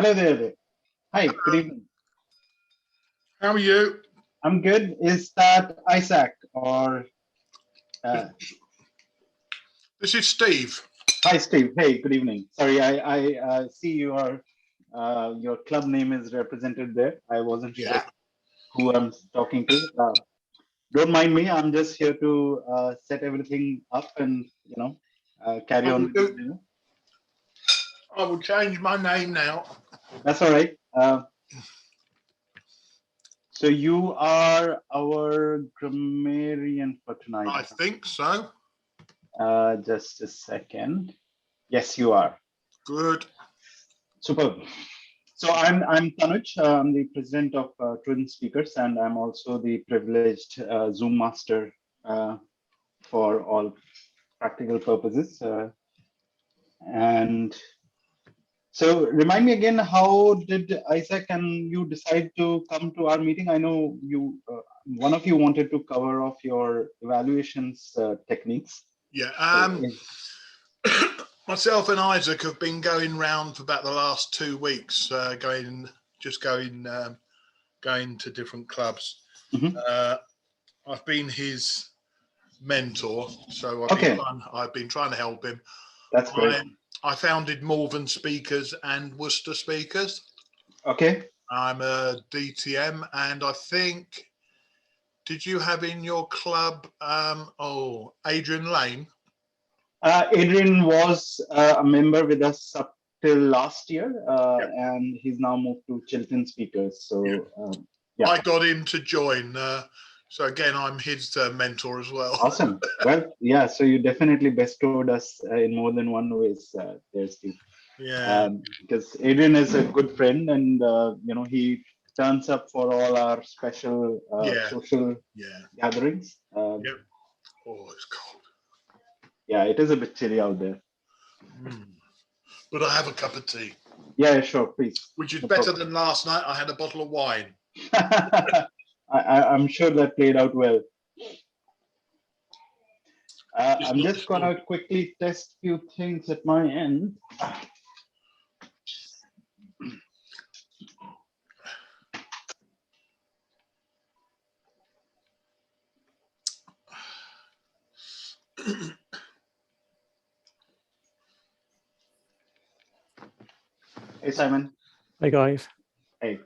Hello there. Hi, good evening. How are you? I'm good. Is that Isaac or? This is Steve. Hi, Steve. Hey, good evening. Sorry, I see your club name is represented there. I wasn't sure who I'm talking to. Don't mind me. I'm just here to set everything up and carry on. I will change my name now. That's all right. So you are our grammarian for tonight. I think so. Just a second. Yes, you are. Good. Superb. So I'm Tanuj. I'm the president of Twin Speakers, and I'm also the privileged Zoom master for all practical purposes. And so remind me again, how did Isaac and you decide to come to our meeting? I know you, one of you wanted to cover off your evaluations techniques. Yeah. Myself and Isaac have been going round for about the last 2 weeks, going to different clubs. Mm-hmm. I've been his mentor, so I've been trying to help him. That's great. I founded Malvern Speakers and Worcester Speakers. Okay. I'm a DTM, and I think, did you have in your club, Adrian Lane? Adrian was a member with us up till last year, and he's now moved to Chiltern Speakers. So I got him to join. So again, I'm his mentor as well. Awesome. Well, yeah. So you definitely bestowed us in more than one ways there, Steve. Yeah. Because Adrian is a good friend, and he turns up for all our special social gatherings. Oh, it's cold. Yeah, it is a bit chilly out there. But I have a cup of tea. Yeah, sure, please. Which is better than last night. I had a bottle of wine. I'm sure that played out well. I'm just going to quickly test a few things at my end. Hey, Simon. Hey, guys. Hey.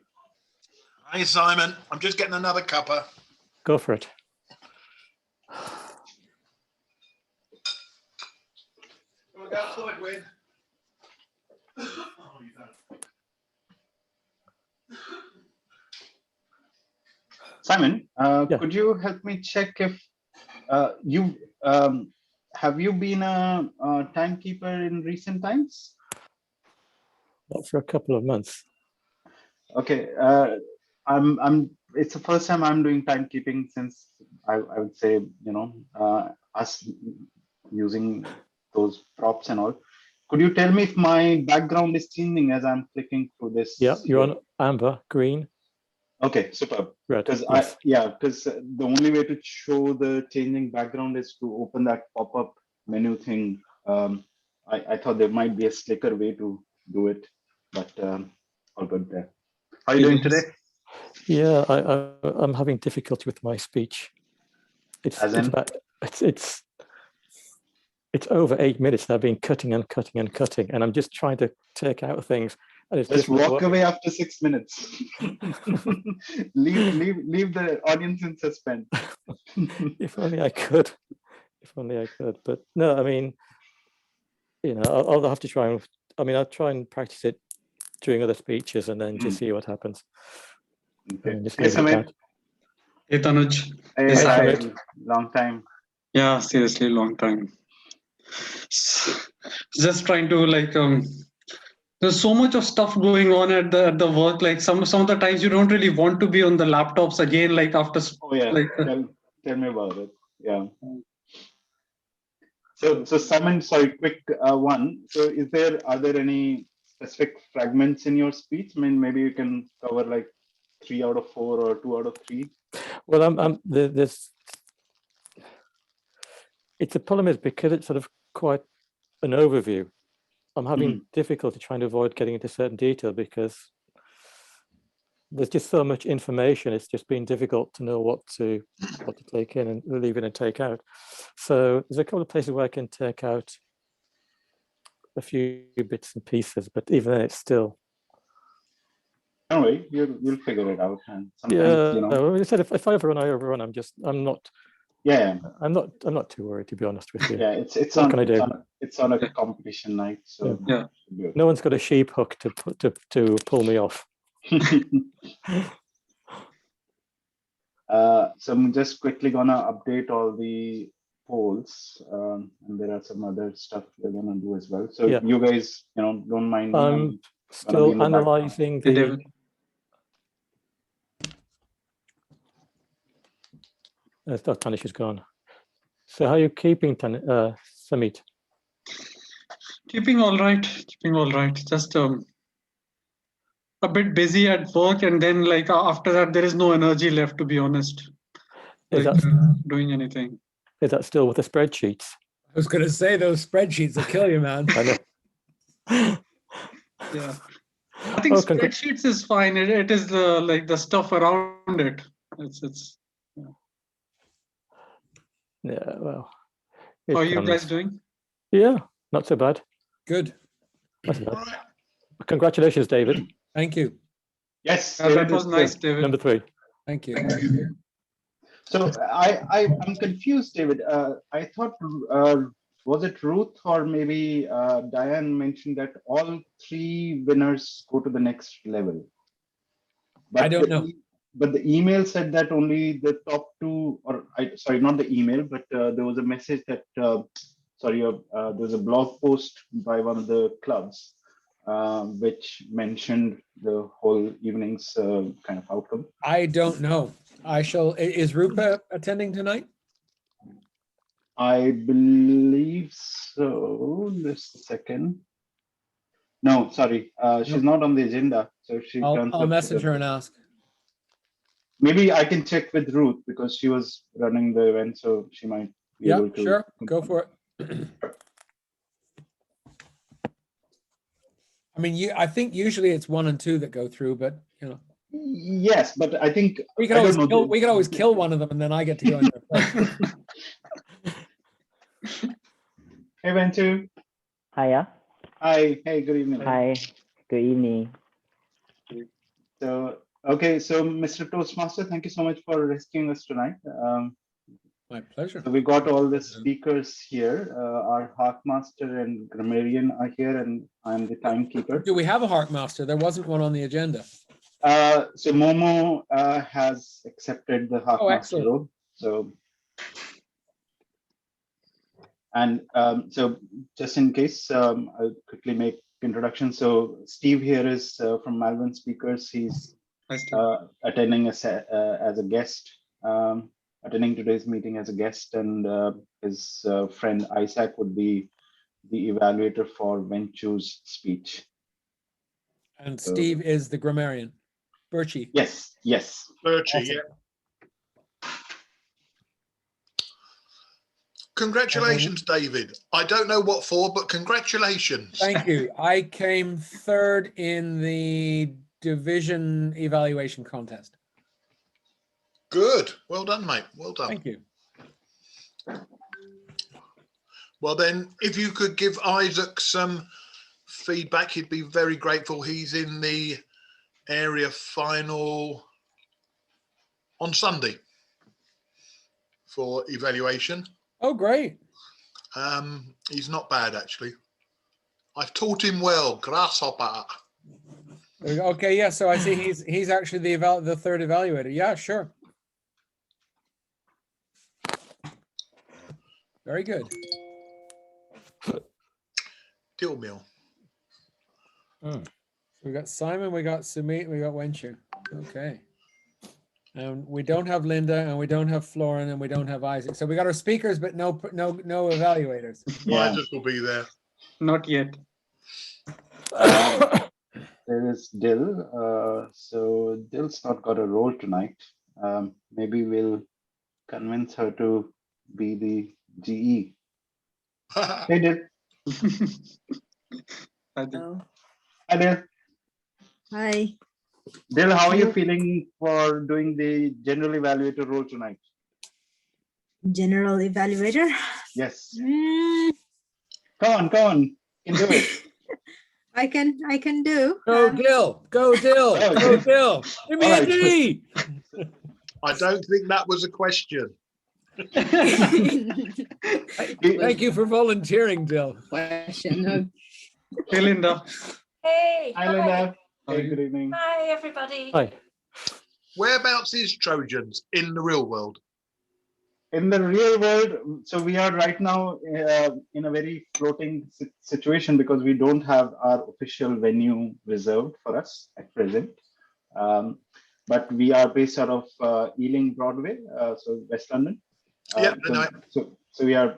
Hey, Simon. I'm just getting another cuppa. Go for it. Go outside, Win. Simon, could you help me check if you have you been a timekeeper in recent times? Not for a couple of months. Okay, it's the first time I'm doing timekeeping since I would say us using those props and all. Could you tell me if my background is changing as I'm clicking through this? Yeah, you're on amber, green. Okay, superb. Red. Because yes. the only way to show the changing background is to open that pop-up menu thing. I thought there might be a slicker way to do it, but all good there. How are you doing today? Yeah, I'm having difficulty with my speech. It's over 8 minutes and I've been cutting and cutting and cutting, and I'm just trying to take out things. And it's just walk away after 6 minutes. leave the audience in suspense. If only I could. If only I could. But no, I mean, I'll have to try and. I mean, I'll try and practice it during other speeches and then just see what happens. Okay. Hey, Samir. Hey, Tanuj. Hey, hi. Long time. Yeah, seriously, long time. Just trying to there's so much of stuff going on at the work. Like some of the times you don't really want to be on the laptops again. Like after. Oh yeah. Tell me about it. Yeah. So Simon, sorry, quick one. So are there any specific fragments in your speech? I mean, maybe you can cover like 3 out of 4 or 2 out of 3. Well, it's a problem is because it's sort of quite an overview. I'm having difficulty trying to avoid getting into certain detail because there's just so much information. It's just been difficult to know what to take in and leave in and take out. So there's a couple of places where I can take out a few bits and pieces, but even then it's still. Don't worry, you'll figure it out. And sometimes, Yeah, you know, well, I said if I overrun, I overrun. I'm not too worried, to be honest with you. yeah, it's What on, can I do? it's on a competition night, so Yeah. No one's got a sheep hook to pull me off. So I'm just quickly gonna update all the polls, and there are some other stuff we're gonna do as well. So Yeah. you guys, you know, don't mind me. I'm gonna be still in the background. analyzing Hey, the. David. Tanish is gone. So how are you keeping, Samit? Keeping all right. Just a bit busy at work, and then like after that, there is no energy left, to be honest. Is Like, that doing anything. still with the spreadsheets? I was going to say those spreadsheets will kill you, man. I know. Yeah. I think Oh, spreadsheets is fine. It is the stuff around it. It's. Yeah, well. How are you comes. guys doing? Yeah, not so bad. Good. Not so bad. Right. Congratulations, David. Thank you. Yes, That David was is nice, good. David. Number 3. Thank you. So I'm confused, David. I thought was it Ruth or maybe Diane mentioned that all 3 winners go to the next level. But I don't know. But the email said that only the top 2, or sorry, not the email, but there was a message that there was a blog post by one of the clubs which mentioned the whole evening's kind of outcome. I don't know. Is Rupa attending tonight? I believe so. Just a second. No, sorry, she's not on the agenda. So she turns I'll up. message her and ask. Maybe I can check with Ruth because she was running the event, so she might be Yeah, able to. sure. Go for it. I mean, I think usually it's 1 and 2 that go through, but you know. Yes, but I think We can always kill one of them, and then I get to go in there first. Hey, Ventu. Hiya. Hi. Hey, good evening. Hi. Good evening. So, okay, so Mr. Toastmaster, thank you so much for rescuing us tonight. My pleasure. So we got all the speakers here. Our Harkmaster and Grammarian are here, and I'm the timekeeper. Do we have a Harkmaster? There wasn't one on the agenda. So Momo has accepted the Harkmaster excellent. role. So, and so just in case, I'll quickly make introduction. So Steve here is from Malvern Speakers. He's attending as a guest, attending today's meeting as a guest, and his friend Isaac would be the evaluator for Ventu's speech. And Steve is the grammarian. Birchie. Yes, yes. Birchie, Awesome. yeah. Congratulations, David. I don't know what for, but congratulations. Thank you. I came 3rd in the division evaluation contest. Good. Well done, mate. Well done. Thank you. Well, then, if you could give Isaac some feedback, he'd be very grateful. He's in the area final on Sunday for evaluation. Oh, great. He's not bad, actually. I've taught him well. Grasshopper. There we go. Okay, yeah. So I see he's actually the 3rd evaluator. Yeah, sure. Very good. Deal meal. We got Simon, we got Sumit, we got Wenchu. Okay. And we don't have Linda, and we don't have Florin, and we don't have Isaac. So we got our speakers, but no evaluators. Yeah. Isaac will be there. Not yet. There is Dill. So Dill's not got a role tonight. Maybe we'll convince her to be the GE. Hey, Dill. I think. Oh, Hi there. hi. Dil, how are you Hello. feeling for doing the general evaluator role tonight? General evaluator. Yes. Mm, Come on. You can do it. I can do. Go Dill, go Dill, Oh, go good. Dill. Give me All a right. D. I don't think that was a question. Thank you for volunteering, Dill. question. No. Hey, Linda. Hey, Hi, hi, Linda. How are Hey, you? good evening. hi, everybody. Hi. Whereabouts is Trojans in the real world? In the real world, so we are right now in a very floating situation because we don't have our official venue reserved for us at present. But we are based out of Ealing Broadway, so West London. Yeah, I know. So we are,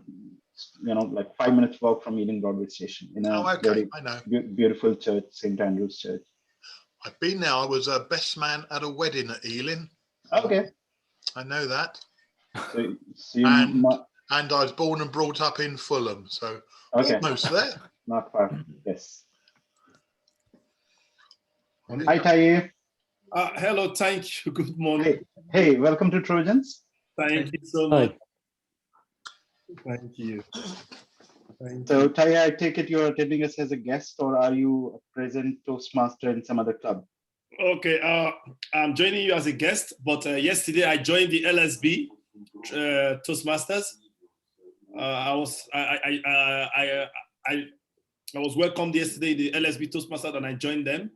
like 5 minutes walk from Ealing Broadway station in a Oh, okay, very I know. beautiful church, St. Andrew's Church. I've been there. I was a best man at a wedding at Ealing. Okay. I know that. So you And I was born and brought up in Fulham, so okay, almost there. not far. Yes. Well, Hi, Taye. Hello, thank you. Good morning. Hey, welcome to Trojans. Thank you so Hi. much. Thank you. Thank So, you. Taya, I take it you're attending us as a guest, or are you a present Toastmaster in some other club? Okay, I'm joining you as a guest, but yesterday I joined the LSB Toastmasters. I was welcomed yesterday, the LSB Toastmasters, and I joined them.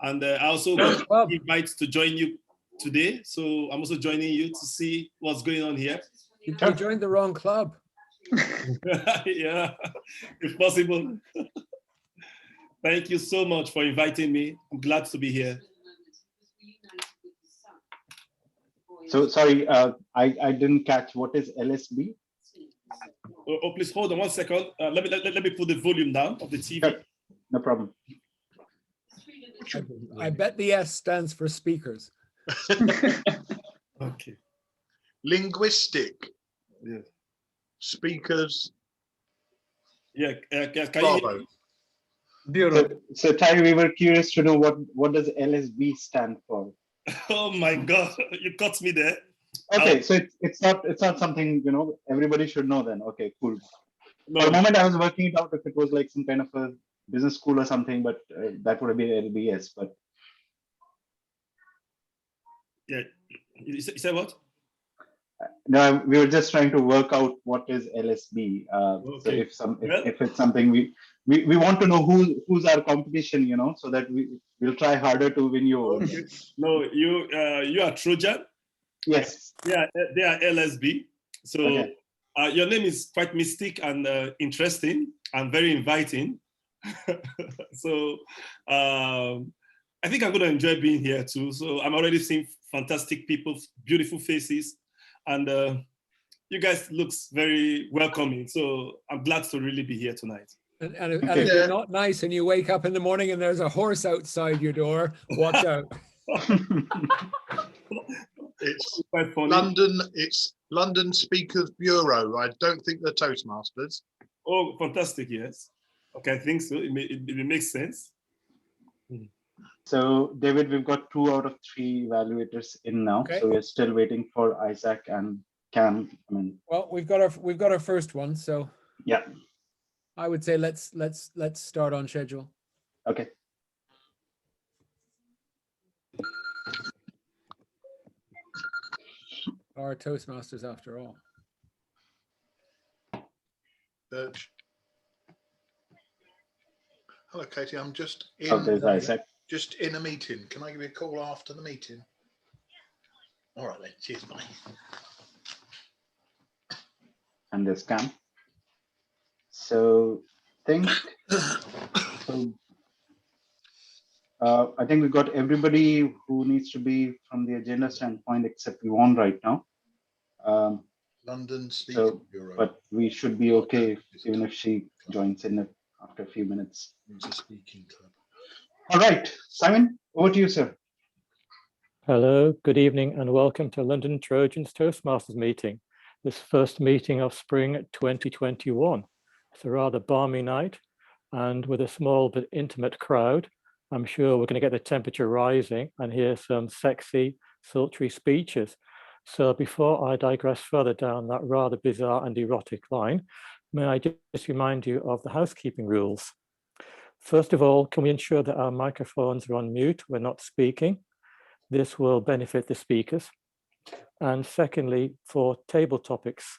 And I also got Club. invited to join you today, so I'm also joining you to see what's going on here. You joined the wrong club. Yeah, if possible. Thank you so much for inviting me. I'm glad to be here. So, sorry, I didn't catch what is LSB. Oh, please hold on 1 second. Let me put the volume down of the TV. Sure. No problem. I bet the S stands for speakers. Okay. linguistic Yeah. speakers. Yeah. Can you Bravo. hear me? Bureau. So Ty, we were curious to know what does LSB stand for. Oh my God, you caught me there. Okay, so it's not something everybody should know then. Okay, cool. No, For a moment, I was working it out if it was like some kind of a business school or something, but that would have been LBS. But yeah. You said what? no, we were just trying to work out what is LSB. So Okay. if it's something we want to know who's our competition, so that we'll try harder to win you over. Okay. No, you are Trojan. Yes. Yeah, they are LSB. So Okay. your name is quite mystic and interesting and very inviting. So I think I'm going to enjoy being here too. So I'm already seeing fantastic people, beautiful faces, and you guys looks very welcoming. So I'm glad to really be here tonight. And if Okay. you're Yeah. not nice and you wake up in the morning and there's a horse outside your door, watch out. It's Quite funny. London. It's London Speakers Bureau. I don't think they're Toastmasters. Oh, fantastic! Yes. Okay, I think so. It makes sense. So David, we've got 2 out of 3 evaluators in now. Okay. So we're still waiting for Isaac and Cam. Well, we've got our first one, so Yeah. I would say let's start on schedule. Okay. Our Toastmasters after all. Search. Hello, Katie. I'm just Oh, there's in Isaac. a meeting. Can I give you a call after the meeting? All right then. Cheers, bye. And there's Cam. So I think we've got everybody who needs to be from the agenda standpoint except Yvonne right now. London Speakers Bureau. But we should be okay even if she joins in after a few minutes. It's a speaking club. All right, Simon, over to you, sir. Hello, good evening, and welcome to London Trojans Toastmasters meeting. This first meeting of spring 2021. It's a rather balmy night. And with a small but intimate crowd, I'm sure we're going to get the temperature rising and hear some sexy, sultry speeches. So before I digress further down that rather bizarre and erotic line, may I just remind you of the housekeeping rules. First of all, can we ensure that our microphones are on mute? We're not speaking. This will benefit the speakers. And secondly, for table topics,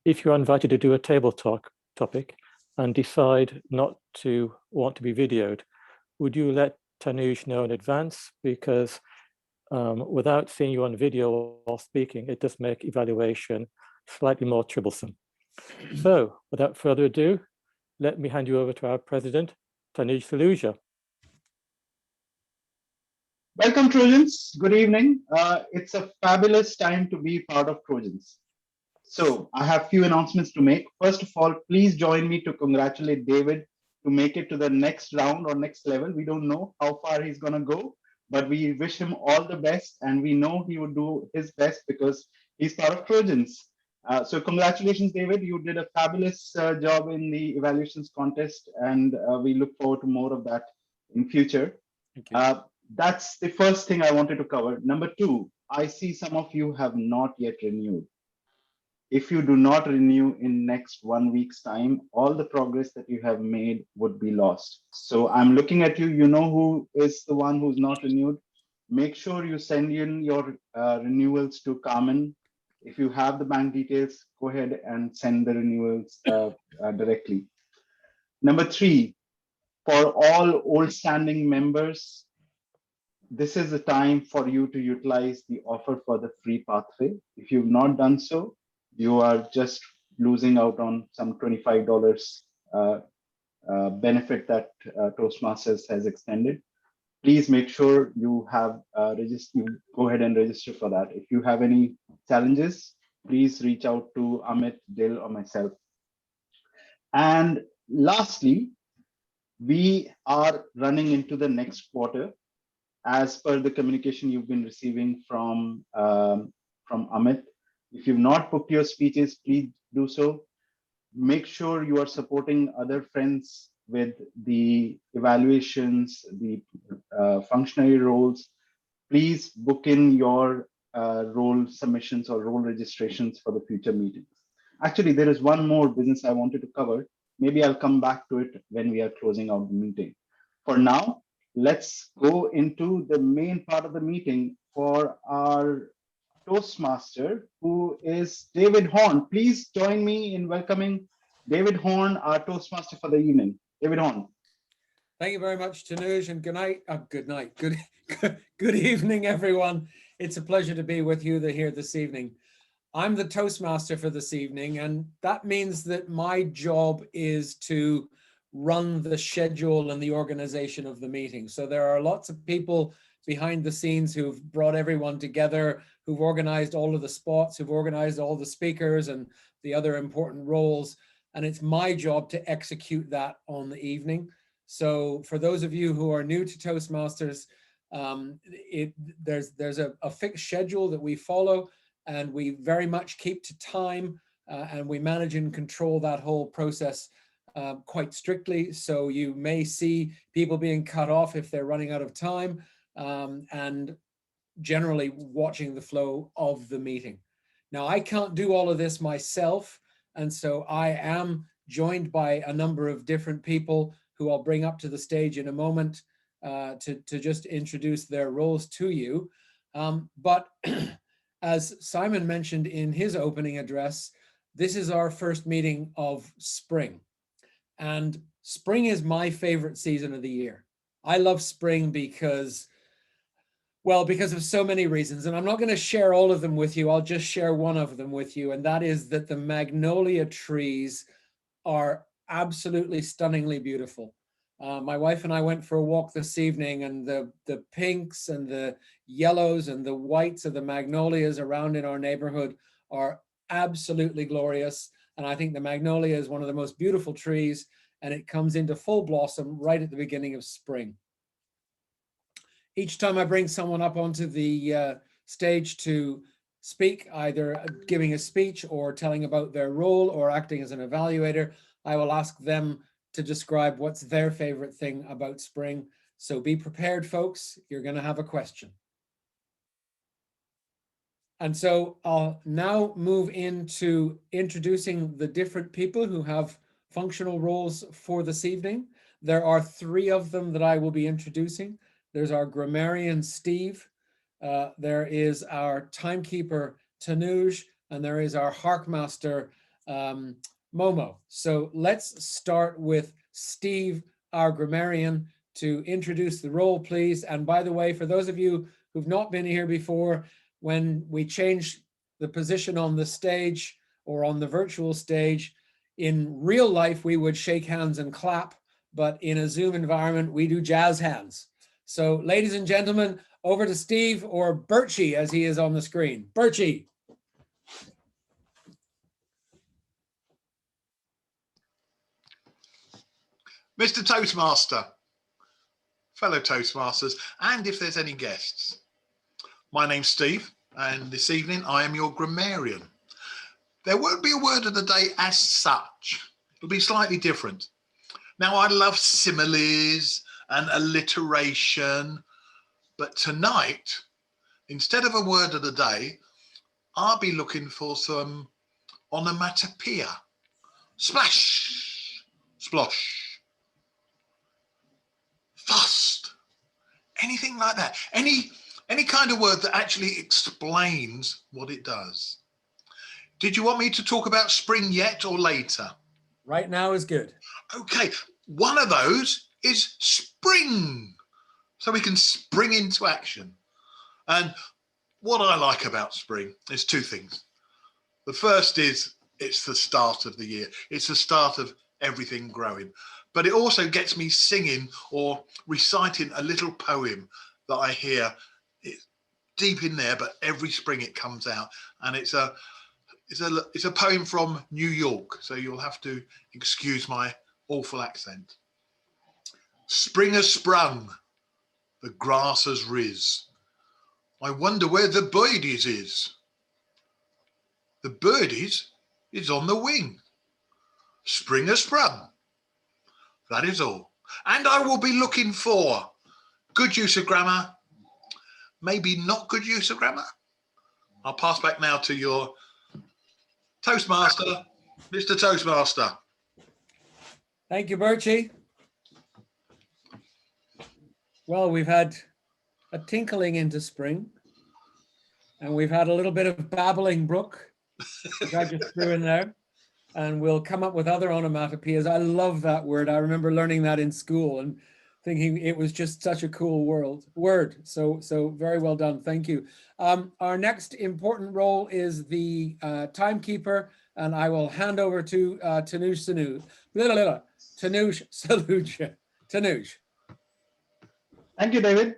if you're invited to do a table talk topic and decide not to want to be videoed, would you let Tanuj know in advance? Because without seeing you on video while speaking, it does make evaluation slightly more troublesome. So without further ado, let me hand you over to our president, Tanuj Saluja. Welcome, Trojans. Good evening. It's a fabulous time to be part of Trojans. So I have few announcements to make. First of all, please join me to congratulate David to make it to the next round or next level. We don't know how far he's going to go, but we wish him all the best, and we know he would do his best because he's part of Trojans. So congratulations, David. You did a fabulous job in the evaluations contest, and we look forward to more of that in future. Thank you. That's the first thing I wanted to cover. Number two, I see some of you have not yet renewed. If you do not renew in next 1 week's time, all the progress that you have made would be lost. So I'm looking at you, you know who is the one who's not renewed. Make sure you send in your renewals to Carmen. If you have the bank details, go ahead and send the renewals directly. Number three, for all old standing members, this is the time for you to utilize the offer for the free pathway. If you've not done so, you are just losing out on some $25 benefit that Toastmasters has extended. Please make sure you have go ahead and register for that. If you have any challenges, please reach out to Amit, Dil, or myself. And lastly, we are running into the next quarter. As per the communication you've been receiving from Amit, if you've not booked your speeches, please do so. Make sure you are supporting other friends with the evaluations, the functionary roles. Please book in your role submissions or role registrations for the future meetings. Actually, there is one more business I wanted to cover. Maybe I'll come back to it when we are closing out the meeting. For now, let's go into the main part of the meeting for our Toastmaster, who is David Horn. Please join me in welcoming David Horn, our Toastmaster for the evening. David Horn. Thank you very much, Tanuj, and good night. Good evening, everyone. It's a pleasure to be with you here this evening. I'm the Toastmaster for this evening, and that means that my job is to run the schedule and the organization of the meeting. So there are lots of people behind the scenes who've brought everyone together, who've organized all of the spots, who've organized all the speakers and the other important roles. And it's my job to execute that on the evening. So for those of you who are new to Toastmasters, there's a fixed schedule that we follow, and we very much keep to time, and we manage and control that whole process quite strictly. So you may see people being cut off if they're running out of time, and generally watching the flow of the meeting. Now, I can't do all of this myself, and so I am joined by a number of different people who I'll bring up to the stage in a moment to just introduce their roles to you. But as Simon mentioned in his opening address, this is our first meeting of spring. And spring is my favorite season of the year. I love spring because of so many reasons. And I'm not going to share all of them with you. I'll just share one of them with you. And that is that the magnolia trees are absolutely stunningly beautiful. My wife and I went for a walk this evening, and the pinks and the yellows and the whites of the magnolias around in our neighborhood are absolutely glorious. And I think the magnolia is one of the most beautiful trees, and it comes into full blossom right at the beginning of spring. Each time I bring someone up onto the stage to speak, either giving a speech or telling about their role or acting as an evaluator, I will ask them to describe what's their favorite thing about spring. So be prepared, folks. You're going to have a question. And so I'll now move into introducing the different people who have functional roles for this evening. There are 3 of them that I will be introducing. There's our grammarian, Steve. There is our timekeeper, Tanuj, and there is our Harkmaster, Momo. So let's start with Steve, our grammarian, to introduce the role, please. And by the way, for those of you who've not been here before, when we change the position on the stage or on the virtual stage, in real life, we would shake hands and clap, but in a Zoom environment, we do jazz hands. So ladies and gentlemen, over to Steve, or Birchie as he is on the screen. Birchie. Mr. Toastmaster, fellow Toastmasters, and if there's any guests. My name's Steve, and this evening I am your grammarian. There won't be a word of the day as such. It'll be slightly different. Now, I love similes and alliteration, but tonight, instead of a word of the day, I'll be looking for some onomatopoeia. Splash, splosh, fast, anything like that. Any kind of word that actually explains what it does. Did you want me to talk about spring yet or later? Right now is good. Okay, one of those is spring. So we can spring into action. And what I like about spring is 2 things. The first is it's the start of the year. It's the start of everything growing. But it also gets me singing or reciting a little poem that I hear. It's deep in there, but every spring it comes out, and it's a poem from New York, so you'll have to excuse my awful accent. Spring has sprung, the grass has riz. I wonder where the birdies is. The birdies is on the wing. Spring has sprung. That is all. And I will be looking for good use of grammar, maybe not good use of grammar. I'll pass back now to your Toastmaster, Mr. Toastmaster. Thank you, Birchie. Well, we've had a tinkling into spring, and we've had a little bit of babbling brook, which I just threw in there, and we'll come up with other onomatopoeias. I love that word. I remember learning that in school and thinking it was just such a cool word. So very well done. Thank you. Our next important role is the timekeeper, and I will hand over to Tanuj Saluja. Tanuj. Thank you, David.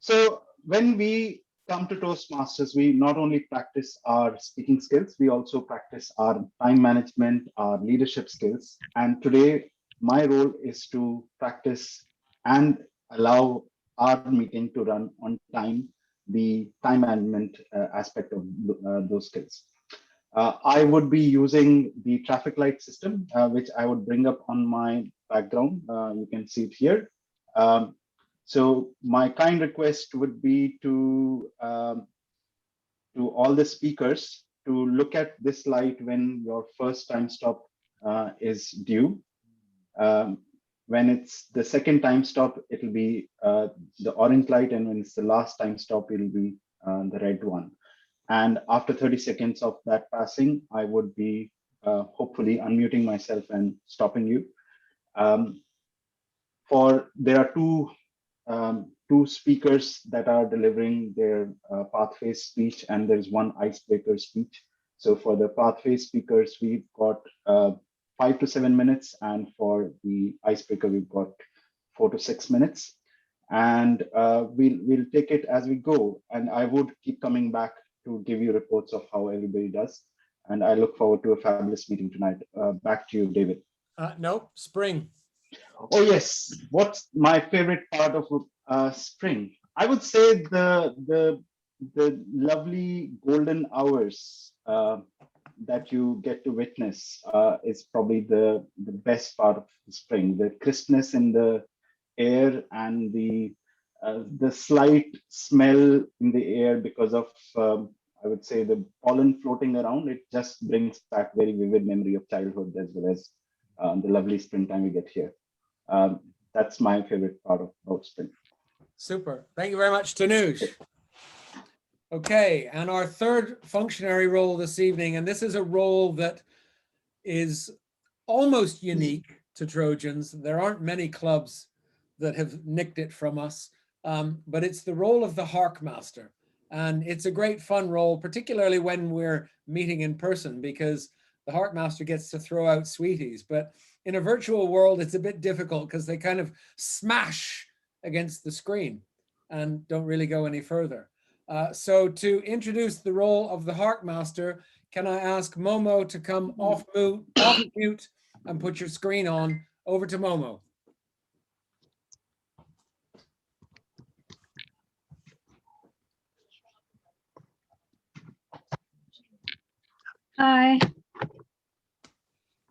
So when we come to Toastmasters, we not only practice our speaking skills, we also practice our time management, our leadership skills. And today, my role is to practice and allow our meeting to run on time, the time management aspect of those skills. I would be using the traffic light system, which I would bring up on my background. You can see it here. So my kind request would be to all the speakers to look at this light when your first time stop is due. When it's the second time stop, it'll be the orange light, and when it's the last time stop, it'll be the red one. And after 30 seconds of that passing, I would be hopefully unmuting myself and stopping you. There are two speakers that are delivering their pathway speech, and there's one icebreaker speech. So for the pathway speakers, we've got 5 to 7 minutes, and for the icebreaker, we've got 4 to 6 minutes. And we'll take it as we go. And I would keep coming back to give you reports of how everybody does. And I look forward to a fabulous meeting tonight. Back to you, David. No, spring. Oh yes, what's my favorite part of spring? I would say the lovely golden hours that you get to witness is probably the best part of the spring. The crispness in the air and the slight smell in the air because of I would say the pollen floating around. It just brings back very vivid memory of childhood as well as the lovely springtime we get here. That's my favorite part about spring. Super. Thank you very much, Tanuj. Okay, and our third functionary role this evening, and this is a role that is almost unique to Trojans. There aren't many clubs that have nicked it from us, but it's the role of the Harkmaster. And it's a great fun role, particularly when we're meeting in person, because the Harkmaster gets to throw out sweeties. But in a virtual world, it's a bit difficult because they kind of smash against the screen and don't really go any further. So to introduce the role of the Harkmaster, can I ask Momo to come off mute and put your screen on? Over to Momo. Hi.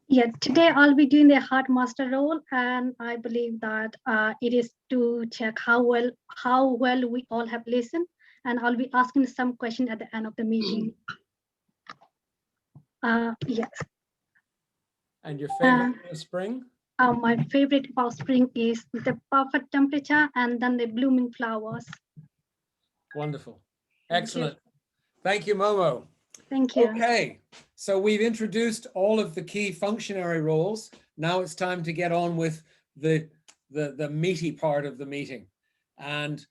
Yeah, today I'll be doing the Harkmaster role, and I believe that it is to check how well we all have listened, and I'll be asking some questions at the end of the meeting. Yes. And your favorite in the spring? My favorite about spring is the perfect temperature and then the blooming flowers. Wonderful. Excellent. Thank you, Momo. Thank you. Okay, so we've introduced all of the key functionary roles. Now it's time to get on with the meaty part of the meeting. And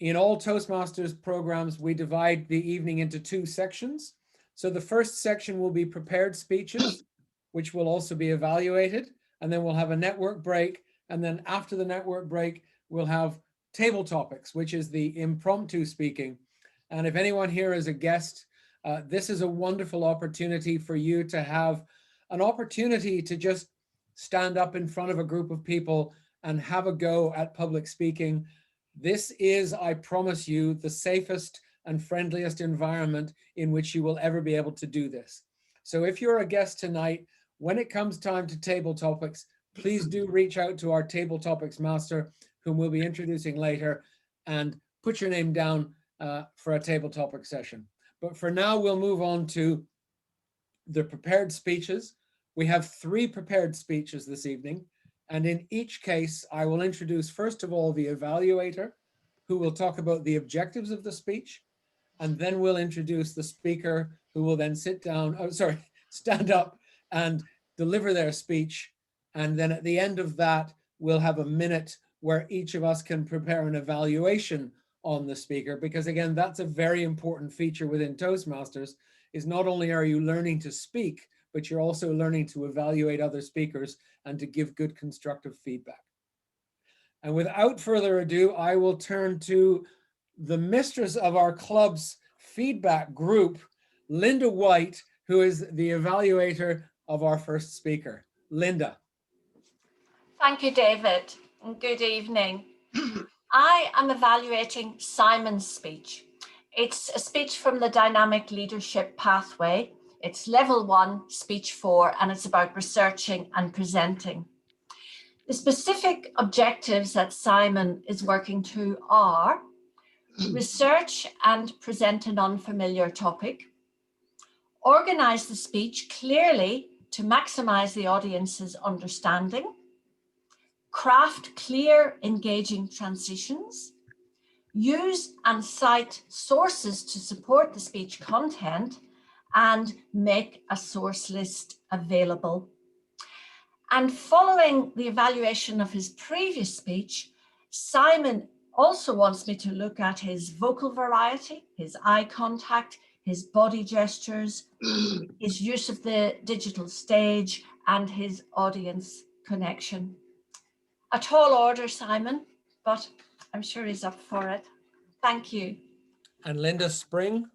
in all Toastmasters programs, we divide the evening into two sections. So the first section will be prepared speeches, which will also be evaluated. And then we'll have a network break. And then after the network break, we'll have table topics, which is the impromptu speaking. And if anyone here is a guest, this is a wonderful opportunity for you to have an opportunity to just stand up in front of a group of people and have a go at public speaking. This is, I promise you, the safest and friendliest environment in which you will ever be able to do this. So if you're a guest tonight, when it comes time to table topics, please do reach out to our table topics master, whom we'll be introducing later, and put your name down for a table topic session. But for now, we'll move on to the prepared speeches. We have 3 prepared speeches this evening. And in each case, I will introduce, first of all, the evaluator, who will talk about the objectives of the speech. And then we'll introduce the speaker, who will then stand up and deliver their speech. And then at the end of that, we'll have a minute where each of us can prepare an evaluation on the speaker, because again, that's a very important feature within Toastmasters, is not only are you learning to speak, but you're also learning to evaluate other speakers and to give good constructive feedback. And without further ado, I will turn to the mistress of our club's feedback group, Linda White, who is the evaluator of our first speaker. Linda. Thank you, David, and good evening. I am evaluating Simon's speech. It's a speech from the Dynamic Leadership Pathway. It's level 1, speech 4, and it's about researching and presenting. The specific objectives that Simon is working to are research and present an unfamiliar topic, organize the speech clearly to maximize the audience's understanding, craft clear, engaging transitions, use and cite sources to support the speech content, and make a source list available. And following the evaluation of his previous speech, Simon also wants me to look at his vocal variety, his eye contact, his body gestures, his use of the digital stage, and his audience connection. A tall order, Simon, but I'm sure he's up for it. Thank you. And Linda, spring?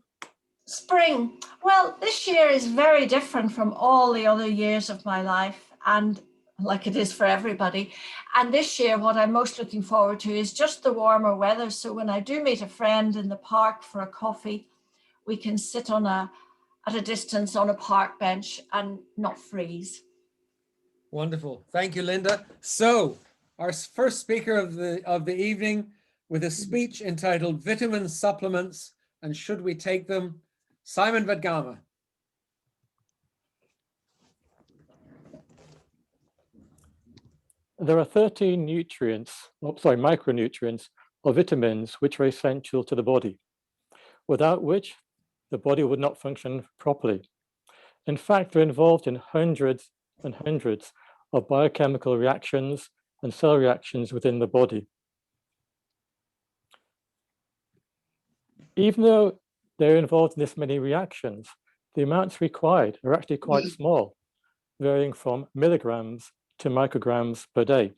Spring. Well, this year is very different from all the other years of my life, and like it is for everybody. And this year, what I'm most looking forward to is just the warmer weather. So when I do meet a friend in the park for a coffee, we can sit on a at a distance on a park bench and not freeze. Wonderful. Thank you, Linda. So our first speaker of the evening with a speech entitled Vitamin Supplements and Should We Take Them? Simon Vadgama. There are 13 micronutrients or vitamins which are essential to the body, without which the body would not function properly. In fact, they're involved in hundreds and hundreds of biochemical reactions and cell reactions within the body. Even though they're involved in this many reactions, the amounts required are actually quite small, varying from milligrams to micrograms per day.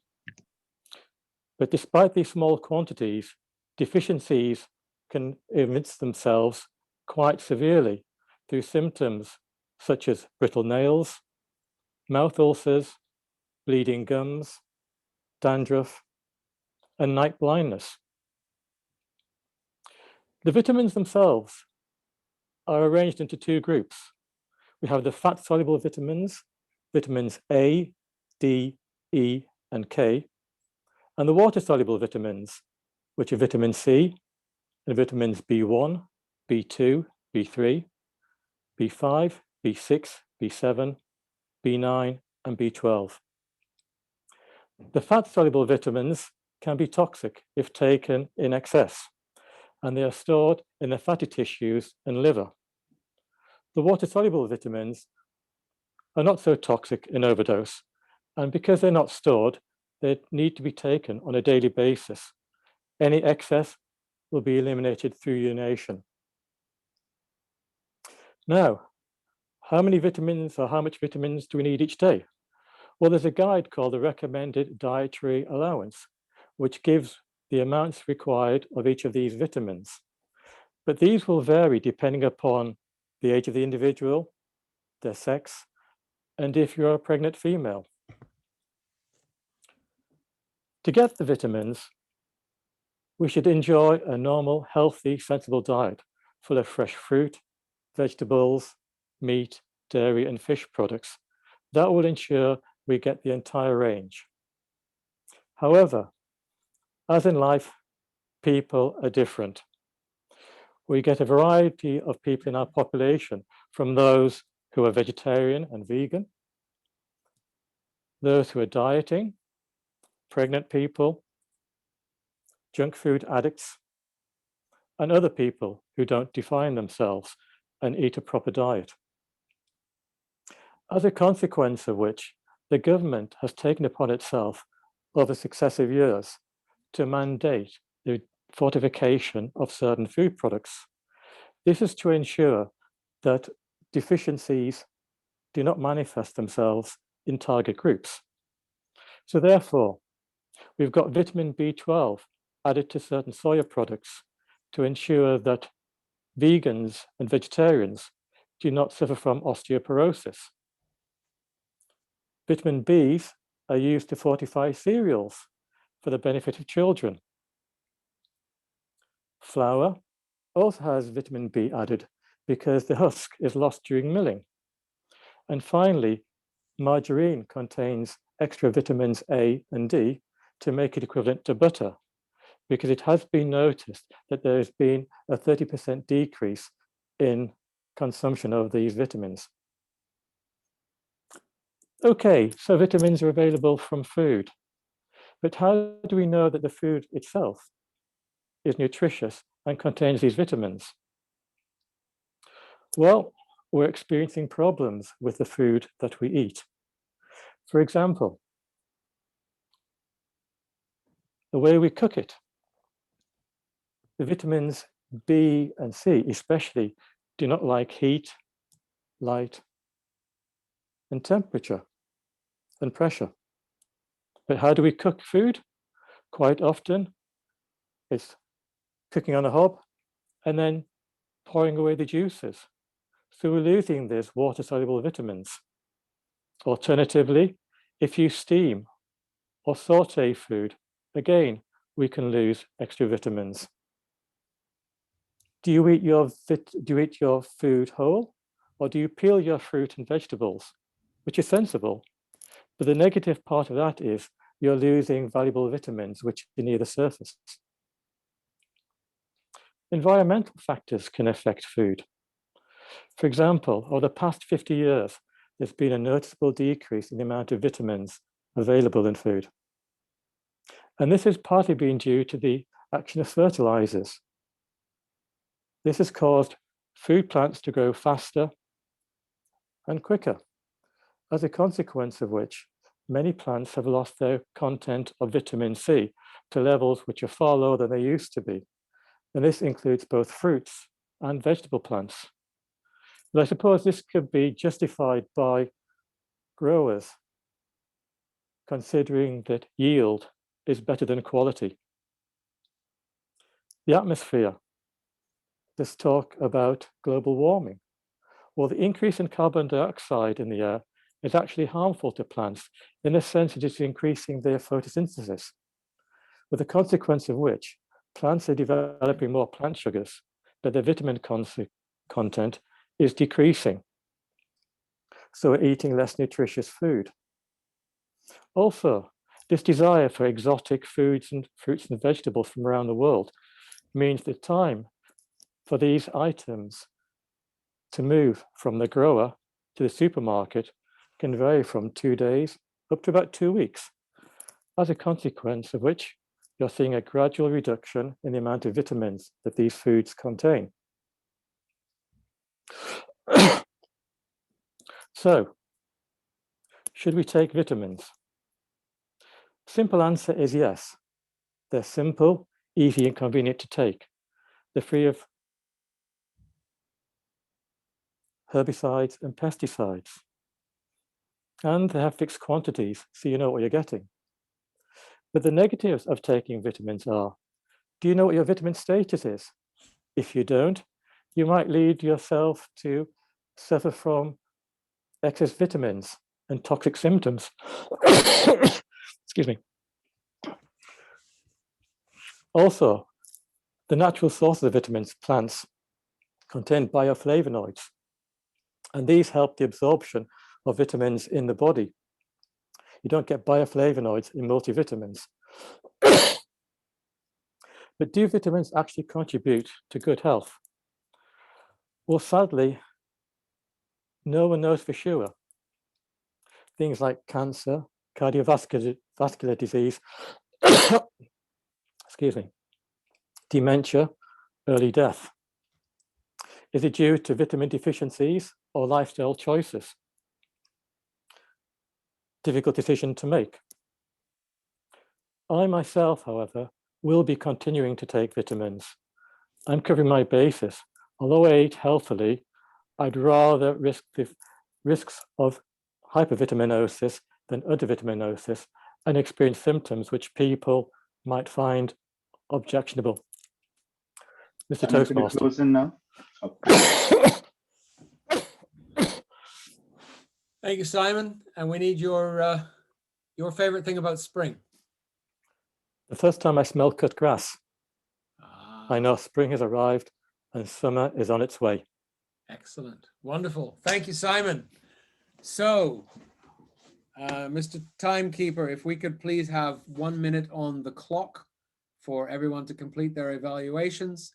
But despite these small quantities, deficiencies can evince themselves quite severely through symptoms such as brittle nails, mouth ulcers, bleeding gums, dandruff, and night blindness. The vitamins themselves are arranged into two groups. We have the fat-soluble vitamins, vitamins A, D, E, and K, and the water-soluble vitamins, which are vitamin C and vitamins B1, B2, B3, B5, B6, B7, B9, and B12. The fat-soluble vitamins can be toxic if taken in excess, and they are stored in the fatty tissues and liver. The water-soluble vitamins are not so toxic in overdose, and because they're not stored, they need to be taken on a daily basis. Any excess will be eliminated through urination. Now, how many vitamins or how much vitamins do we need each day? Well, there's a guide called the Recommended Dietary Allowance, which gives the amounts required of each of these vitamins. But these will vary depending upon the age of the individual, their sex, and if you're a pregnant female. To get the vitamins, we should enjoy a normal, healthy, sensible diet full of fresh fruit, vegetables, meat, dairy, and fish products. That will ensure we get the entire range. However, as in life, people are different. We get a variety of people in our population, from those who are vegetarian and vegan, those who are dieting, pregnant people, junk food addicts, and other people who don't define themselves and eat a proper diet. As a consequence of which, the government has taken upon itself over successive years to mandate the fortification of certain food products. This is to ensure that deficiencies do not manifest themselves in target groups. So therefore, we've got vitamin B12 added to certain soya products to ensure that vegans and vegetarians do not suffer from osteoporosis. Vitamin Bs are used to fortify cereals for the benefit of children. Flour also has vitamin B added because the husk is lost during milling. And finally, margarine contains extra vitamins A and D to make it equivalent to butter, because it has been noticed that there has been a 30% decrease in consumption of these vitamins. Okay, so vitamins are available from food, but how do we know that the food itself is nutritious and contains these vitamins? Well, we're experiencing problems with the food that we eat. For example, the way we cook it. The vitamins B and C especially do not like heat, light, and temperature and pressure. But how do we cook food? Quite often, it's cooking on a hob and then pouring away the juices. So we're losing these water-soluble vitamins. Alternatively, if you steam or saute food, again, we can lose extra vitamins. Do you eat your food whole, or do you peel your fruit and vegetables? Which is sensible. But the negative part of that is you're losing valuable vitamins which are near the surface. Environmental factors can affect food. For example, over the past 50 years, there's been a noticeable decrease in the amount of vitamins available in food. And this has partly been due to the action of fertilizers. This has caused food plants to grow faster and quicker, as a consequence of which many plants have lost their content of vitamin C to levels which are far lower than they used to be. And this includes both fruits and vegetable plants. But I suppose this could be justified by growers considering that yield is better than quality. The atmosphere. Let's talk about global warming. Well, the increase in carbon dioxide in the air is actually harmful to plants in the sense that it's increasing their photosynthesis, with the consequence of which plants are developing more plant sugars, but their vitamin content is decreasing. So we're eating less nutritious food. Also, this desire for exotic foods and fruits and vegetables from around the world means the time for these items to move from the grower to the supermarket can vary from 2 days up to about 2 weeks, as a consequence of which you're seeing a gradual reduction in the amount of vitamins that these foods contain. So, should we take vitamins? Simple answer is yes. They're simple, easy, and convenient to take. They're free of herbicides and pesticides. And they have fixed quantities, so you know what you're getting. But the negatives of taking vitamins are, do you know what your vitamin status is? If you don't, you might lead yourself to suffer from excess vitamins and toxic symptoms. Excuse me. Also, the natural sources of vitamins, plants, contain bioflavonoids, and these help the absorption of vitamins in the body. You don't get bioflavonoids in multivitamins. But do vitamins actually contribute to good health? Well, sadly, no one knows for sure. Things like cancer, cardiovascular disease, excuse me, dementia, early death. Is it due to vitamin deficiencies or lifestyle choices? Difficult decision to make. I myself, however, will be continuing to take vitamins. I'm covering my basis. Although I eat healthily, I'd rather risk the risks of hypervitaminosis than undervitaminosis and experience symptoms which people might find objectionable. Mr. Toastmaster. Close in now. Thank you, Simon. And we need your favorite thing about spring. The first time I smell cut grass, I know spring has arrived and summer is on its way. Excellent. Wonderful. Thank you, Simon. So, Mr. Timekeeper, if we could please have 1 minute on the clock for everyone to complete their evaluations.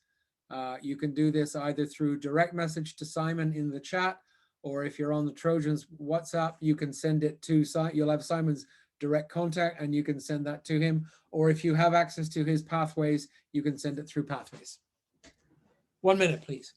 You can do this either through direct message to Simon in the chat, or if you're on the Trojans WhatsApp, you can send it to Simon. You'll have Simon's direct contact and you can send that to him. Or if you have access to his Pathways, you can send it through Pathways. 1 minute, please.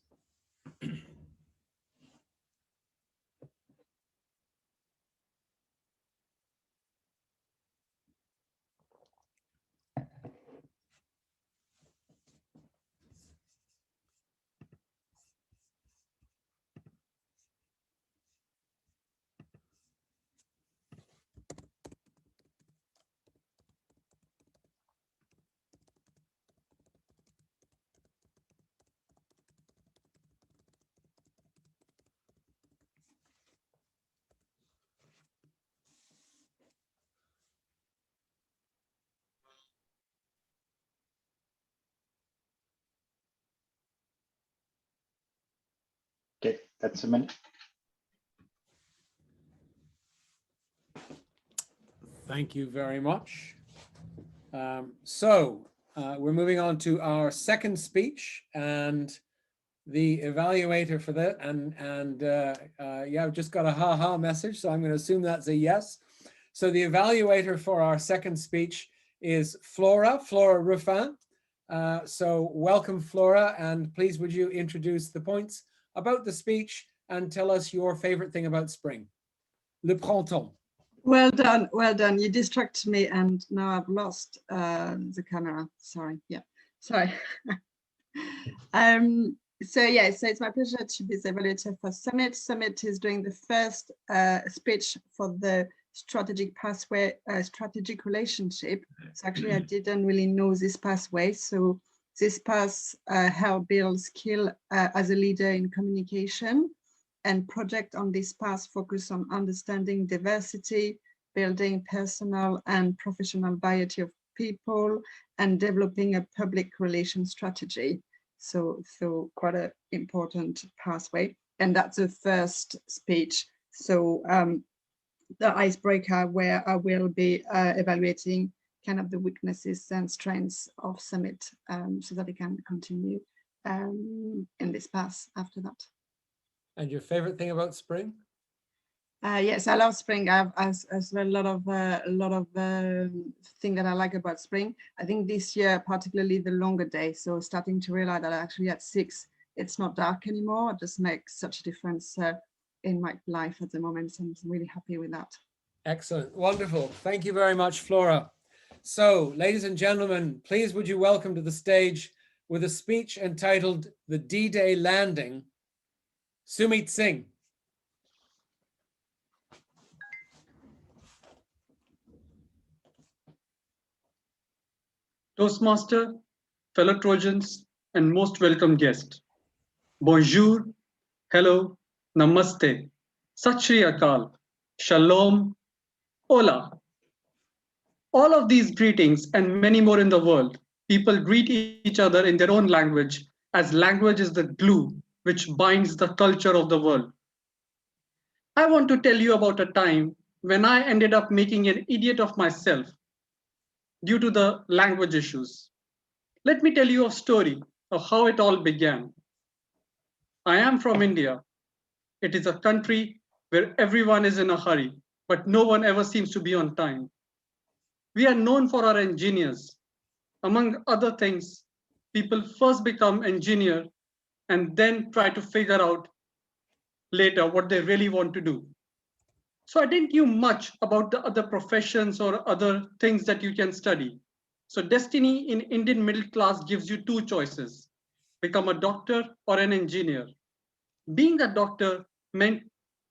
Okay, that's a minute. Thank you very much. So we're moving on to our second speech, and the evaluator for that, yeah, I've just got a ha-ha message, so I'm going to assume that's a yes. So the evaluator for our second speech is Flora Ruffin. So welcome, Flora, and please would you introduce the points about the speech and tell us your favorite thing about spring. Le printemps. Well done, well done. You distracted me and now I've lost the camera. Sorry, yeah, sorry. So it's my pleasure to be the evaluator for Summit. Summit is doing the first speech for the strategic pathway, strategic relationship. So actually I didn't really know this pathway. So this path help build skill as a leader in communication, and project on this path focus on understanding diversity, building personal and professional variety of people, and developing a public relations strategy. So quite an important pathway. And that's the first speech. So the icebreaker, where I will be evaluating kind of the weaknesses and strengths of Summit, so that we can continue in this path after that. And your favorite thing about spring? Yes, I love spring. I have as well a lot of thing that I like about spring. I think this year, particularly the longer day. So starting to realize that actually at 6, it's not dark anymore. It just makes such a difference in my life at the moment. So I'm really happy with that. Excellent, wonderful. Thank you very much, Flora. So, ladies and gentlemen, please would you welcome to the stage with a speech entitled "The D-Day Landing," Sumit Singh. Toastmaster, fellow Trojans, and most welcome guest. Bonjour, hello, namaste, sat shri akal, shalom, hola. All of these greetings and many more in the world, people greet each other in their own language, as language is the glue which binds the culture of the world. I want to tell you about a time when I ended up making an idiot of myself due to the language issues. Let me tell you a story of how it all began. I am from India. It is a country where everyone is in a hurry, but no one ever seems to be on time. We are known for our engineers. Among other things, people first become engineer and then try to figure out later what they really want to do. So I didn't know much about the other professions or other things that you can study. So destiny in Indian middle class gives you 2 choices: become a doctor or an engineer. Being a doctor meant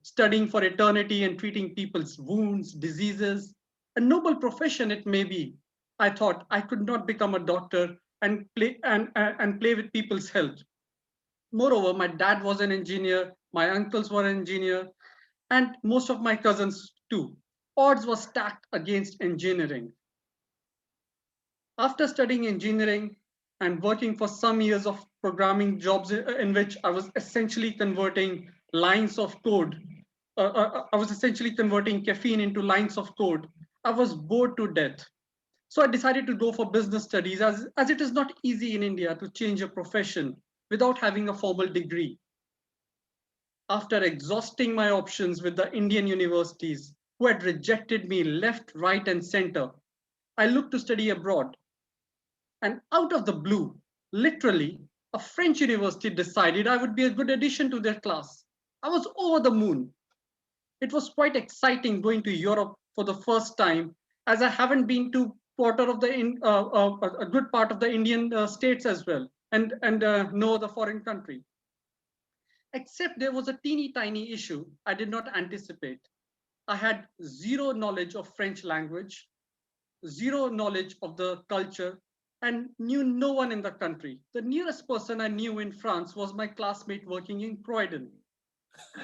studying for eternity and treating people's wounds, diseases. A noble profession it may be. I thought I could not become a doctor and play with people's health. Moreover, my dad was an engineer, my uncles were an engineer, and most of my cousins too. Odds were stacked against engineering. After studying engineering and working for some years of programming jobs in which I was essentially converting lines of code, I was essentially converting caffeine into lines of code, I was bored to death. So I decided to go for business studies, as it is not easy in India to change a profession without having a formal degree. After exhausting my options with the Indian universities, who had rejected me left, right, and center, I looked to study abroad. And out of the blue, literally, a French university decided I would be a good addition to their class. I was over the moon. It was quite exciting going to Europe for the first time, as I haven't been to a good part of the Indian states as well, and no other foreign country. Except there was a teeny tiny issue I did not anticipate. I had zero knowledge of French language, zero knowledge of the culture, and knew no one in the country. The nearest person I knew in France was my classmate working in Croydon.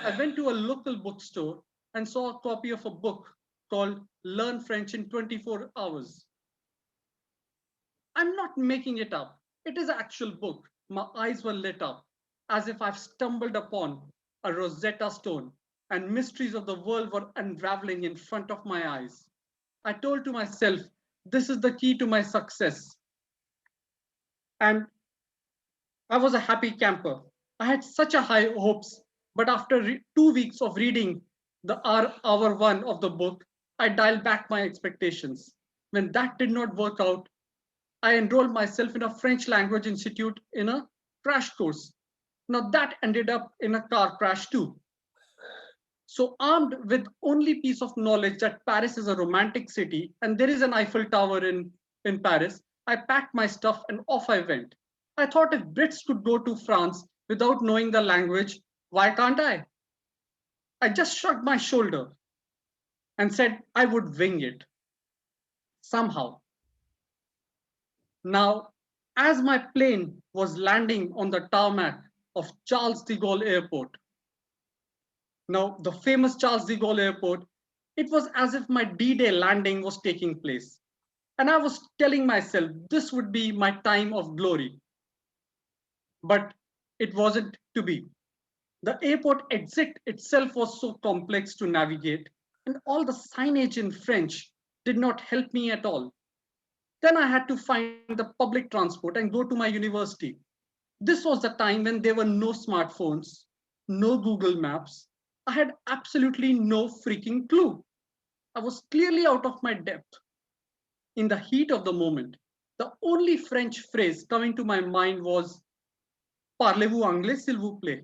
I went to a local bookstore and saw a copy of a book called Learn French in 24 Hours. I'm not making it up. It is an actual book. My eyes were lit up, as if I've stumbled upon a Rosetta Stone and mysteries of the world were unraveling in front of my eyes. I told to myself, this is the key to my success. And I was a happy camper. I had such a high hopes, but after 2 weeks of reading the hour one of the book, I dialed back my expectations. When that did not work out, I enrolled myself in a French language institute in a crash course. Now that ended up in a car crash too. So armed with only piece of knowledge that Paris is a romantic city and there is an Eiffel Tower in Paris, I packed my stuff and off I went. I thought if Brits could go to France without knowing the language, why can't I? I just shrugged my shoulder and said I would wing it somehow. Now, as my plane was landing on the tarmac of Charles de Gaulle Airport, now the famous Charles de Gaulle Airport, it was as if my D-Day landing was taking place. And I was telling myself this would be my time of glory. But it wasn't to be. The airport exit itself was so complex to navigate, and all the signage in French did not help me at all. Then I had to find the public transport and go to my university. This was the time when there were no smartphones, no Google Maps. I had absolutely no freaking clue. I was clearly out of my depth. In the heat of the moment, the only French phrase coming to my mind was "Parlez-vous anglais, s'il vous plaît?"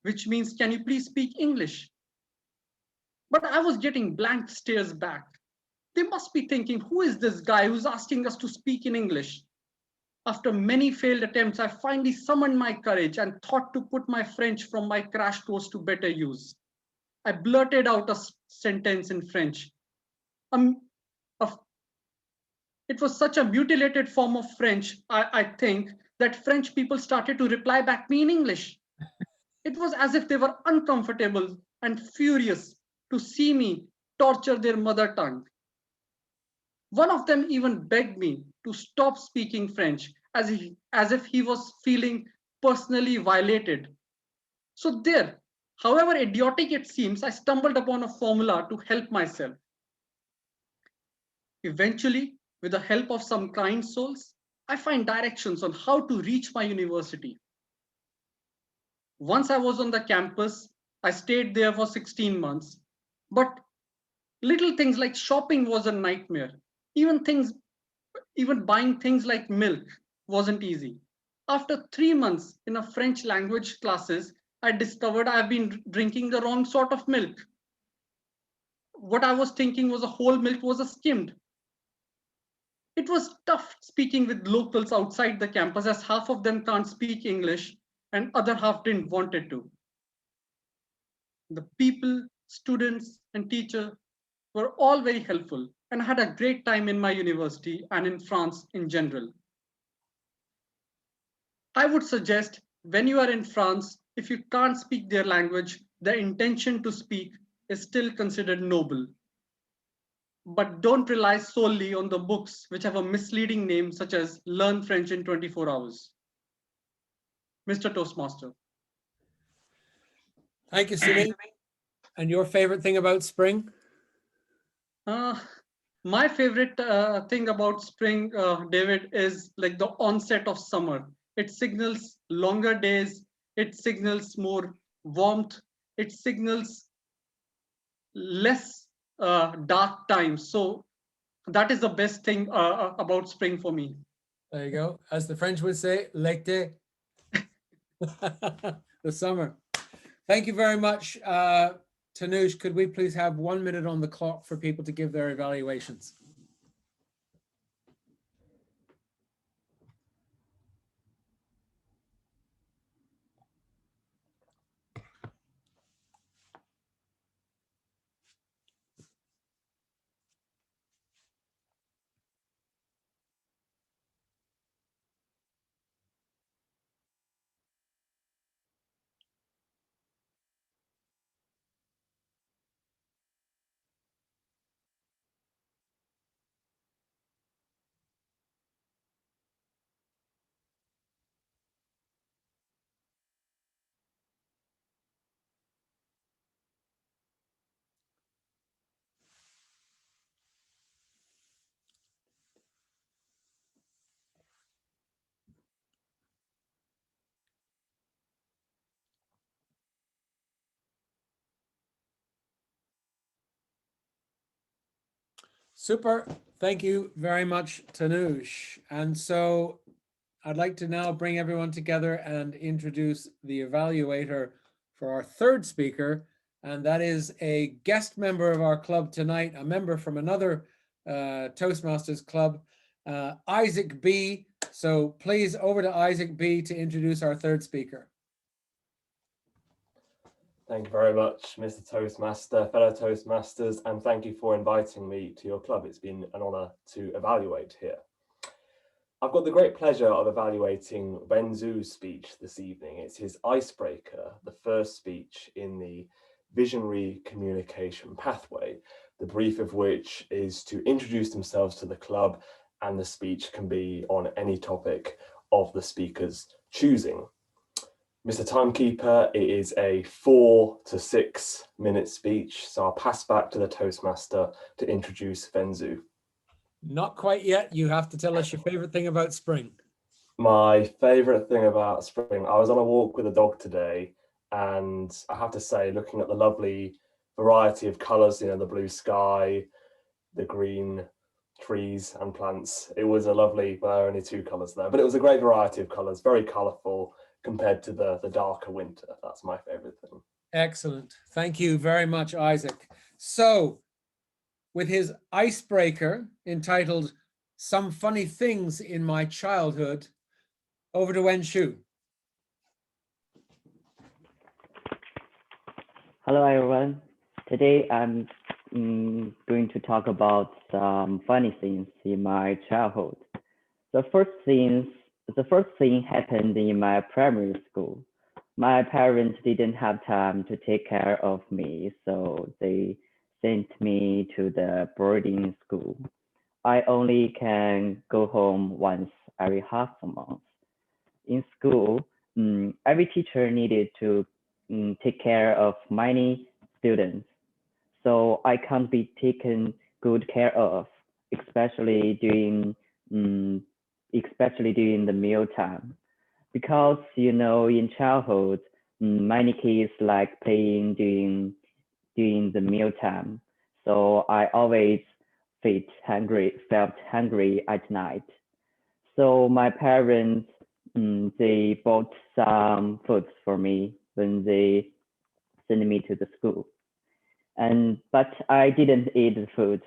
which means, can you please speak English? But I was getting blank stares back. They must be thinking, who is this guy who's asking us to speak in English? After many failed attempts, I finally summoned my courage and thought to put my French from my crash course to better use. I blurted out a sentence in French. It was such a mutilated form of French, I think, that French people started to reply back me in English. It was as if they were uncomfortable and furious to see me torture their mother tongue. One of them even begged me to stop speaking French as if he was feeling personally violated. So there, however idiotic it seems, I stumbled upon a formula to help myself. Eventually, with the help of some kind souls, I find directions on how to reach my university. Once I was on the campus, I stayed there for 16 months, but little things like shopping was a nightmare. Even buying things like milk wasn't easy. After 3 months in a French language classes, I discovered I've been drinking the wrong sort of milk. What I was thinking was a whole milk was a skimmed. It was tough speaking with locals outside the campus as half of them can't speak English and other half didn't want it to. The people, students, and teachers were all very helpful and I had a great time in my university and in France in general. I would suggest when you are in France, if you can't speak their language, the intention to speak is still considered noble. But don't rely solely on the books which have a misleading name such as Learn French in 24 Hours. Mr. Toastmaster. Thank you, Sunil. And your favorite thing about spring? My favorite thing about spring, David, is like the onset of summer. It signals longer days. It signals more warmth. It signals less dark times. So that is the best thing about spring for me. There you go. As the French would say, l'été. The summer. Thank you very much. Tanush, could we please have 1 minute on the clock for people to give their evaluations? Super. Thank you very much, Tanush. And so I'd like to now bring everyone together and introduce the evaluator for our third speaker. And that is a guest member of our club tonight, a member from another Toastmasters club, Isaac B. So please over to Isaac B to introduce our third speaker. Thank you very much, Mr. Toastmaster, fellow Toastmasters, and thank you for inviting me to your club. It's been an honour to evaluate here. I've got the great pleasure of evaluating Wen Zhu's speech this evening. It's his icebreaker, the first speech in the visionary communication pathway, the brief of which is to introduce themselves to the club, and the speech can be on any topic of the speaker's choosing. Mr. Timekeeper, it is a 4 to 6 minute speech, so I'll pass back to the Toastmaster to introduce Wen Zhu. Not quite yet. You have to tell us your favorite thing about spring. My favorite thing about spring, I was on a walk with a dog today, and I have to say, looking at the lovely variety of colors, you know, the blue sky, the green trees and plants, it was a lovely, well, there are only 2 colors there, but it was a great variety of colors, very colorful compared to the darker winter. That's my favorite thing. Excellent. Thank you very much, Isaac. So with his icebreaker entitled Some Funny Things in My Childhood, over to Wen Zhu. Hello, everyone. Today, I'm going to talk about some funny things in my childhood. The first thing happened in my primary school. My parents didn't have time to take care of me, so they sent me to the boarding school. I only can go home once every half a month. In school, every teacher needed to take care of many students, so I can't be taken good care of, especially during the mealtime. Because, you know, in childhood, many kids like playing during the mealtime. So I always felt hungry at night. So my parents, they bought some food for me when they sent me to the school. But I didn't eat the food.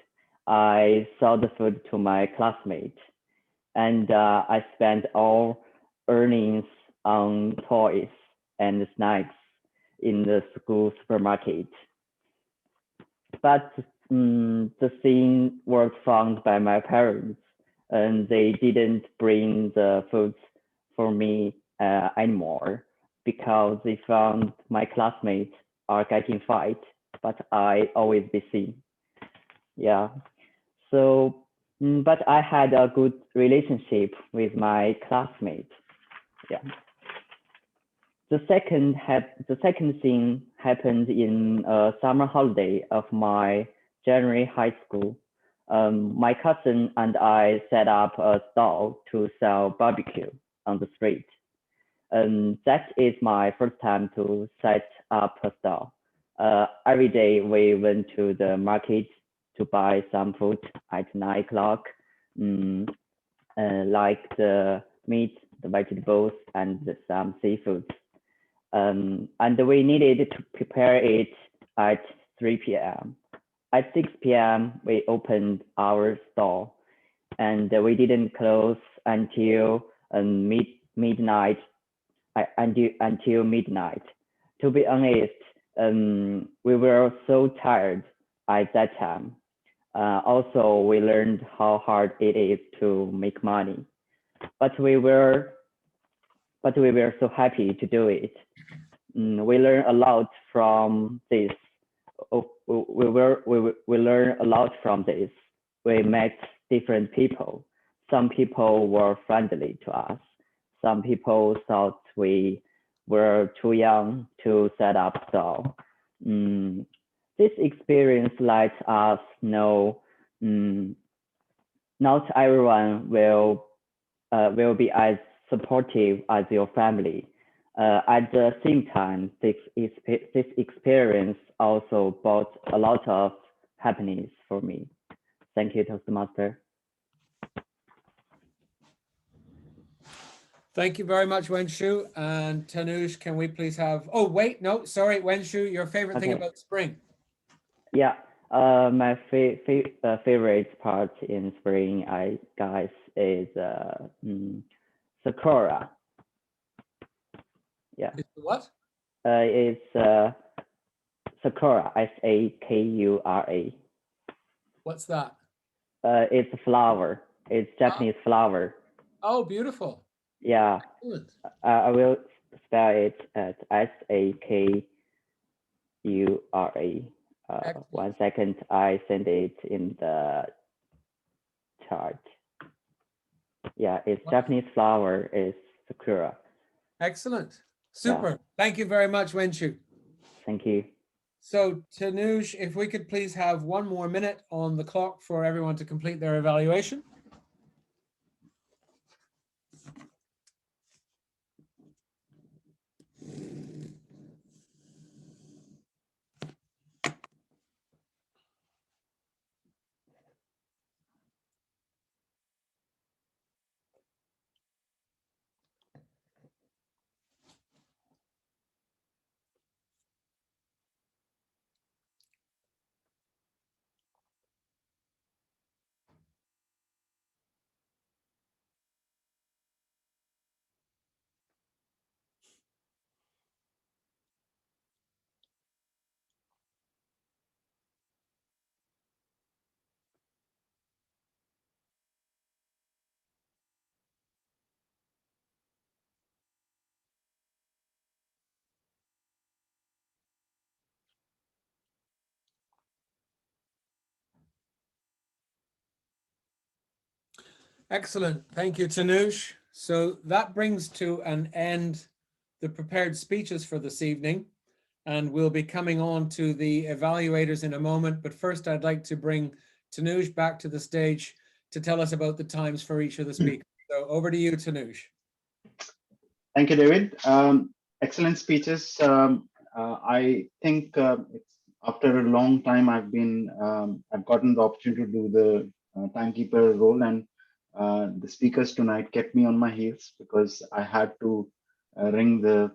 I sold the food to my classmates. And I spent all earnings on toys and snacks in the school supermarket. But the thing was found by my parents, and they didn't bring the food for me anymore because they found my classmates are getting fight, but I always be seen. Yeah. So, but I had a good relationship with my classmates. Yeah. The second thing happened in a summer holiday of my January high school. My cousin and I set up a stall to sell barbecue on the street. That is my first time to set up a stall. Every day we went to the market to buy some food at 9 o'clock, like the meat, the vegetables, and some seafood. And we needed to prepare it at 3 p.m. At 6 p.m., we opened our store, and we didn't close until midnight. Until midnight. To be honest, we were so tired at that time. Also, we learned how hard it is to make money, but we were so happy to do it. We learned a lot from this. We learned a lot from this. We met different people. Some people were friendly to us. Some people thought we were too young to set up stall. This experience lets us know not everyone will be as supportive as your family. At the same time, this experience also brought a lot of happiness for me. Thank you, Toastmaster. Thank you very much, Wenshu. And Tanush, can we please have, oh, wait, no, sorry, Wenshu, your favorite thing Okay. about spring? Yeah, my favorite part in spring, guys, is Sakura. Yeah. It's what? It's Sakura, Sakura. What's that? It's a flower. It's Japanese flower. Oh, beautiful. Yeah. Excellent. I will spell it as Sakura. 1 second, I send it in the chart. Yeah, it's Japanese flower is Sakura. Excellent. Super. Yeah. Thank you very much, Wenshu. Thank you. So Tanush, if we could please have 1 more minute on the clock for everyone to complete their evaluation. Excellent. Thank you, Tanush. So that brings to an end the prepared speeches for this evening, and we'll be coming on to the evaluators in a moment. But first, I'd like to bring Tanush back to the stage to tell us about the times for each of the speakers. So over to you, Tanush. Thank you, David. Excellent speeches. I think it's after a long time I've gotten the opportunity to do the timekeeper role, and the speakers tonight kept me on my heels because I had to ring the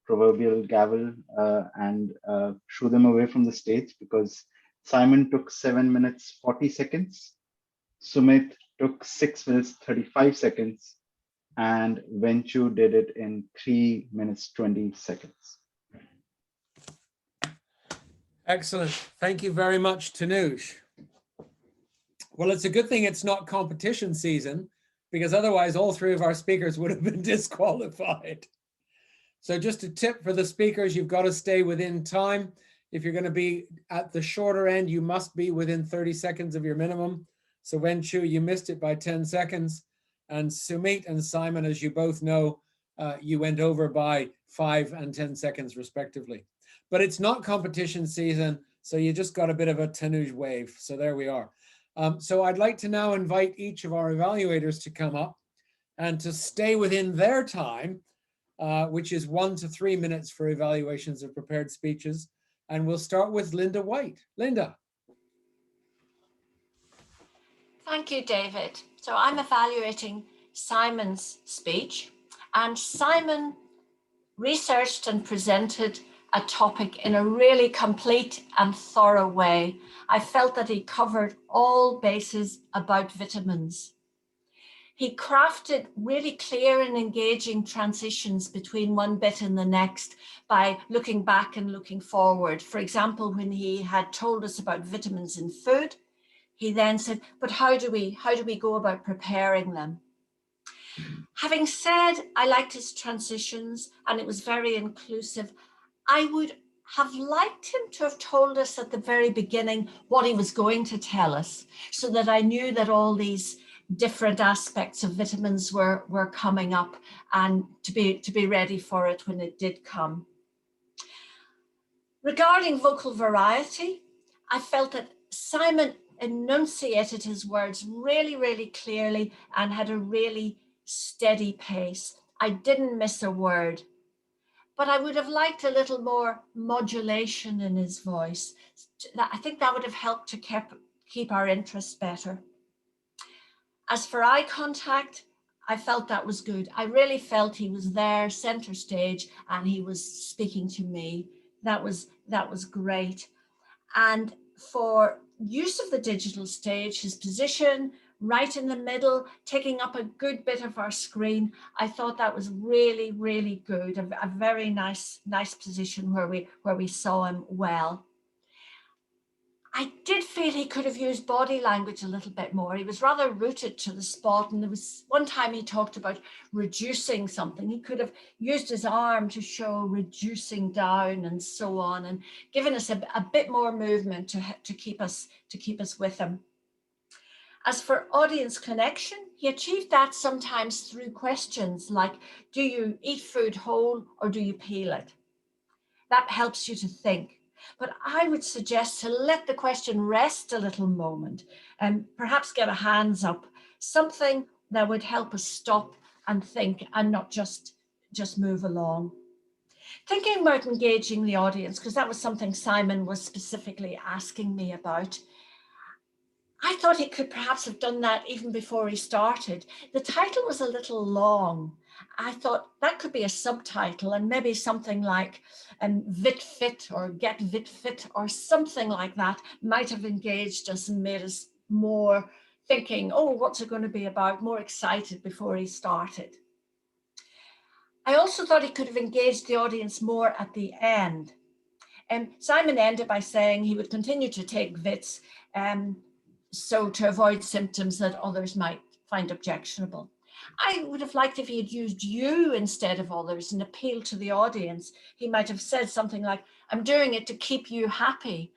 proverbial gavel and shoo them away from the stage because Simon took 7 minutes 40 seconds, Sumit took 6 minutes 35 seconds, and Wenshu did it in 3 minutes 20 seconds. Excellent. Thank you very much, Tanush. Well, it's a good thing it's not competition season, because otherwise all 3 of our speakers would have been disqualified. So just a tip for the speakers, you've got to stay within time. If you're going to be at the shorter end, you must be within 30 seconds of your minimum. So Wenshu, you missed it by 10 seconds. And Sumit and Simon, as you both know, you went over by 5 and 10 seconds respectively. But it's not competition season, so you just got a bit of a Tanush wave. So there we are. So I'd like to now invite each of our evaluators to come up and to stay within their time, which is 1 to 3 minutes for evaluations of prepared speeches. And we'll start with Linda White. Linda. Thank you, David. So I'm evaluating Simon's speech, and Simon researched and presented a topic in a really complete and thorough way. I felt that he covered all bases about vitamins. He crafted really clear and engaging transitions between one bit and the next by looking back and looking forward. For example, when he had told us about vitamins in food, he then said, but how do we go about preparing them? Having said I liked his transitions and it was very inclusive, I would have liked him to have told us at the very beginning what he was going to tell us, so that I knew that all these different aspects of vitamins were coming up and to be ready for it when it did come. Regarding vocal variety, I felt that Simon enunciated his words really, really clearly and had a really steady pace. I didn't miss a word, but I would have liked a little more modulation in his voice. I think that would have helped to keep our interest better. As for eye contact, I felt that was good. I really felt he was there, center stage, and he was speaking to me. That was great. And for use of the digital stage, his position right in the middle, taking up a good bit of our screen, I thought that was really, really good. A very nice position where we saw him well. I did feel he could have used body language a little bit more. He was rather rooted to the spot, and there was one time he talked about reducing something. He could have used his arm to show reducing down and so on, and given us a bit more movement to keep us with him. As for audience connection, he achieved that sometimes through questions like, do you eat food whole or do you peel it? That helps you to think. But I would suggest to let the question rest a little moment and perhaps get a hands up, something that would help us stop and think and not just move along. Thinking about engaging the audience, because that was something Simon was specifically asking me about. I thought he could perhaps have done that even before he started. The title was a little long. I thought that could be a subtitle and maybe something like Vit Fit or Get Vit Fit or something like that might have engaged us and made us more thinking, oh, what's it going to be about, more excited before he started. I also thought he could have engaged the audience more at the end. Simon ended by saying he would continue to take VITs so to avoid symptoms that others might find objectionable. I would have liked if he had used you instead of others and appealed to the audience. He might have said something like, I'm doing it to keep you happy,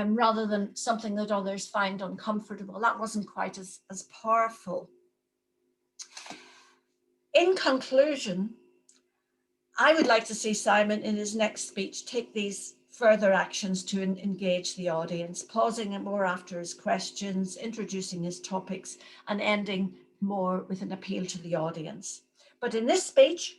rather than something that others find uncomfortable. That wasn't quite as powerful. In conclusion, I would like to see Simon in his next speech take these further actions to engage the audience, pausing it more after his questions, introducing his topics, and ending more with an appeal to the audience. But in this speech,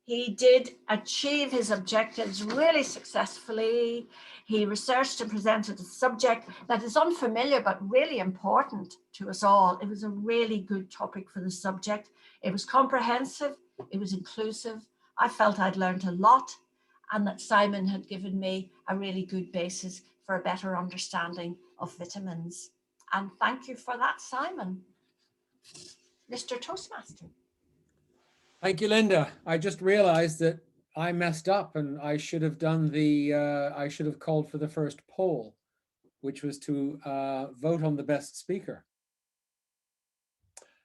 he did achieve his objectives really successfully. He researched and presented a subject that is unfamiliar but really important to us all. It was a really good topic for the subject. It was comprehensive, it was inclusive. I felt I'd learned a lot, and that Simon had given me a really good basis for a better understanding of vitamins. And thank you for that, Simon. Mr. Toastmaster. Thank you, Linda. I just realized that I messed up and I should have done I should have called for the first poll, which was to vote on the best speaker.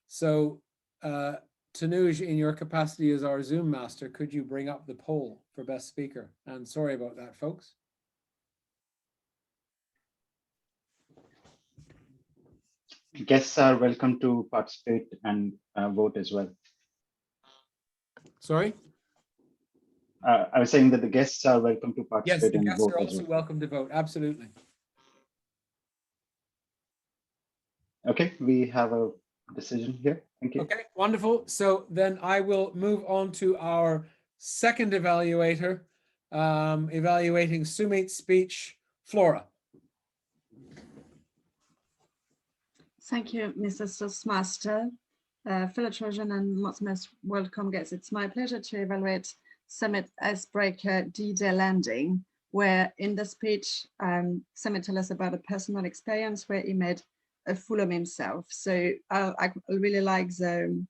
So Tanuj, in your capacity as our Zoom master, could you bring up the poll for best speaker? And sorry about that, folks. Guests are welcome to participate and vote as well. Sorry? I was saying that the guests are welcome to participate. Yes, the and guests vote are as also well. welcome to vote, absolutely. Okay, we have a decision here. Thank you. Okay, wonderful. So then I will move on to our second evaluator, evaluating Sumit's speech, Flora. Thank you, Mr. Toastmaster. Fellow Trojan and most welcome guests. It's my pleasure to evaluate Sumit Icebreaker D-Day Landing, where in the speech, Sumit tells us about a personal experience where he made a fool of himself. So I really like the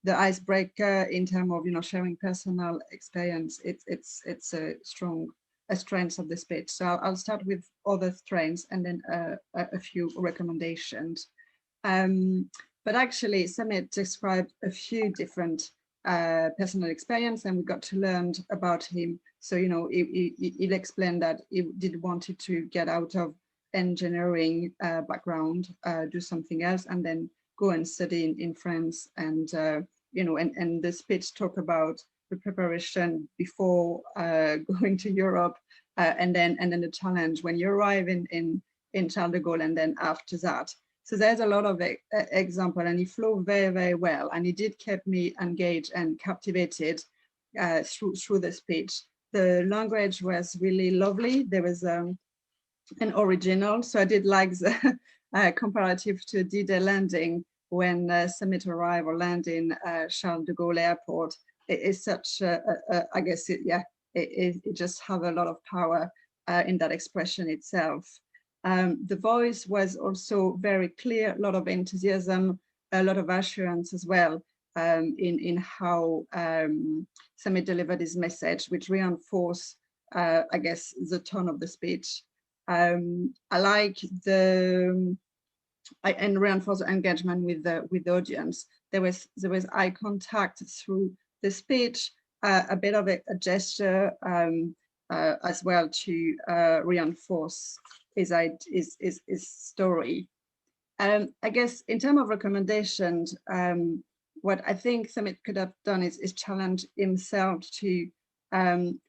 icebreaker in terms of sharing personal experience. It's a strength of the speech. So I'll start with other strengths and then a few recommendations. But actually, Sumit described a few different personal experience, and we got to learn about him. So he'll explain that he did wanted to get out of engineering background, do something else, and then go and study in France. And and the speech talk about the preparation before going to Europe, and then the challenge when you arrive in Charles de Gaulle, and then after that. So there's a lot of example, and he flew very, very well, and he did keep me engaged and captivated through the speech. The language was really lovely. There was an original, so I did like comparative to D-Day landing when Summit arrived or land in Charles de Gaulle Airport. It is such, I guess, it just have a lot of power in that expression itself. The voice was also very clear, a lot of enthusiasm, a lot of assurance as well in how Summit delivered his message, which reinforced, I guess, the tone of the speech. I like and reinforce the engagement with the audience. There was eye contact through the speech, a bit of a gesture as well to reinforce his story. I guess in terms of recommendations, what I think Summit could have done is challenge himself to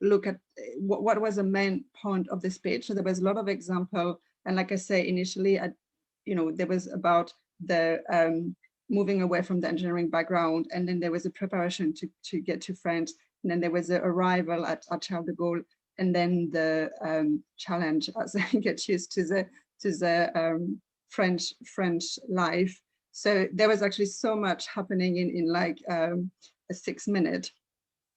look at what was the main point of the speech. So there was a lot of example, and like I say initially, there was about the moving away from the engineering background, and then there was a preparation to get to France, and then there was the arrival at Charles de Gaulle, and then the challenge as I get used to the French life. So there was actually so much happening in like a 6 minute.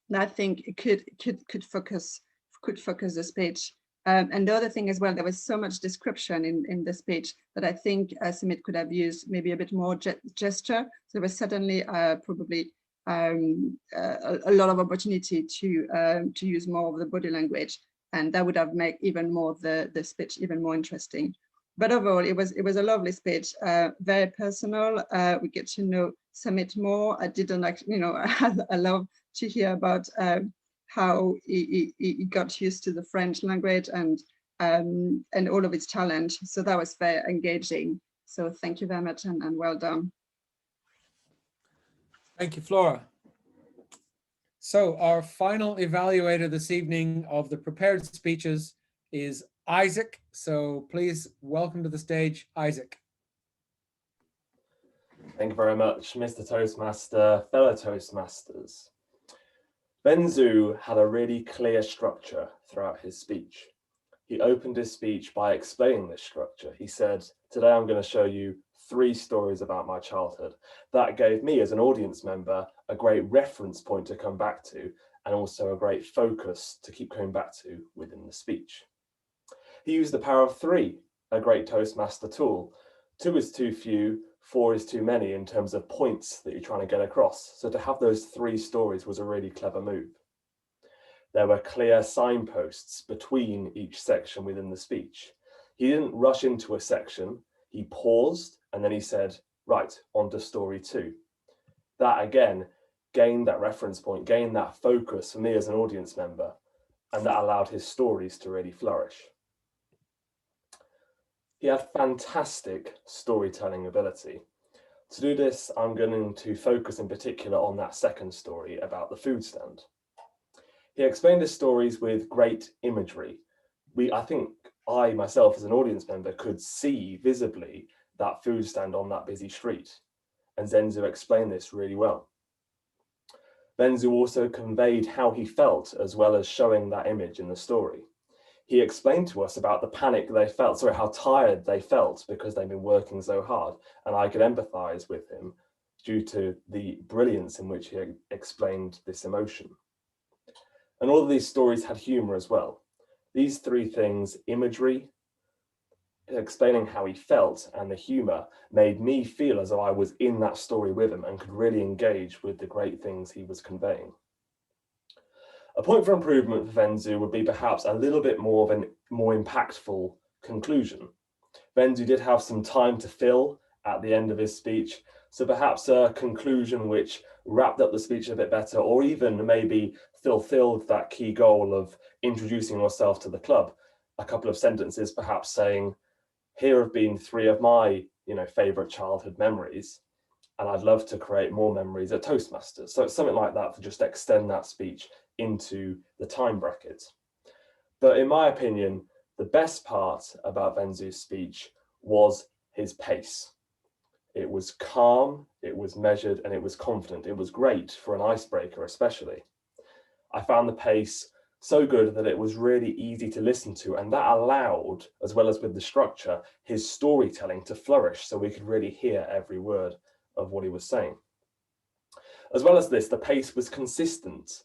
And I think it could focus the speech. And the other thing as well, there was so much description in the speech that I think Summit could have used maybe a bit more gesture. So there was certainly probably a lot of opportunity to use more of the body language, and that would have made even more the speech even more interesting. But overall, it was a lovely speech, very personal. We get to know Summit more. I didn't actually, I love to hear about how he got used to the French language and all of its challenge. So that was very engaging. So thank you very much and well done. Thank you, Flora. So our final evaluator this evening of the prepared speeches is Isaac. So please welcome to the stage, Isaac. Thank you very much, Mr. Toastmaster, fellow Toastmasters. Benzu had a really clear structure throughout his speech. He opened his speech by explaining this structure. He said, today I'm going to show you 3 stories about my childhood. That gave me, as an audience member, a great reference point to come back to, and also a great focus to keep coming back to within the speech. He used the power of 3, a great Toastmaster tool. 2 is too few, 4 is too many in terms of points that you're trying to get across. So to have those 3 stories was a really clever move. There were clear signposts between each section within the speech. He didn't rush into a section, he paused and then he said, right, on to story 2. That again gained that reference point, gained that focus for me as an audience member, and that allowed his stories to really flourish. He had fantastic storytelling ability. To do this, I'm going to focus in particular on that second story about the food stand. He explained his stories with great imagery. I think I myself as an audience member could see visibly that food stand on that busy street. And Zenzu explained this really well. Benzu also conveyed how he felt as well as showing that image in the story. He explained to us about the panic they felt, how tired they felt because they've been working so hard. And I could empathize with him due to the brilliance in which he explained this emotion. And all of these stories had humor as well. These 3 things, imagery, explaining how he felt, and the humor, made me feel as though I was in that story with him and could really engage with the great things he was conveying. A point for improvement for Benzu would be perhaps a little bit more of a more impactful conclusion. Benzu did have some time to fill at the end of his speech, so perhaps a conclusion which wrapped up the speech a bit better, or even maybe fulfilled that key goal of introducing yourself to the club. A couple of sentences perhaps saying, here have been 3 of my favorite childhood memories, and I'd love to create more memories at Toastmasters. So it's something like that to just extend that speech into the time bracket. But in my opinion, the best part about Benzu's speech was his pace. It was calm, it was measured, and it was confident. It was great for an icebreaker, especially. I found the pace So good that it was really easy to listen to, and that allowed, as well as with the structure, his storytelling to flourish so we could really hear every word of what he was saying. As well as this, the pace was consistent.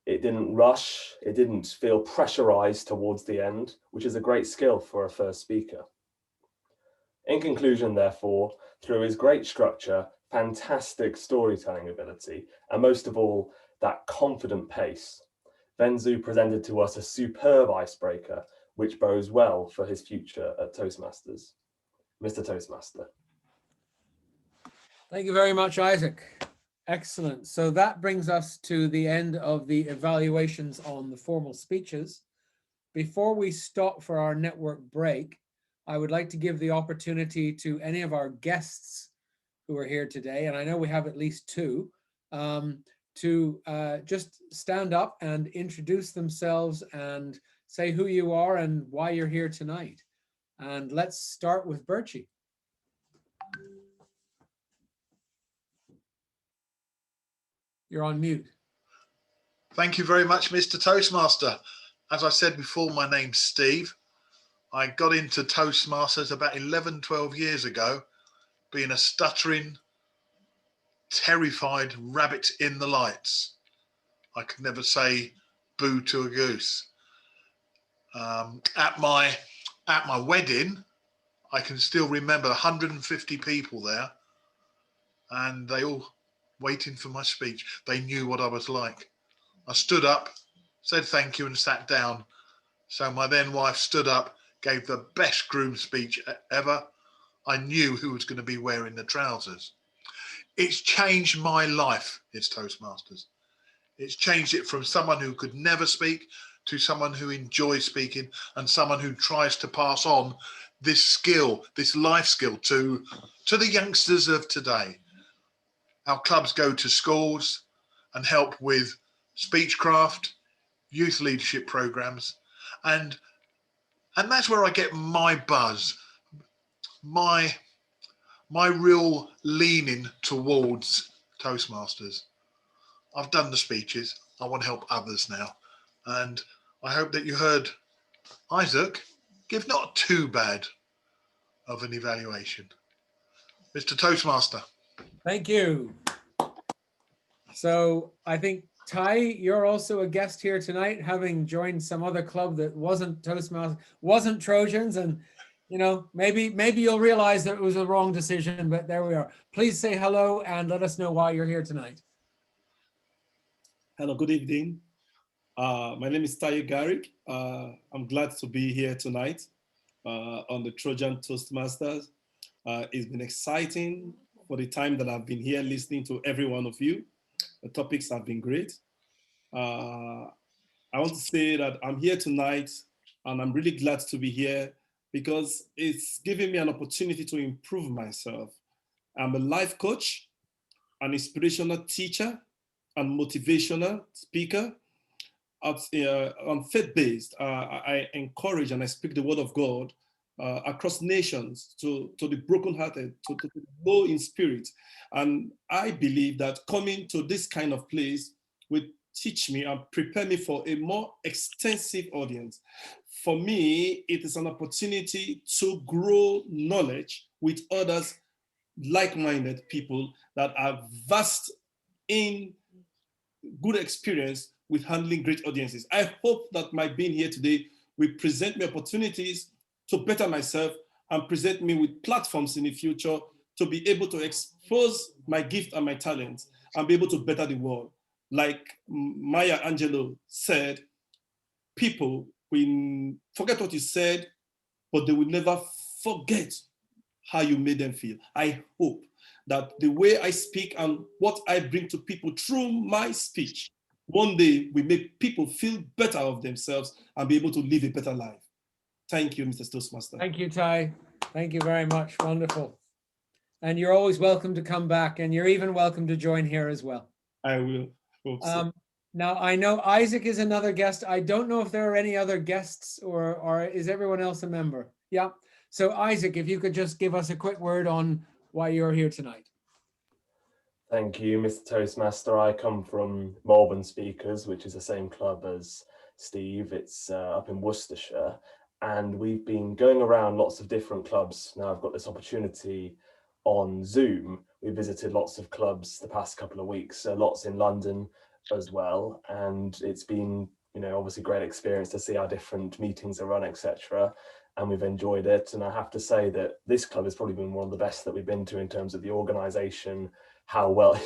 It didn't rush, it didn't feel pressurized towards the end, which is a great skill for a first speaker. In conclusion, therefore, through his great structure, fantastic storytelling ability, and most of all, that confident pace, Venzu presented to us a superb icebreaker, which bodes well for his future at Toastmasters. Mr. Toastmaster. Thank you very much, Isaac. Excellent. So that brings us to the end of the evaluations on the formal speeches. Before we stop for our network break, I would like to give the opportunity to any of our guests who are here today, and I know we have at least two, to just stand up and introduce themselves and say who you are and why you're here tonight. And let's start with Birchie. You're on mute. Thank you very much, Mr. Toastmaster. As I said before, my name's Steve. I got into Toastmasters about 11, 12 years ago, being a stuttering, terrified rabbit in the lights. I could never say boo to a goose. At my wedding, I can still remember 150 people there, and they all waiting for my speech. They knew what I was like. I stood up, said thank you, and sat down. So my then wife stood up, gave the best groom speech ever. I knew who was going to be wearing the trousers. It's changed my life, it's Toastmasters. It's changed it from someone who could never speak to someone who enjoys speaking and someone who tries to pass on this skill, this life skill to the youngsters of today. Our clubs go to schools and help with speechcraft, youth leadership programs, and that's where I get my buzz, my real leaning towards Toastmasters. I've done the speeches. I want to help others now. And I hope that you heard Isaac give not too bad of an evaluation. Mr. Toastmaster. Thank you. So I think, Ty, you're also a guest here tonight, having joined some other club that wasn't Toastmasters, wasn't Trojans, and you know, maybe you'll realize that it was a wrong decision, but there we are. Please say hello and let us know why you're here tonight. Hello, good evening. My name is Taye Garrick. I'm glad to be here tonight on the Trojan Toastmasters. It's been exciting for the time that I've been here listening to every one of you. The topics have been great. I want to say that I'm here tonight and I'm really glad to be here because it's giving me an opportunity to improve myself. I'm a life coach, an inspirational teacher, and motivational speaker. I'm faith-based. I encourage and I speak the word of God across nations to the brokenhearted, to the low in spirit. And I believe that coming to this kind of place will teach me and prepare me for a more extensive audience. For me, it is an opportunity to grow knowledge with others, like-minded people that are vast in good experience with handling great audiences. I hope that my being here today will present me opportunities to better myself and present me with platforms in the future to be able to expose my gift and my talents and be able to better the world. Like Maya Angelou said, people will forget what you said, but they will never forget how you made them feel. I hope that the way I speak and what I bring to people through my speech, one day we make people feel better of themselves and be able to live a better life. Thank you, Mr. Toastmaster. Thank you, Ty. Thank you very much. Wonderful. And you're always welcome to come back, and you're even welcome to join here as well. I will. Hope so. Now, I know Isaac is another guest. I don't know if there are any other guests or is everyone else a member? Yeah. So Isaac, if you could just give us a quick word on why you're here tonight. Thank you, Mr. Toastmaster. I come from Melbourne Speakers, which is the same club as Steve. It's up in Worcestershire, and we've been going around lots of different clubs. Now I've got this opportunity on Zoom. We visited lots of clubs the past couple of weeks, lots in London as well, and it's been, you know, obviously great experience to see how different meetings are run, etc. And we've enjoyed it. And I have to say that this club has probably been one of the best that we've been to in terms of the organisation, how well,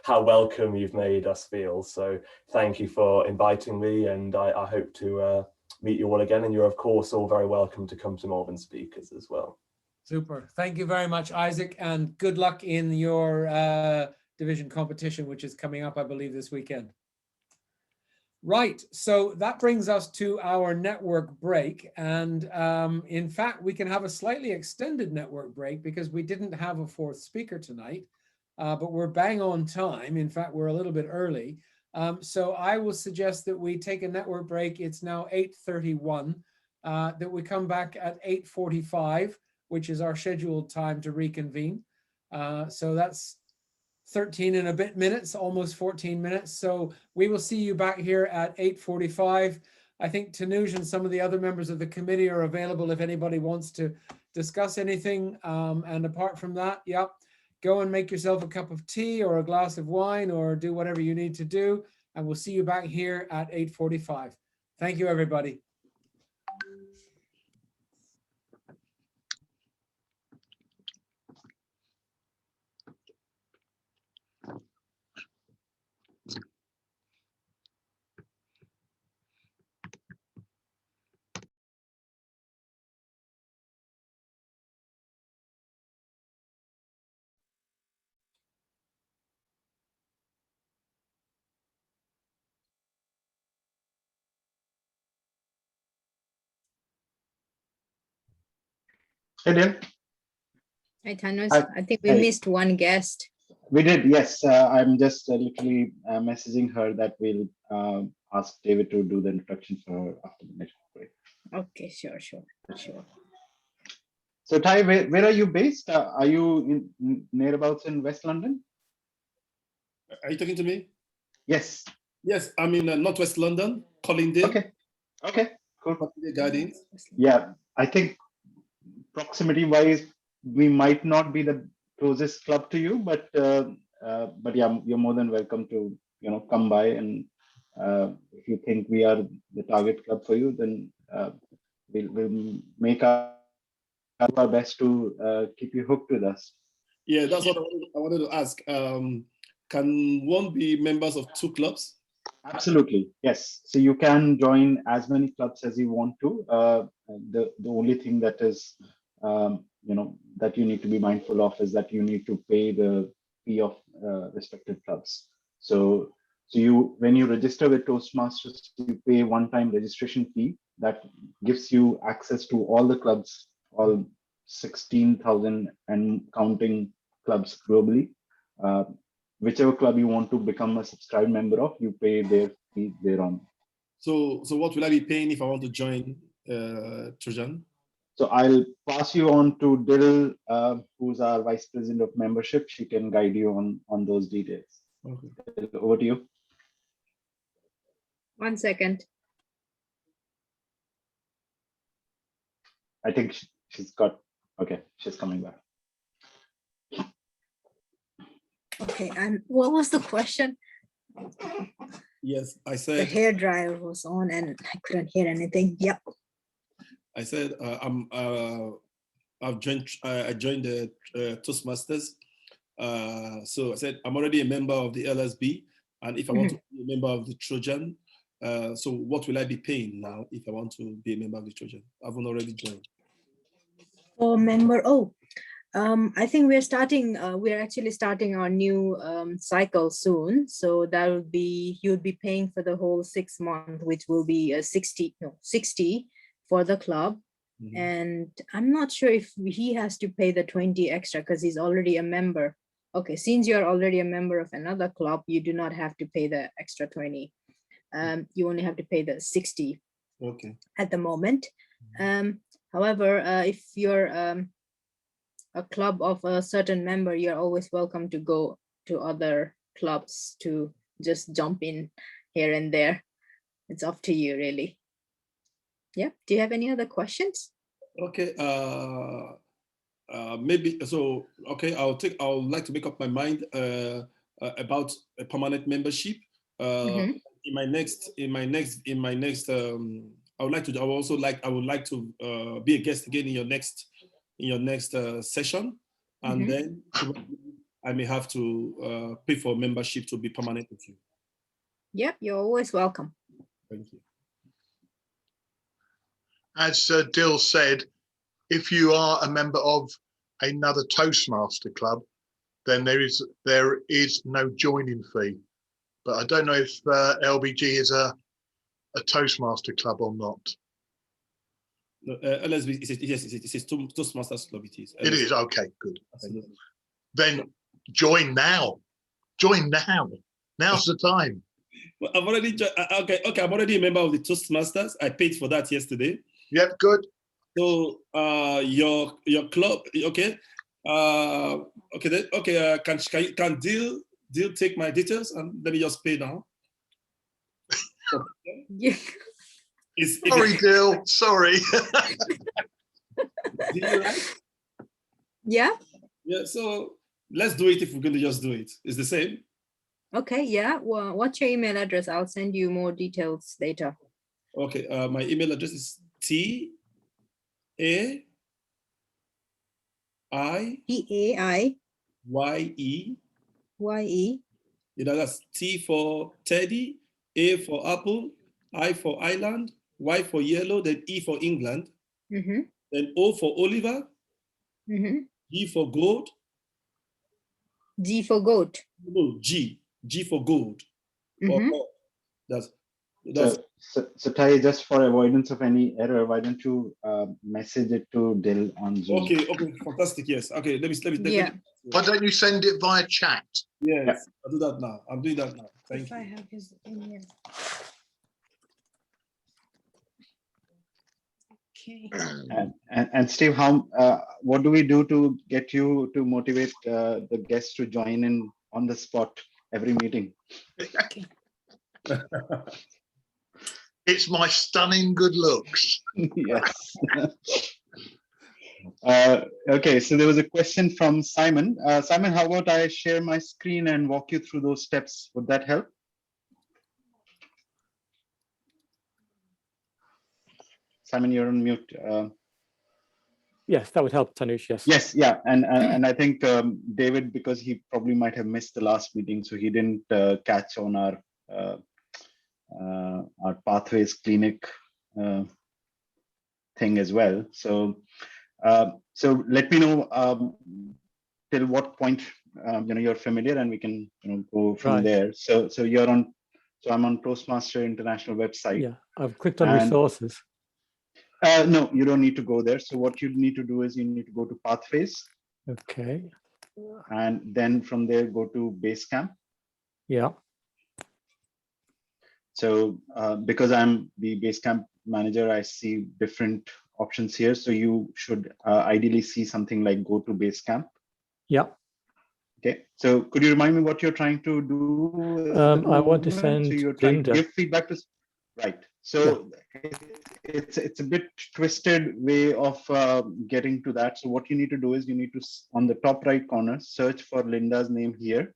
how welcome you've made us feel. So thank you for inviting me, and I hope to meet you all again. And you're of course all very welcome to come to Malvern Speakers as well. Super. Thank you very much, Isaac, and good luck in your division competition, which is coming up, I believe, this weekend. Right, so that brings us to our network break. And in fact, we can have a slightly extended network break because we didn't have a fourth speaker tonight, but we're bang on time. In fact, we're a little bit early. So I will suggest that we take a network break. It's now 8:31, that we come back at 8:45, which is our scheduled time to reconvene. So that's 13 and a bit minutes, almost 14 minutes. So we will see you back here at 8:45. I think Tanuj and some of the other members of the committee are available if anybody wants to discuss anything. And apart from that, yep, go and make yourself a cup of tea or a glass of wine or do whatever you need to do. And we'll see you back here at 8:45. Thank you, everybody. Hey, Dale. Hi, Tanuj. Hi. I think we Hey. missed one guest. We did, yes. I'm just literally messaging her that we'll ask David to do the introduction for her after the next break. Okay, sure. So, Ty, where are you based? Are you nearabouts in West London? Are you talking to me? Yes. Yes, I'm in Northwest London, Colindale. Okay, cool. Colindale Gardens. Yeah, I think proximity-wise, we might not be the closest club to you, but yeah, you're more than welcome to come by, and if you think we are the target club for you, then we'll make our best to keep you hooked with us. Yeah, that's what I wanted to ask. Can one be members of two clubs? Absolutely, yes. So you can join as many clubs as you want to. The only thing that is that you need to be mindful of is that you need to pay the fee of respective clubs. So when you register with Toastmasters, you pay one-time registration fee that gives you access to all the clubs, all 16,000 and counting clubs globally. Whichever club you want to become a subscribed member of, you pay their fee thereon. So what will I be paying if I want to join Trojan? So I'll pass you on to Dill, who's our Vice President of Membership. She can guide you on those details. Okay. Dill, over to you. 1 second. I think she's got, okay, she's coming back. Okay, and what was the question? Yes, I The said. hair dryer was on and I couldn't hear anything. Yep. I said I joined the Toastmasters. So I said I'm already a member of the LSB, and if I want to be a member of the Trojan, so what will I be paying now if I want to be a member of the Trojan? I haven't already joined. For member, I think we're actually starting our new cycle soon. So that will be, you'll be paying for the whole 6 months, which will be 60 for the club. Mm-hmm. And I'm not sure if he has to pay the 20 extra because he's already a member. Okay, since you're already a member of another club, you do not have to pay the extra 20. You only have to pay the 60 at the moment. However, if you're a club of a certain member, you're always welcome to go to other clubs to just jump in here and there. It's up to you, really. Yeah. Do you have any other questions? Okay. Maybe so. Okay, I would like to make up my mind about a permanent membership. Mhm. In my next. I would like to be a guest again in your next session, and then I may have to pay for membership to be permanent with you. Yep, you're always welcome. Thank you. As Dill said, if you are a member of another Toastmaster club, then there is no joining fee. But I don't know if LBG is a Toastmaster club or not. No, LSB, yes, it is Toastmasters club. It is. It is, okay, good. Absolutely. Then join now. Join now. Now's the time. Well, I've already okay. I'm already a member of the Toastmasters. I paid for that yesterday. Yep, good. So your club, okay, can Deal take my details and let me just pay now. Yeah. Sorry, Dill. Sorry. Right? Yeah. Yeah. So let's do it if we're going to just do it. It's the same. Okay. Yeah. Well, what's your email address? I'll send you more details later. Okay. My email address is TAIYE. You know, that's T for Teddy, A for Apple, I for Island, Y for Yellow, then E for England, then O for Oliver, G for Gold. G for goat. No, G for gold. So Tai, just for avoidance of any error, why don't you message it to Dill on Zoom? Okay, fantastic. Yes. Okay, let me. Why don't you send it via chat? Yes, Yeah. I'll do that now. I'm doing that now. Thank you. I have his email. Okay. And Steve, what do we do to get you to motivate the guests to join in on the spot every meeting? Okay. It's my stunning good looks. Yes. Okay, so there was a question from Simon. Simon, how about I share my screen and walk you through those steps? Would that help? Simon, you're on mute. Yes, that would help, Tanush. Yes. Yes, yeah, and I think David, because he probably might have missed the last meeting, so he didn't catch on our Pathways Clinic thing as well. So let me know till what point you're familiar, and we can go from there. So you're on. So I'm on Toastmaster International website. Yeah, I've clicked on resources. No, you don't need to go there. So what you need to do is you need to go to Pathways. Okay. And then from there, go to Basecamp. Yeah. So because I'm the Basecamp manager, I see different options here. So you should ideally see something like go to Basecamp. Yeah. Okay. So could you remind me what you're trying to do? I want to send So you're trying Linda. to give feedback to. Right. So it's a bit twisted way of getting to that. So what you need to do is you need to, on the top right corner, search for Linda's name here.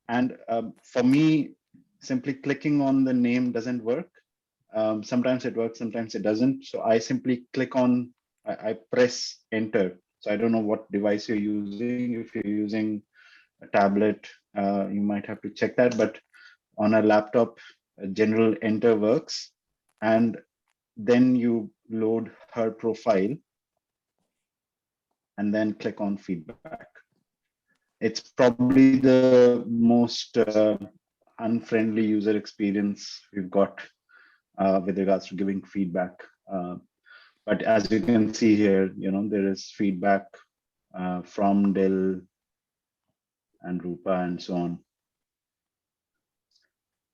And for me, simply clicking on the name doesn't work. Sometimes it works, sometimes it doesn't. So I simply click on, I press enter. So I don't know what device you're using. If you're using a tablet, you might have to check that. But on a laptop, a general enter works. And then you load her profile and then click on feedback. It's probably the most unfriendly user experience we've got with regards to giving feedback. But as you can see here, there is feedback from Dill and Rupa and so on.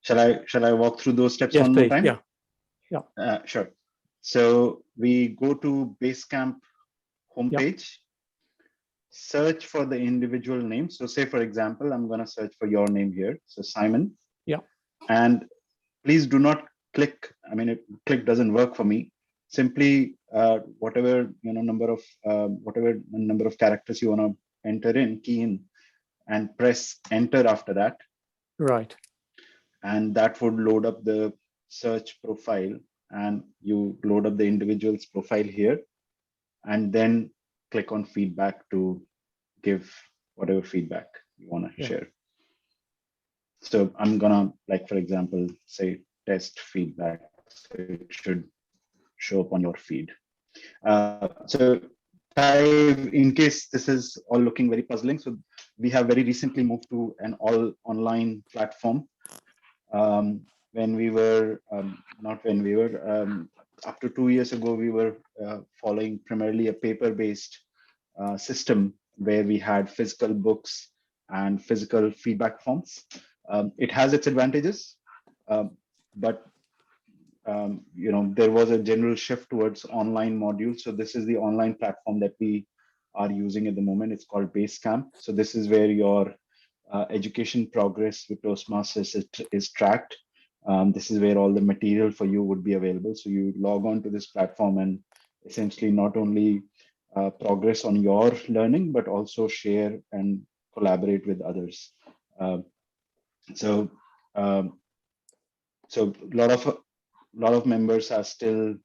Shall I walk through those steps one more time? Yeah. Sure. So we go to Basecamp homepage, search for the individual name. So say, for example, I'm going to search for your name here. So Simon. Yeah. And please do not click, I mean, click doesn't work for me. Simply whatever number of characters you want to enter in, key in, and press enter after that. Right. And that would load up the search profile, and you load up the individual's profile here, and then click on feedback to give whatever feedback you want to share. So I'm gonna, like, for example, say test feedback. So it should show up on your feed. So in case this is all looking very puzzling, so we have very recently moved to an all online platform. When we were, up to 2 years ago, we were following primarily a paper-based system where we had physical books and physical feedback forms. It has its advantages, but there was a general shift towards online modules. So this is the online platform that we are using at the moment. It's called Basecamp. So this is where your education progress with Toastmasters is tracked. This is where all the material for you would be available. So you log on to this platform and essentially not only progress on your learning, but also share and collaborate with others. So a lot of members are still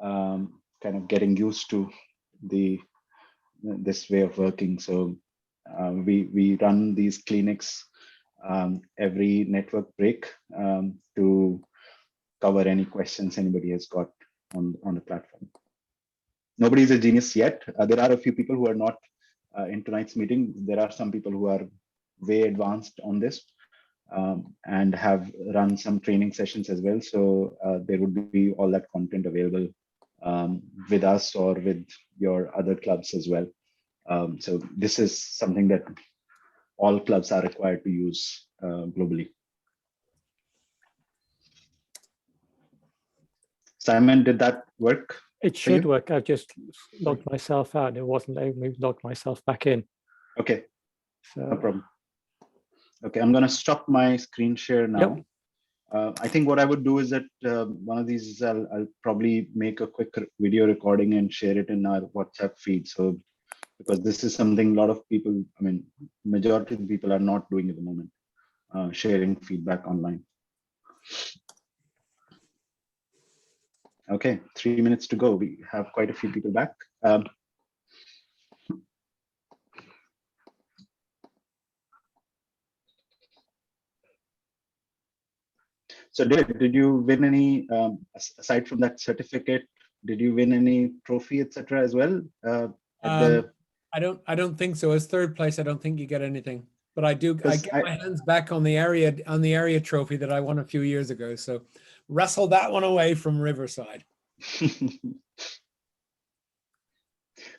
kind of getting used to this way of working. So we run these clinics every network break to cover any questions anybody has got on the platform. Nobody's a genius yet. There are a few people who are not in tonight's meeting. There are some people who are way advanced on this and have run some training sessions as well. So there would be all that content available with us or with your other clubs as well. So this is something that all clubs are required to use globally. Simon, did that work? It should work. I've just logged myself out. It wasn't letting me log myself back in. Okay, so, no problem. Okay, I'm going to stop my screen share now. Yep. I think what I would do is that one of these is I'll probably make a quick video recording and share it in our WhatsApp feed. So because this is something a lot of people, I mean, majority of the people are not doing at the moment, sharing feedback online. Okay, 3 minutes to go. We have quite a few people back. So did you win any, aside from that certificate, did you win any trophy, etc. as well? I don't think so. As third place, I don't think you get anything. But I get my hands back on the area trophy that I won a few years ago. So wrestle that one away from Riverside.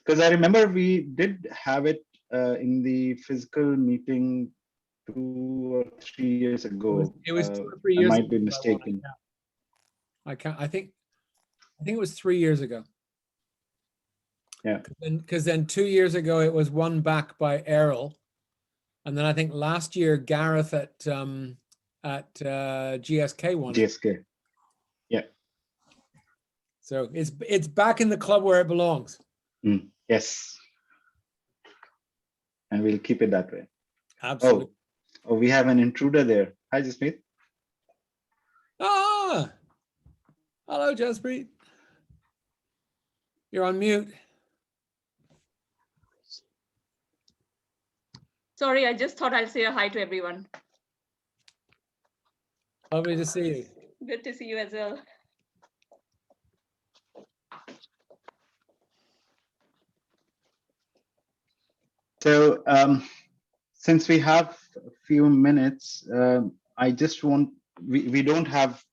Because I remember we did have it in the physical meeting 2 or 3 years ago. It was 2 or 3 years. I might be mistaken. I think it was 3 years ago. Yeah. Because then 2 years ago it was won back by Errol, and then I think last year Gareth at GSK won. GSK. Yeah. So it's back in the club where it belongs. Yes. And we'll keep it that way. Absolutely. Oh, we have an intruder there. Hi, Jaspreet. Ah, hello, Jaspreet. You're on mute. Sorry, I just thought I'll say a hi to everyone. Lovely to see you. Good to see you as well. So since we have a few minutes, I just want, we don't have,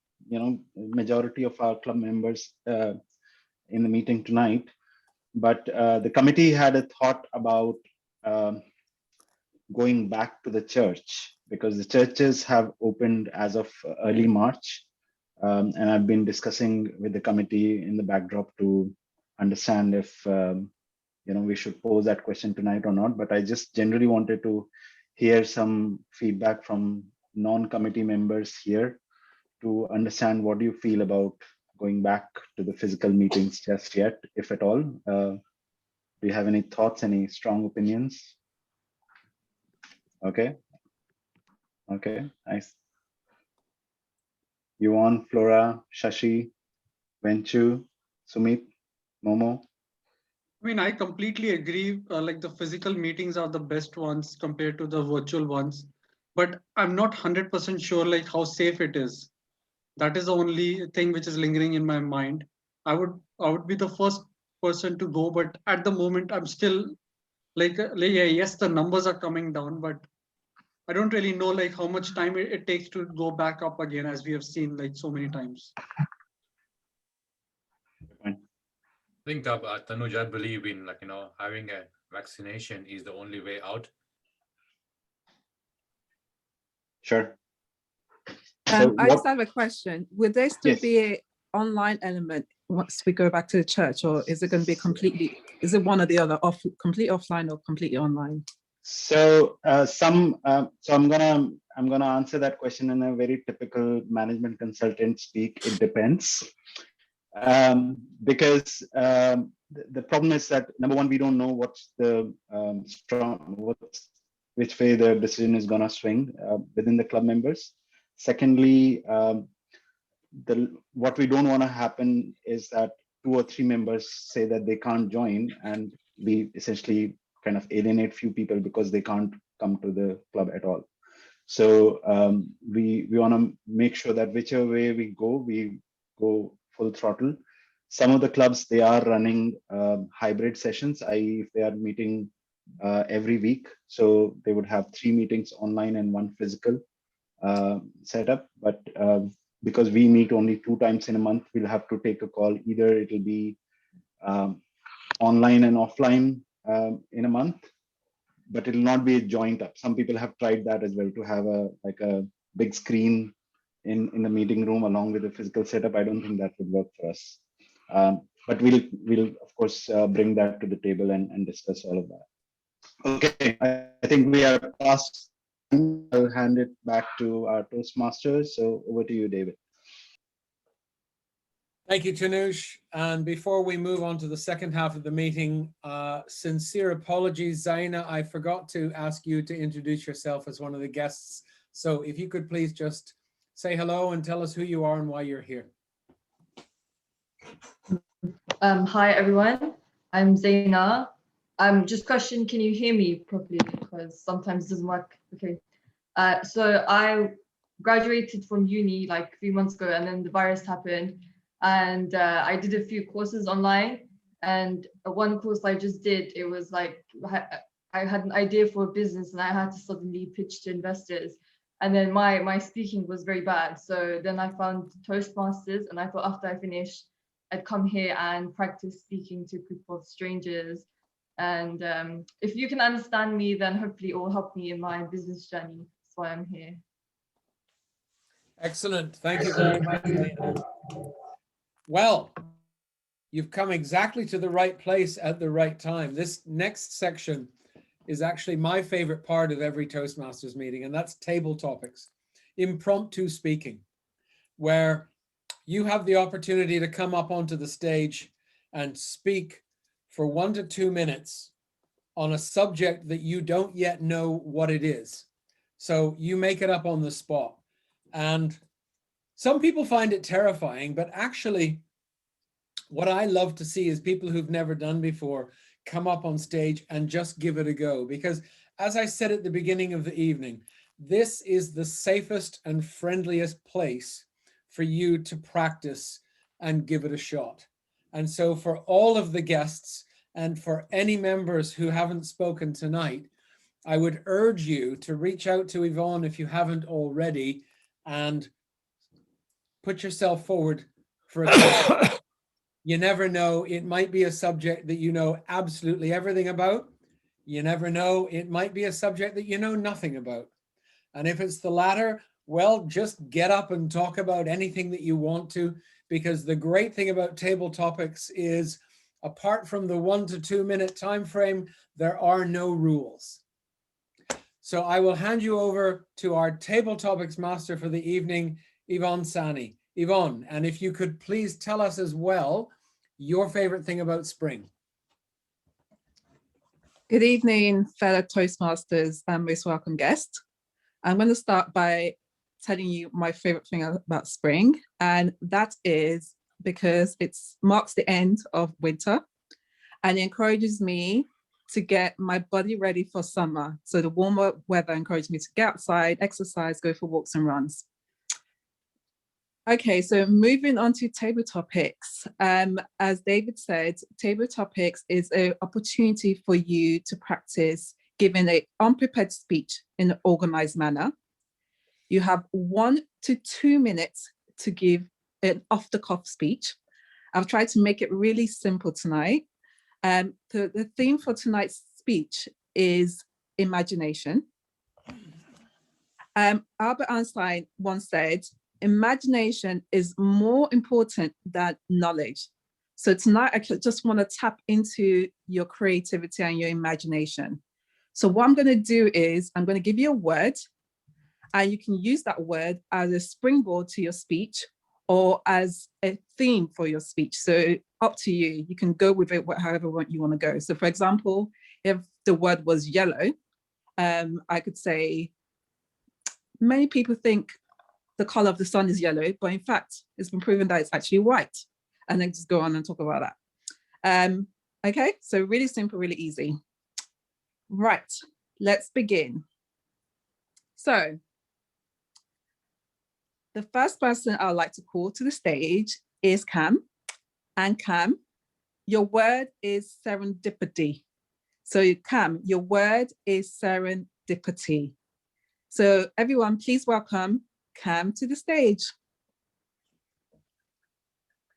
majority of our club members in the meeting tonight, but the committee had a thought about going back to the church, because the churches have opened as of early March. And I've been discussing with the committee in the backdrop to understand if we should pose that question tonight or not. But I just generally wanted to hear some feedback from non-committee members here to understand what you feel about going back to the physical meetings just yet, if at all. Do you have any thoughts, any strong opinions? Okay. Okay, nice. Yuan, Flora, Shashi, Venchu, Sumit, Momo. I mean, I completely agree. Like the physical meetings are the best ones compared to the virtual ones, but I'm not 100% sure like how safe it is. That is the only thing which is lingering in my mind. I would be the first person to go, but at the moment I'm still like yeah, yes, the numbers are coming down, but I don't really know like how much time it takes to go back up again, as we have seen like so many times. I think Tanuj, I believe in like, having a vaccination is the only way out. Sure. I just have a question. Will there still be an online element once we go back to the church, or is it going to be is it one or the other, completely offline or completely online? So so I'm gonna answer that question in a very typical management consultant speak. It depends, because the problem is that number one, we don't know what's the which way the decision is gonna swing within the club members. Secondly, what we don't want to happen is that 2 or 3 members say that they can't join, and we essentially kind of alienate few people because they can't come to the club at all. So we want to make sure that whichever way we go full throttle. Some of the clubs, they are running hybrid sessions, i.e. if they are meeting every week, so they would have 3 meetings online and 1 physical setup. But because we meet only 2 times in a month, we'll have to take a call. Either it'll be online and offline in a month, but it'll not be a joint up. Some people have tried that as well, to have a big screen in the meeting room along with the physical setup. I don't think that would work for us. But we'll of course bring that to the table and discuss all of that. Okay, I think we are past. I'll hand it back to our Toastmasters. So over to you, David. Thank you, Tanuj. And before we move on to the second half of the meeting, sincere apologies, Zaina, I forgot to ask you to introduce yourself as one of the guests. So if you could please just say hello and tell us who you are and why you're here. Hi, everyone. I'm Zaina. Just question, can you hear me properly? Because sometimes it doesn't work. Okay. So I graduated from uni like 3 months ago, and then the virus happened. And I did a few courses online, and one course I just did, it was like I had an idea for a business and I had to suddenly pitch to investors, and then my speaking was very bad. So then I found Toastmasters, and I thought after I finished I'd come here and practice speaking to people, strangers, and if you can understand me, then hopefully it will help me in my business journey. That's why I'm here. Excellent. Thank you very much, Zaina. Well, you've come exactly to the right place at the right time. This next section is actually my favorite part of every Toastmasters meeting, and that's table topics, impromptu speaking, where you have the opportunity to come up onto the stage and speak for 1 to 2 minutes on a subject that you don't yet know what it is. So you make it up on the spot. And some people find it terrifying, but actually what I love to see is people who've never done before come up on stage and just give it a go. Because as I said at the beginning of the evening, this is the safest and friendliest place for you to practice and give it a shot. And so for all of the guests and for any members who haven't spoken tonight, I would urge you to reach out to Yvonne if you haven't already and put yourself forward for a talk. You never know, it might be a subject that you know absolutely everything about. You never know, it might be a subject that you know nothing about. And if it's the latter, well, just get up and talk about anything that you want to, because the great thing about table topics is, apart from the 1 to 2 minute time frame, there are no rules. So I will hand you over to our table topics master for the evening, Yvonne Sani. Yvonne, and if you could please tell us as well your favorite thing about spring. Good evening, fellow Toastmasters and most welcome guests. I'm going to start by telling you my favorite thing about spring, and that is because it marks the end of winter and it encourages me to get my body ready for summer. So the warmer weather encourages me to get outside, exercise, go for walks and runs. Okay, so moving on to table topics. As David said, table topics is an opportunity for you to practice giving an unprepared speech in an organized manner. You have 1 to 2 minutes to give an off-the-cuff speech. I've tried to make it really simple tonight. The theme for tonight's speech is imagination. Albert Einstein once said, imagination is more important than knowledge. So tonight, I just want to tap into your creativity and your imagination. So what I'm going to do is I'm going to give you a word, and you can use that word as a springboard to your speech or as a theme for your speech. So up to you. You can go with it however you want to go. So for example, if the word was yellow, I could say, many people think the color of the sun is yellow, but in fact, it's been proven that it's actually white. And then just go on and talk about that. Okay, so really simple, really easy. Right, let's begin. So the first person I would like to call to the stage is Cam. And Cam, your word is serendipity. So Cam, your word is serendipity. So everyone, please welcome Cam to the stage.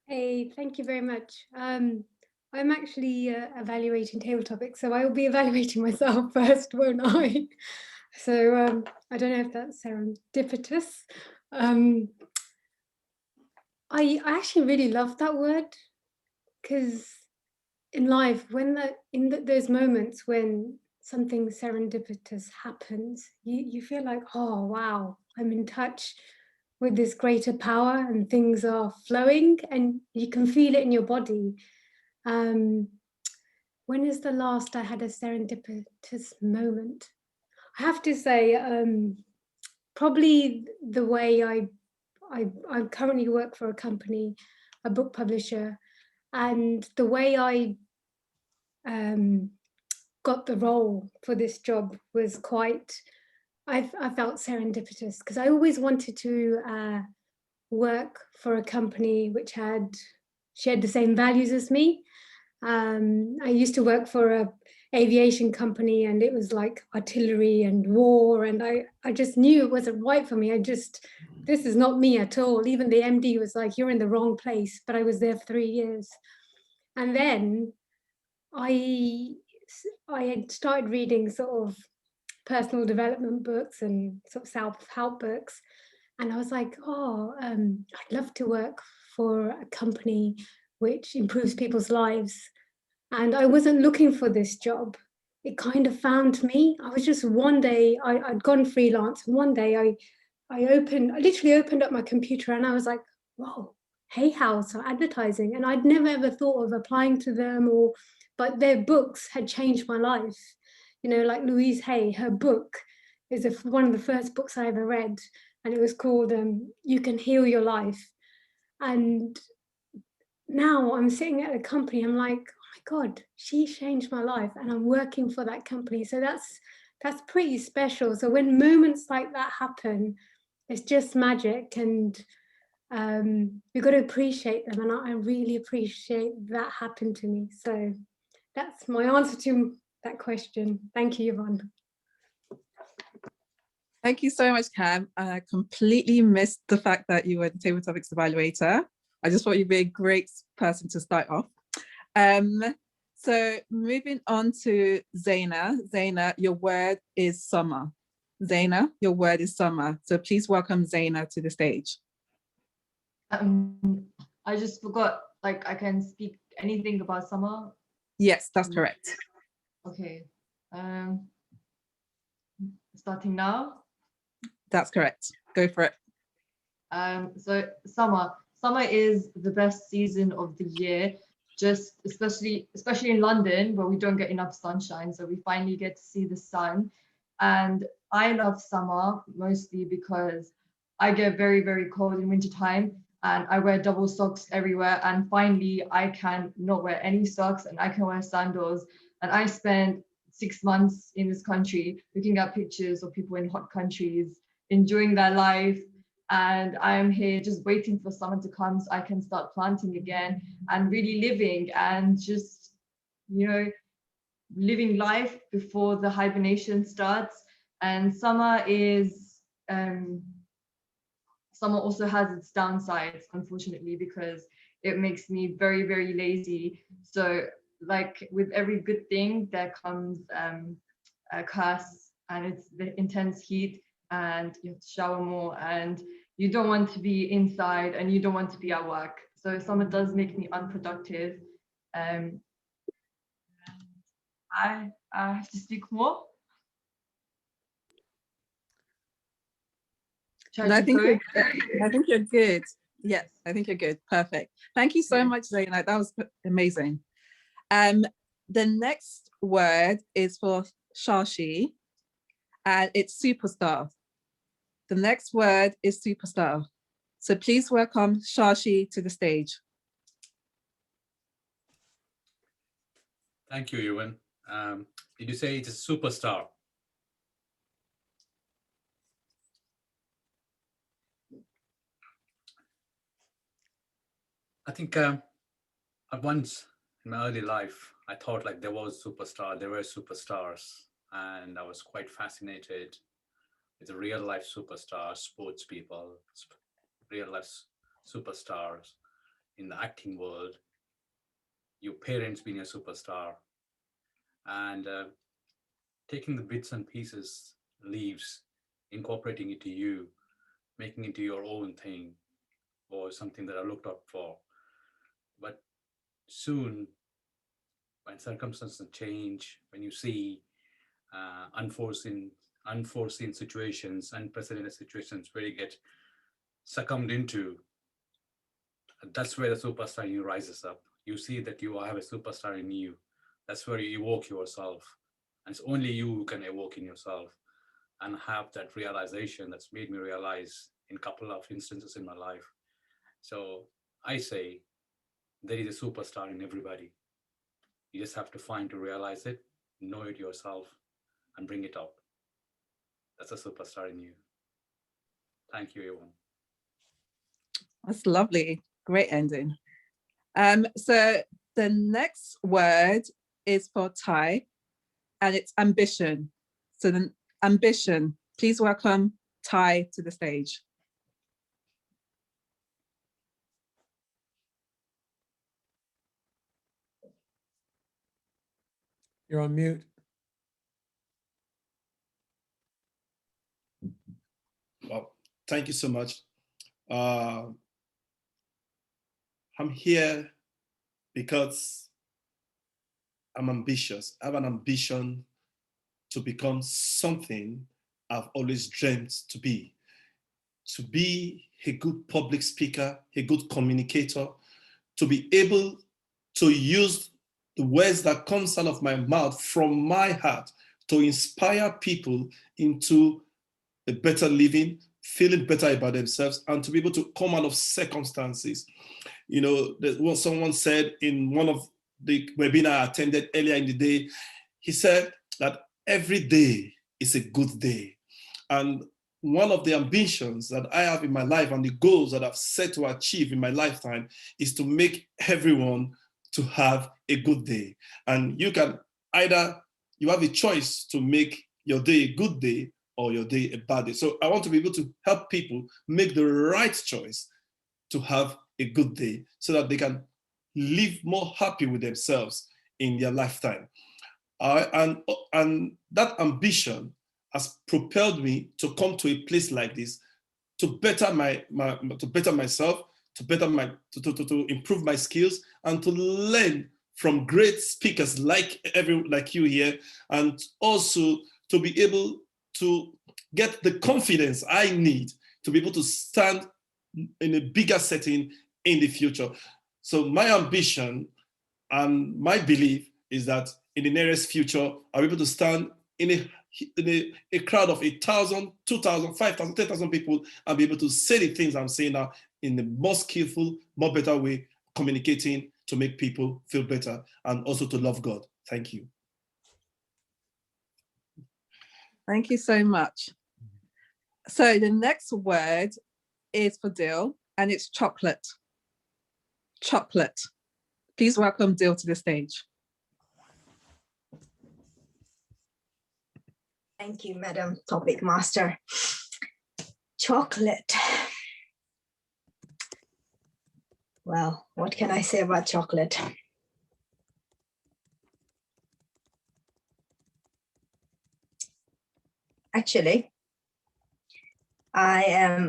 Hey, thank you very much. I'm actually evaluating table topics, so I will be evaluating myself first, won't I? So I don't know if that's serendipitous. I actually really love that word, because in life, when those moments when something serendipitous happens, you feel like, oh wow, I'm in touch with this greater power and things are flowing and you can feel it in your body. When is the last I had a serendipitous moment? I have to say, probably the way I currently work for a company, a book publisher, and the way I got the role for this job was quite, I felt serendipitous, because I always wanted to work for a company which shared the same values as me. I used to work for an aviation company, and it was like artillery and war, and I just knew it wasn't right for me. This is not me at all. Even the MD was like, you're in the wrong place, but I was there for 3 years. And then I had started reading sort of personal development books and sort of self-help books. And I was like, oh, I'd love to work for a company which improves people's lives. And I wasn't looking for this job. It kind of found me. I was just one day, I'd gone freelance. And one day I literally opened up my computer and I was like, whoa, Hay House are advertising. And I'd never ever thought of applying to them, but their books had changed my life. You know, like Louise Hay, her book is one of the first books I ever read. And it was called You Can Heal Your Life. And now I'm sitting at a company, I'm like, oh my God, she changed my life and I'm working for that company. So that's pretty special. So when moments like that happen, it's just magic, and we've got to appreciate them. And I really appreciate that happened to me. So that's my answer to that question. Thank you, Yvonne. Thank you so much, Cam. I completely missed the fact that you were the table topics evaluator. I just thought you'd be a great person to start off. So moving on to Zaina. Zaina, your word is summer. Zaina, your word is summer. So please welcome Zaina to the stage. I just forgot, like, I can speak anything about summer. Yes, that's correct. Okay. Starting now. That's correct. Go for it. So summer is the best season of the year, just especially in London, where we don't get enough sunshine. So we finally get to see the sun. And I love summer mostly because I get very, very cold in wintertime and I wear double socks everywhere. And finally, I can not wear any socks and I can wear sandals. And I spent 6 months in this country looking at pictures of people in hot countries, enjoying their life. And I'm here just waiting for summer to come so I can start planting again and really living and just, living life before the hibernation starts. And summer also has its downsides, unfortunately, because it makes me very, very lazy. So like with every good thing, there comes a curse, and it's the intense heat and you have to shower more and you don't want to be inside and you don't want to be at work. So summer does make me unproductive. I have to speak more. No, I think you're good. Yes, I think you're good. Perfect. Thank you so much, Zaina. That was amazing. The next word is for Shashi, and it's superstar. The next word is superstar. So please welcome Shashi to the stage. Thank you, Ewan. Did you say it's a superstar? I think at once in my early life, I thought like there were superstars, and I was quite fascinated with the real life superstars, sports people, real life superstars in the acting world, your parents being a superstar, and taking the bits and pieces, leaves, incorporating it to you, making it to your own thing, or something that I looked up for. But soon, when circumstances change, when you see unforeseen situations, unprecedented situations where you get succumbed into, that's where the superstar in you rises up. You see that you have a superstar in you. That's where you evoke yourself. And it's only you who can evoke in yourself and have that realization that's made me realize in a couple of instances in my life. So I say there is a superstar in everybody. You just have to find to realize it, know it yourself, and bring it out. That's a superstar in you. Thank you, everyone. That's lovely. Great ending. So the next word is for Ty, and it's ambition. So then ambition, please welcome Ty to the stage. You're on mute. Well, thank you so much. I'm here because I'm ambitious. I have an ambition to become something I've always dreamt to be a good public speaker, a good communicator, to be able to use the words that comes out of my mouth from my heart to inspire people into a better living, feeling better about themselves, and to be able to come out of circumstances. You know, what someone said in one of the webinar I attended earlier in the day, he said that every day is a good day. And one of the ambitions that I have in my life and the goals that I've set to achieve in my lifetime is to make everyone to have a good day. And you can you have a choice to make your day a good day or your day a bad day. So I want to be able to help people make the right choice to have a good day so that they can live more happy with themselves in their lifetime. And that ambition has propelled me to come to a place like this to better myself, to improve my skills, and to learn from great speakers like you here, and also to be able to get the confidence I need to be able to stand in a bigger setting in the future. So my ambition and my belief is that in the nearest future, I'll be able to stand in a crowd of 1,000, 2,000, 5,000, 10,000 people and be able to say the things I'm saying now in the more skillful, more better way, communicating to make people feel better and also to love God. Thank you. Thank you so much. So the next word is for Dil, and it's chocolate. Chocolate. Please welcome Dil to the stage. Thank you, Madam Topic Master. Chocolate. Well, what can I say about chocolate? Actually, I am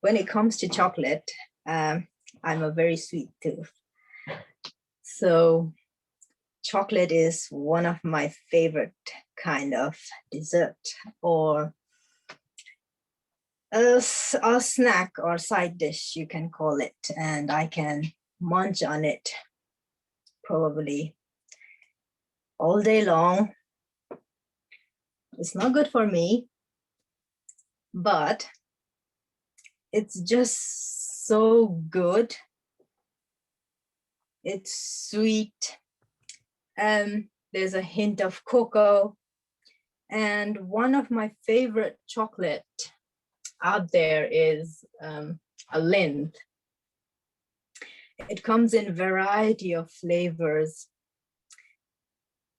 when it comes to chocolate, I'm a very sweet tooth. So chocolate is one of my favorite kind of dessert or a snack or side dish, you can call it, and I can munch on it probably all day long. It's not good for me, but it's just so good. It's sweet. There's a hint of cocoa. And one of my favorite chocolate out there is a Lindt. It comes in a variety of flavors.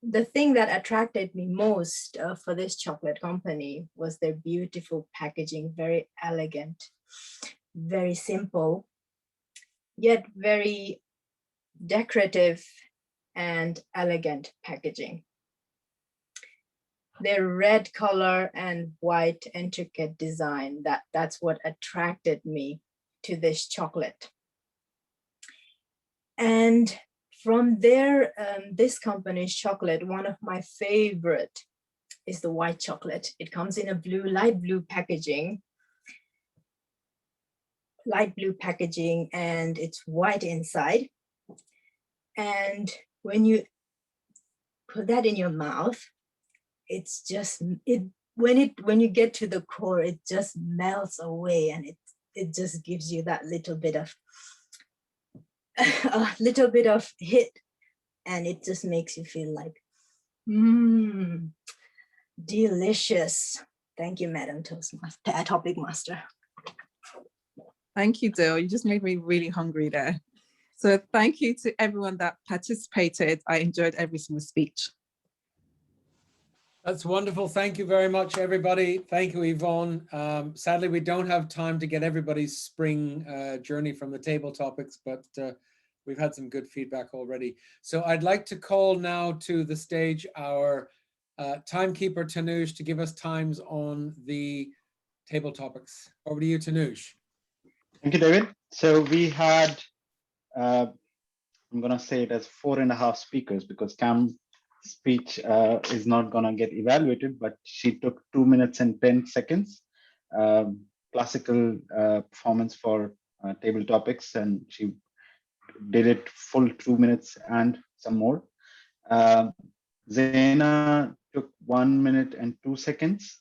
The thing that attracted me most for this chocolate company was their beautiful packaging, very elegant, very simple, yet very decorative and elegant packaging. Their red color and white intricate design, that's what attracted me to this chocolate. And from this company's chocolate, one of my favorite is the white chocolate. It comes in a light blue packaging, and it's white inside. And when you put that in your mouth, it's just, when you get to the core, it just melts away, and it just gives you that little bit of a little bit of hit, and it just makes you feel like, delicious. Thank you, Madam Topic Master. Thank you, Dil. You just made me really hungry there. So thank you to everyone that participated. I enjoyed every single speech. That's wonderful. Thank you very much, everybody. Thank you, Yvonne. Sadly, we don't have time to get everybody's spring journey from the table topics, but we've had some good feedback already. So I'd like to call now to the stage our timekeeper, Tanush, to give us times on the table topics. Over to you, Tanush. Thank you, David. So we had, I'm going to say it as 4.5 speakers because Cam's speech is not going to get evaluated, but she took 2 minutes and 10 seconds. Classical performance for table topics, and she did it full 2 minutes and some more. Zaina took 1 minute and 2 seconds.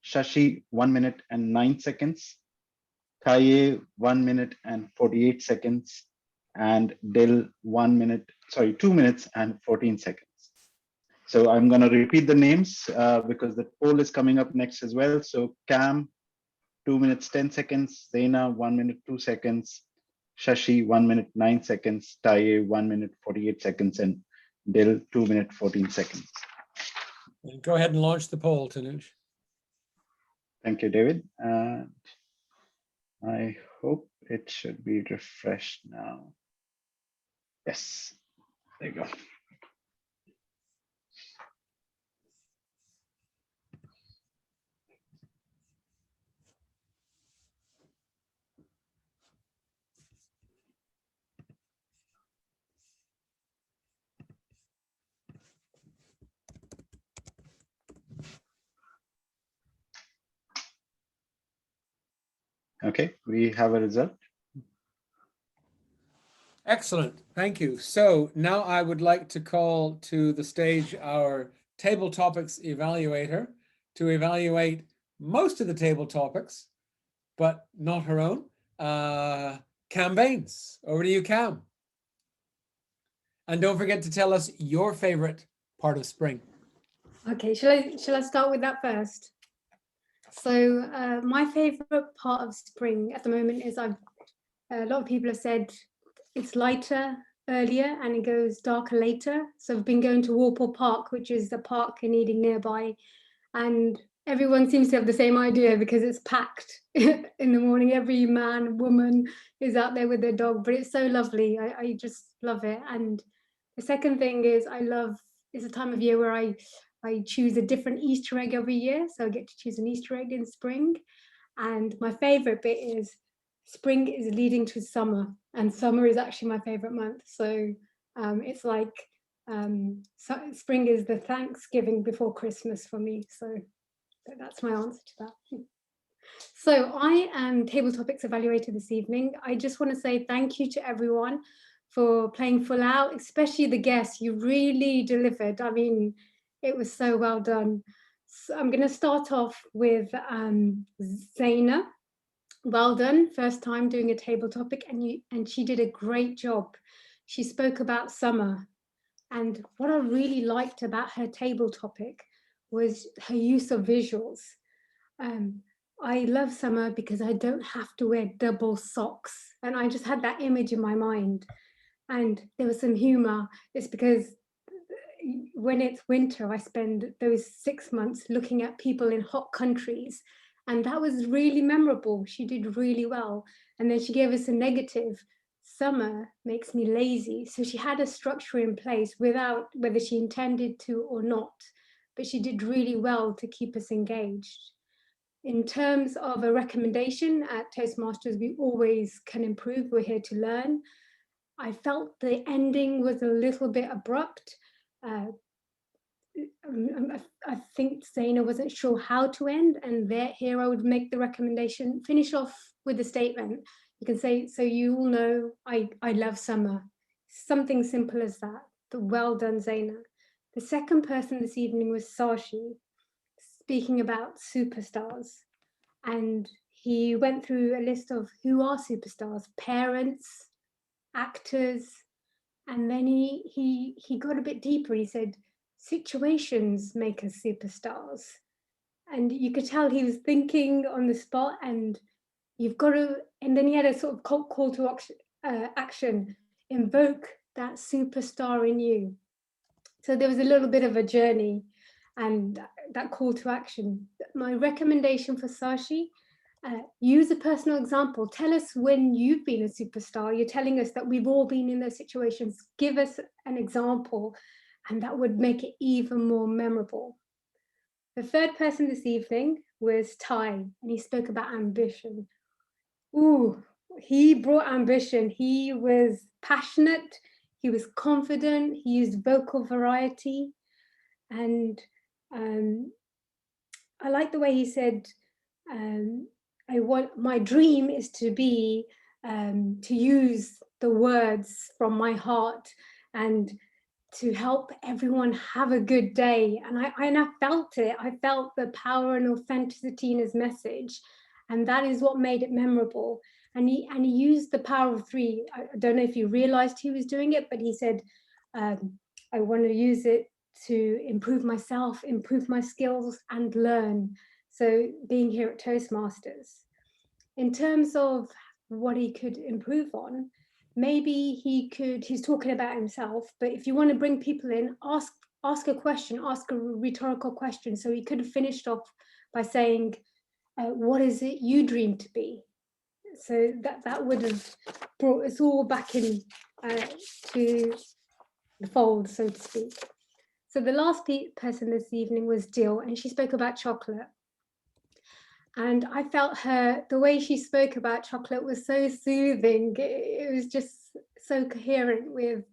Shashi, 1 minute and 9 seconds. Kaye, 1 minute and 48 seconds. And Dil, 2 minutes and 14 seconds. So I'm going to repeat the names because the poll is coming up next as well. So Cam, 2 minutes, 10 seconds. Zaina, 1 minute, 2 seconds. Shashi, 1 minute, 9 seconds. Taye, 1 minute, 48 seconds. And Dil, 2 minute, 14 seconds. Go ahead and launch the poll, Tanush. Thank you, David. And I hope it should be refreshed now. Yes, there you go. Okay, we have a result. Excellent, thank you. So now I would like to call to the stage our table topics evaluator to evaluate most of the table topics, but not her own. Cam Baines, over to you, Cam. And don't forget to tell us your favorite part of spring. Okay, shall I start with that first? So my favorite part of spring at the moment is a lot of people have said it's lighter earlier and it goes darker later. So I've been going to Walpole Park, which is the park in Ealing nearby, and everyone seems to have the same idea because it's packed in the morning. Every man, woman is out there with their dog, but it's so lovely. I just love it. And the second thing is it's a time of year where I choose a different Easter egg every year. So I get to choose an Easter egg in spring. And my favorite bit is spring is leading to summer, and summer is actually my favorite month. So it's like spring is the Thanksgiving before Christmas for me. So that's my answer to that. So I am Table Topics Evaluator this evening. I just want to say thank you to everyone for playing full out, especially the guests. You really delivered. I mean, it was so well done. So I'm going to start off with Zaina. Well done, first time doing a table topic, and she did a great job. She spoke about summer, and what I really liked about her table topic was her use of visuals. I love summer because I don't have to wear double socks, and I just had that image in my mind. And there was some humor. It's because when it's winter, I spend those 6 months looking at people in hot countries, and that was really memorable. She did really well. And then she gave us a negative. Summer makes me lazy. So she had a structure in place without whether she intended to or not, but she did really well to keep us engaged. In terms of a recommendation at Toastmasters, we always can improve. We're here to learn. I felt the ending was a little bit abrupt. I think Zaina wasn't sure how to end, and here I would make the recommendation, finish off with a statement. You can say, so you all know I love summer. Something simple as that, but well done, Zaina. The second person this evening was Sashi, speaking about superstars. And he went through a list of who are superstars, parents, actors, and then he got a bit deeper. He said, situations make us superstars. And you could tell he was thinking on the spot, and you've got to, and then he had a sort of call to action, invoke that superstar in you. So there was a little bit of a journey and that call to action. My recommendation for Sashi, use a personal example. Tell us when you've been a superstar. You're telling us that we've all been in those situations. Give us an example, and that would make it even more memorable. The third person this evening was Ty, and he spoke about ambition. Ooh, he brought ambition. He was passionate, he was confident, he used vocal variety. And I like the way he said, my dream is to be, to use the words from my heart and to help everyone have a good day. And I felt it. I felt the power and authenticity in his message. And that is what made it memorable. And he used the power of three. I don't know if you realized he was doing it, but he said, I want to use it to improve myself, improve my skills, and learn. So being here at Toastmasters. In terms of what he could improve on, maybe he's talking about himself, but if you want to bring people in, ask a question, ask a rhetorical question. So he could have finished off by saying, what is it you dream to be? So that would have brought us all back in to the fold, so to speak. So the last person this evening was Jill, and she spoke about chocolate. And I felt the way she spoke about chocolate was so soothing. It was just so coherent with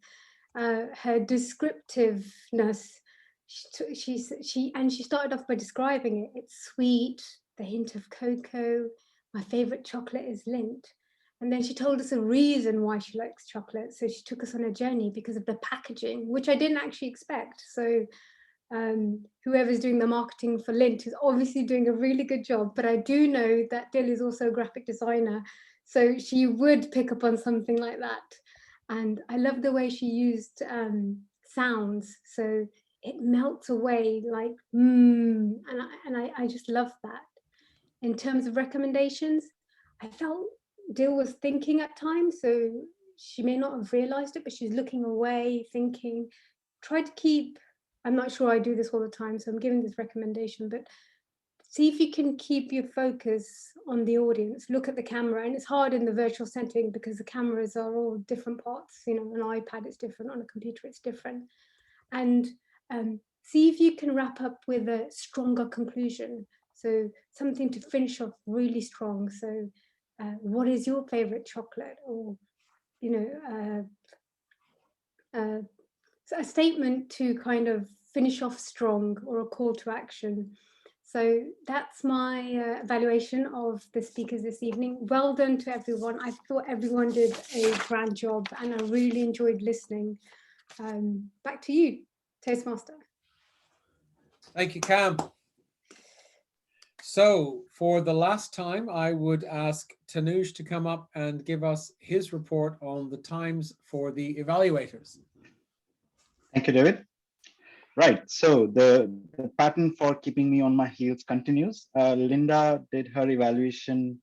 her descriptiveness. She started off by describing it. It's sweet, the hint of cocoa, my favorite chocolate is Lindt. And then she told us a reason why she likes chocolate. So she took us on a journey because of the packaging, which I didn't actually expect. So whoever's doing the marketing for Lindt is obviously doing a really good job. But I do know that Dil is also a graphic designer. So she would pick up on something like that. And I love the way she used sounds. So it melts away like, and I just love that. In terms of recommendations, I felt Dil was thinking at times, so she may not have realized it, but she's looking away, thinking. Try to keep, I'm not sure I do this all the time, so I'm giving this recommendation, but see if you can keep your focus on the audience. Look at the camera, and it's hard in the virtual setting because the cameras are all different parts. You know, an iPad is different, on a computer it's different. And see if you can wrap up with a stronger conclusion. So something to finish off really strong. So what is your favorite chocolate? Or, you know, a statement to kind of finish off strong, or a call to action. So that's my evaluation of the speakers this evening. Well done to everyone. I thought everyone did a grand job and I really enjoyed listening. Back to you, Toastmaster. Thank you, Cam. So for the last time, I would ask Tanuj to come up and give us his report on the times for the evaluators. Thank you, David. Right, so the pattern for keeping me on my heels continues. Linda did her evaluation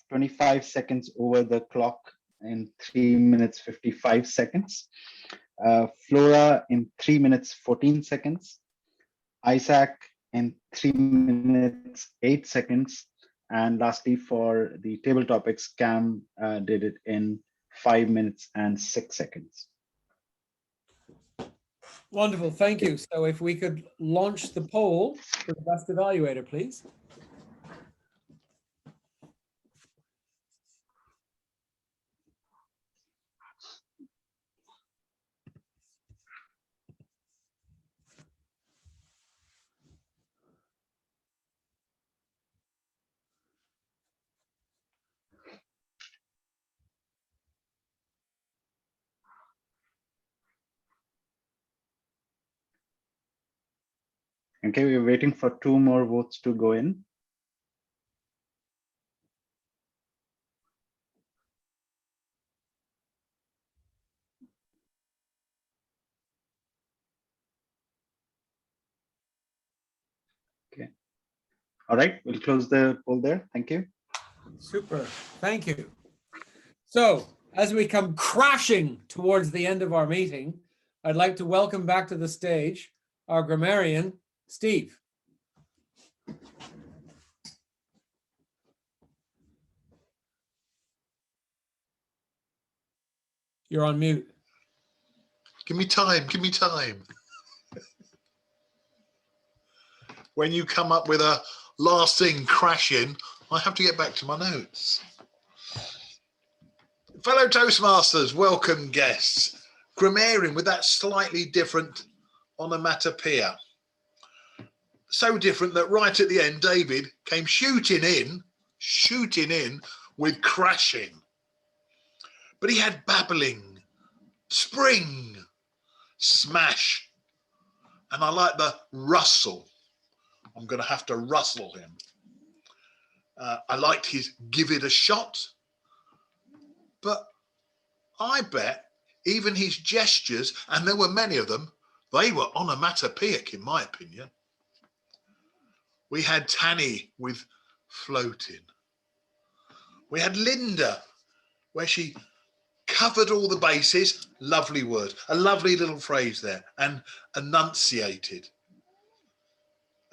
25 seconds over the clock in 3 minutes 55 seconds. Flora in 3 minutes 14 seconds. Isaac in 3 minutes 8 seconds. And lastly, for the table topics, Cam did it in 5 minutes and 6 seconds. Wonderful, thank you. So if we could launch the poll for the best evaluator, please. Okay, we're waiting for 2 more votes to go in. Okay. All right, we'll close the poll there. Thank you. Super, thank you. So as we come crashing towards the end of our meeting, I'd like to welcome back to the stage our grammarian, Steve. You're on mute. Give me time, give me time. When you come up with a last thing crashing, I have to get back to my notes. Fellow Toastmasters, welcome guests. Grammarian with that slightly different onomatopoeia. So different that right at the end, David came shooting in with crashing. But he had babbling, spring, smash, and I like the rustle. I'm going to have to rustle him. I liked his give it a shot, but I bet even his gestures, and there were many of them, they were onomatopoeic in my opinion. We had Tanny with floating. We had Linda, where she covered all the bases, lovely word, a lovely little phrase there, and enunciated.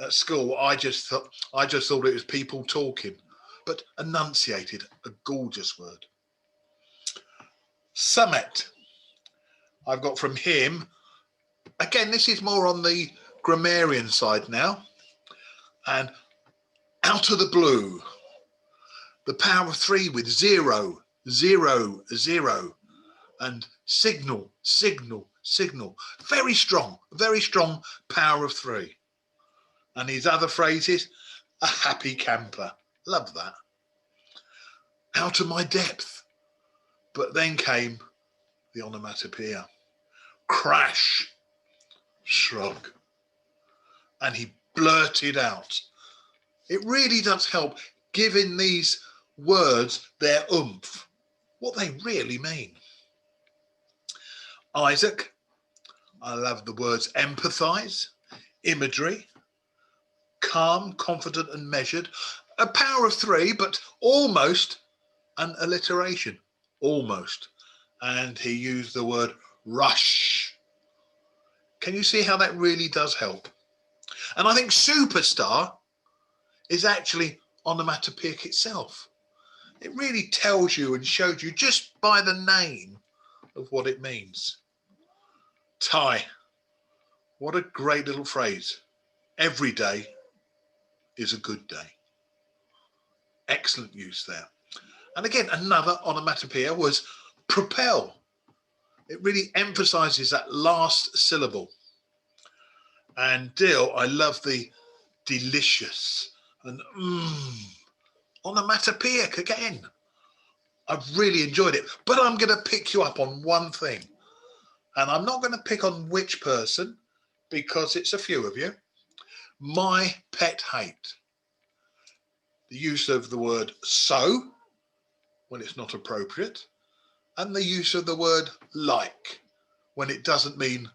At school, I just thought it was people talking, but enunciated, a gorgeous word. Summit, I've got from him. Again, this is more on the grammarian side now. And out of the blue, the power of 3 with 0, 0, 0, and signal, signal, signal. Very strong power of 3. And his other phrases, a happy camper. Love that. out of my depth. But then came the onomatopoeia. Crash, shrug. And he blurted out. It really does help giving these words their oomph, what they really mean. Isaac, I love the words empathize, imagery, calm, confident and measured, a power of three, but almost an alliteration, almost. And he used the word rush. Can you see how that really does help? And I think superstar is actually onomatopoeic itself. It really tells you and shows you just by the name of what it means. Tie, what a great little phrase. Every day is a good day. Excellent use there. And again, another onomatopoeia was propel. It really emphasizes that last syllable. And Dill, I love the delicious and onomatopoeic again. I've really enjoyed it, but I'm going to pick you up on one thing. And I'm not going to pick on which person because it's a few of you. My pet hate. The use of the word so when it's not appropriate, and the use of the word like when it doesn't mean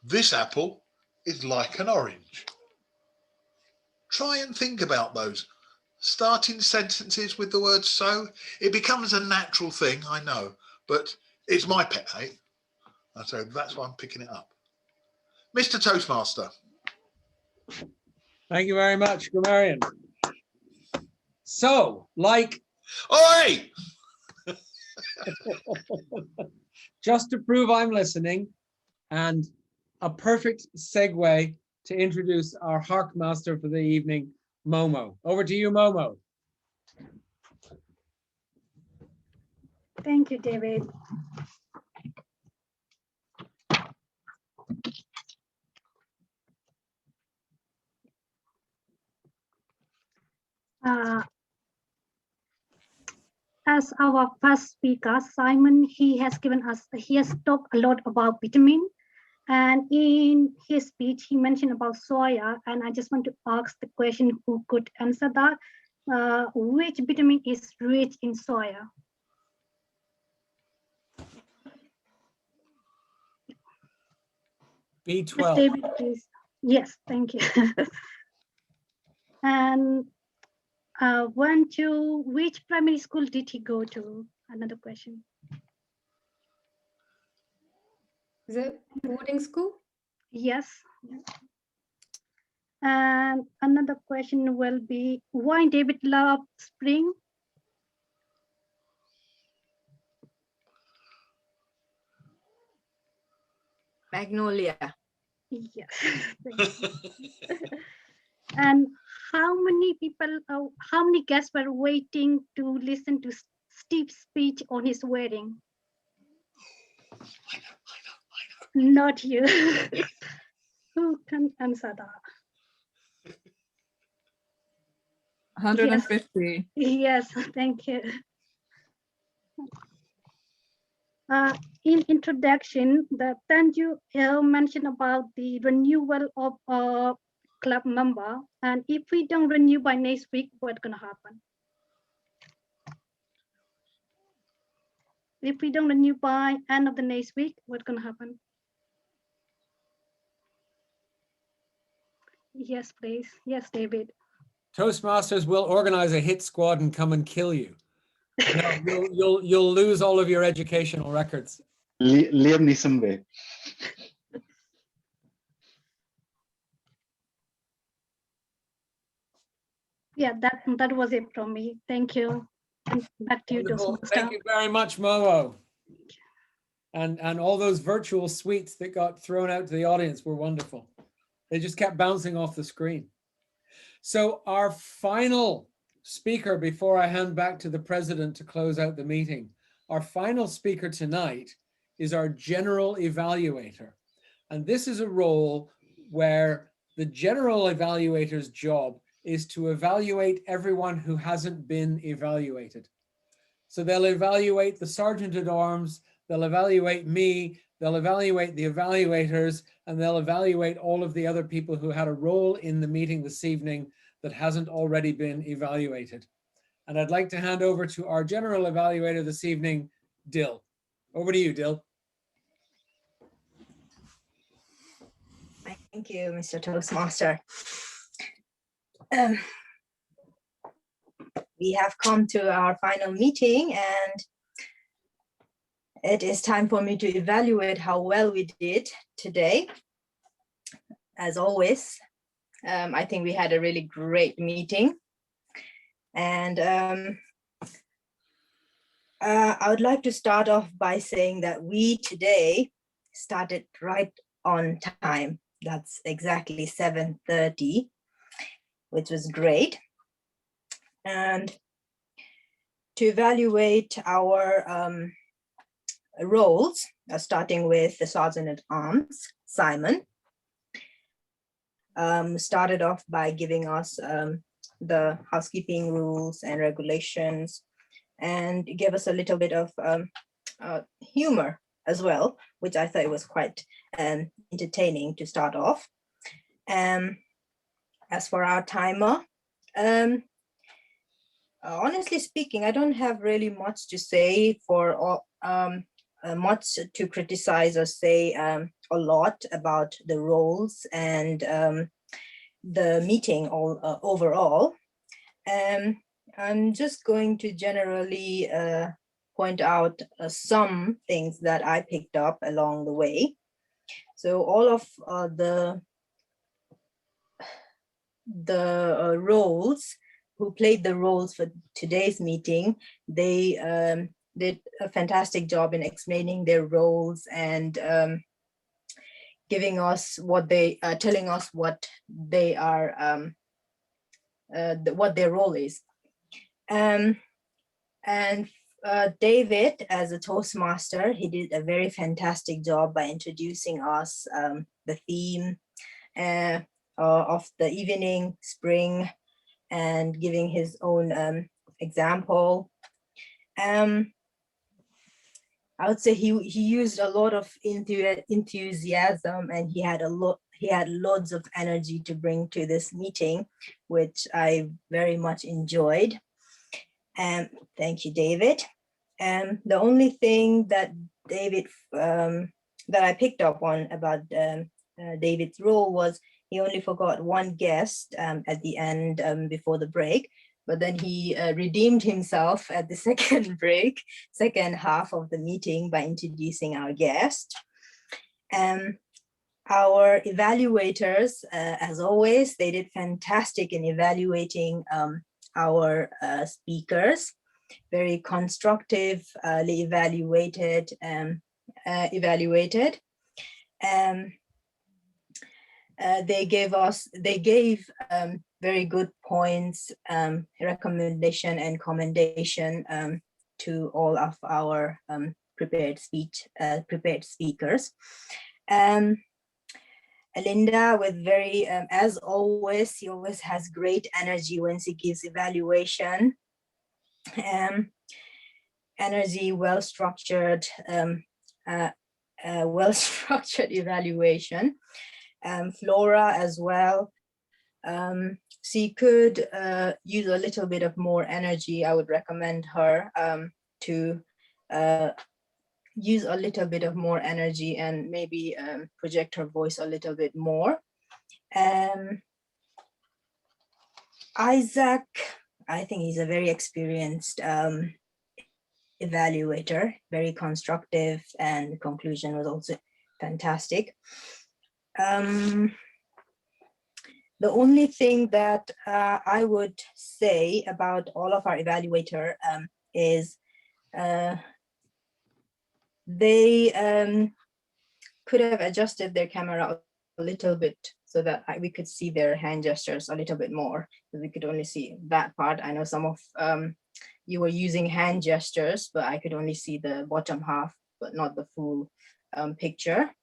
this apple is like an orange. Try and think about those. Starting sentences with the word so, it becomes a natural thing, I know, but it's my pet hate. And so that's why I'm picking it up. Mr. Toastmaster. Thank you very much, Grammarian. So, like... Oi! Just to prove I'm listening, and a perfect segue to introduce our Hark Master for the evening, Momo. Over to you, Momo. Thank you, David. As our first speaker, Simon, he has talked a lot about vitamin, and in his speech, he mentioned about soya, and I just want to ask the question, who could answer that? Which vitamin is rich in soya? B12. David, please. Yes, thank you. And which primary school did he go to? Another question. Is it boarding school? Yes. And another question will be, why David loved spring? Magnolia. Yes. And how many guests were waiting to listen to Steve's speech on his wedding? I know. Not you. Who can answer that? 150. Yes, thank you. In introduction, then you mentioned about the renewal of club member, and if we don't renew by next week, what's gonna happen? If we don't renew by end of the next week, what's gonna happen? Yes, please. Yes, David. Toastmasters will organize a hit squad and come and kill you. No, you'll lose all of your educational records. Liam Neeson way. Yeah, that was it from me. Thank you. And back to you, Toastmaster. Thank you very much, Momo. And all those virtual sweets that got thrown out to the audience were wonderful. They just kept bouncing off the screen. So our final speaker, before I hand back to the president to close out the meeting, our final speaker tonight is our general evaluator. And this is a role where the general evaluator's job is to evaluate everyone who hasn't been evaluated. So they'll evaluate the sergeant at arms, they'll evaluate me, they'll evaluate the evaluators, and they'll evaluate all of the other people who had a role in the meeting this evening that hasn't already been evaluated. And I'd like to hand over to our general evaluator this evening, Dill. Over to you, Dill. Thank you, Mr. Toastmaster. We have come to our final meeting, and it is time for me to evaluate how well we did today. As always, I think we had a really great meeting. And I would like to start off by saying that we today started right on time. That's exactly 7:30, which was great. And to evaluate our roles, starting with the Sergeant at Arms, Simon, started off by giving us the housekeeping rules and regulations, and gave us a little bit of humor as well, which I thought was quite entertaining to start off. As for our timer, honestly speaking, I don't have really much to say for much to criticize or say a lot about the roles and the meeting overall. I'm just going to generally point out some things that I picked up along the way. So all of the roles, who played the roles for today's meeting, they did a fantastic job in explaining their roles and giving us what they telling us what they are, what their role is. And David, as a Toastmaster, he did a very fantastic job by introducing us the theme of the evening, spring, and giving his own example. I would say he used a lot of enthusiasm, and he had loads of energy to bring to this meeting, which I very much enjoyed. Thank you, David. The only thing that David that I picked up on about David's role was he only forgot one guest at the end before the break, but then he redeemed himself at the second half of the meeting by introducing our guest. Our evaluators, as always, they did fantastic in evaluating our speakers, very constructively evaluated. They gave very good points, recommendation and commendation to all of our prepared speakers. Linda, with very, as always, she always has great energy when she gives evaluation. Energy, well-structured evaluation. Flora as well. She could use a little bit of more energy. I would recommend her to use a little bit of more energy and maybe project her voice a little bit more. Isaac, I think he's a very experienced evaluator, very constructive, and the conclusion was also fantastic. The only thing that I would say about all of our evaluator is they could have adjusted their camera a little bit so that we could see their hand gestures a little bit more, because we could only see that part. I know some of you were using hand gesters, but I could only see the bottom half, but not the full picture.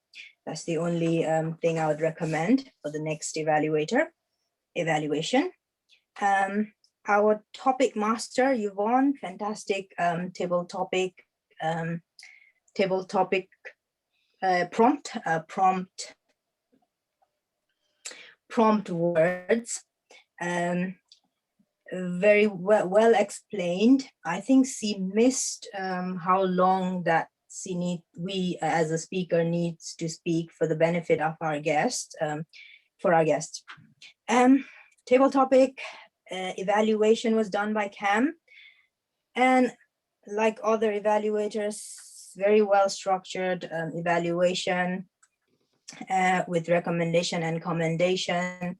That's the only thing I would recommend for the next evaluation. our topic master, Yvonne, fantastic table topic prompt words, very well explained. I think she missed how long that we as a speaker needs to speak for the benefit of our guests, Table topic evaluation was done by Cam, and like other evaluators, very well structured evaluation with recommendation and commendation.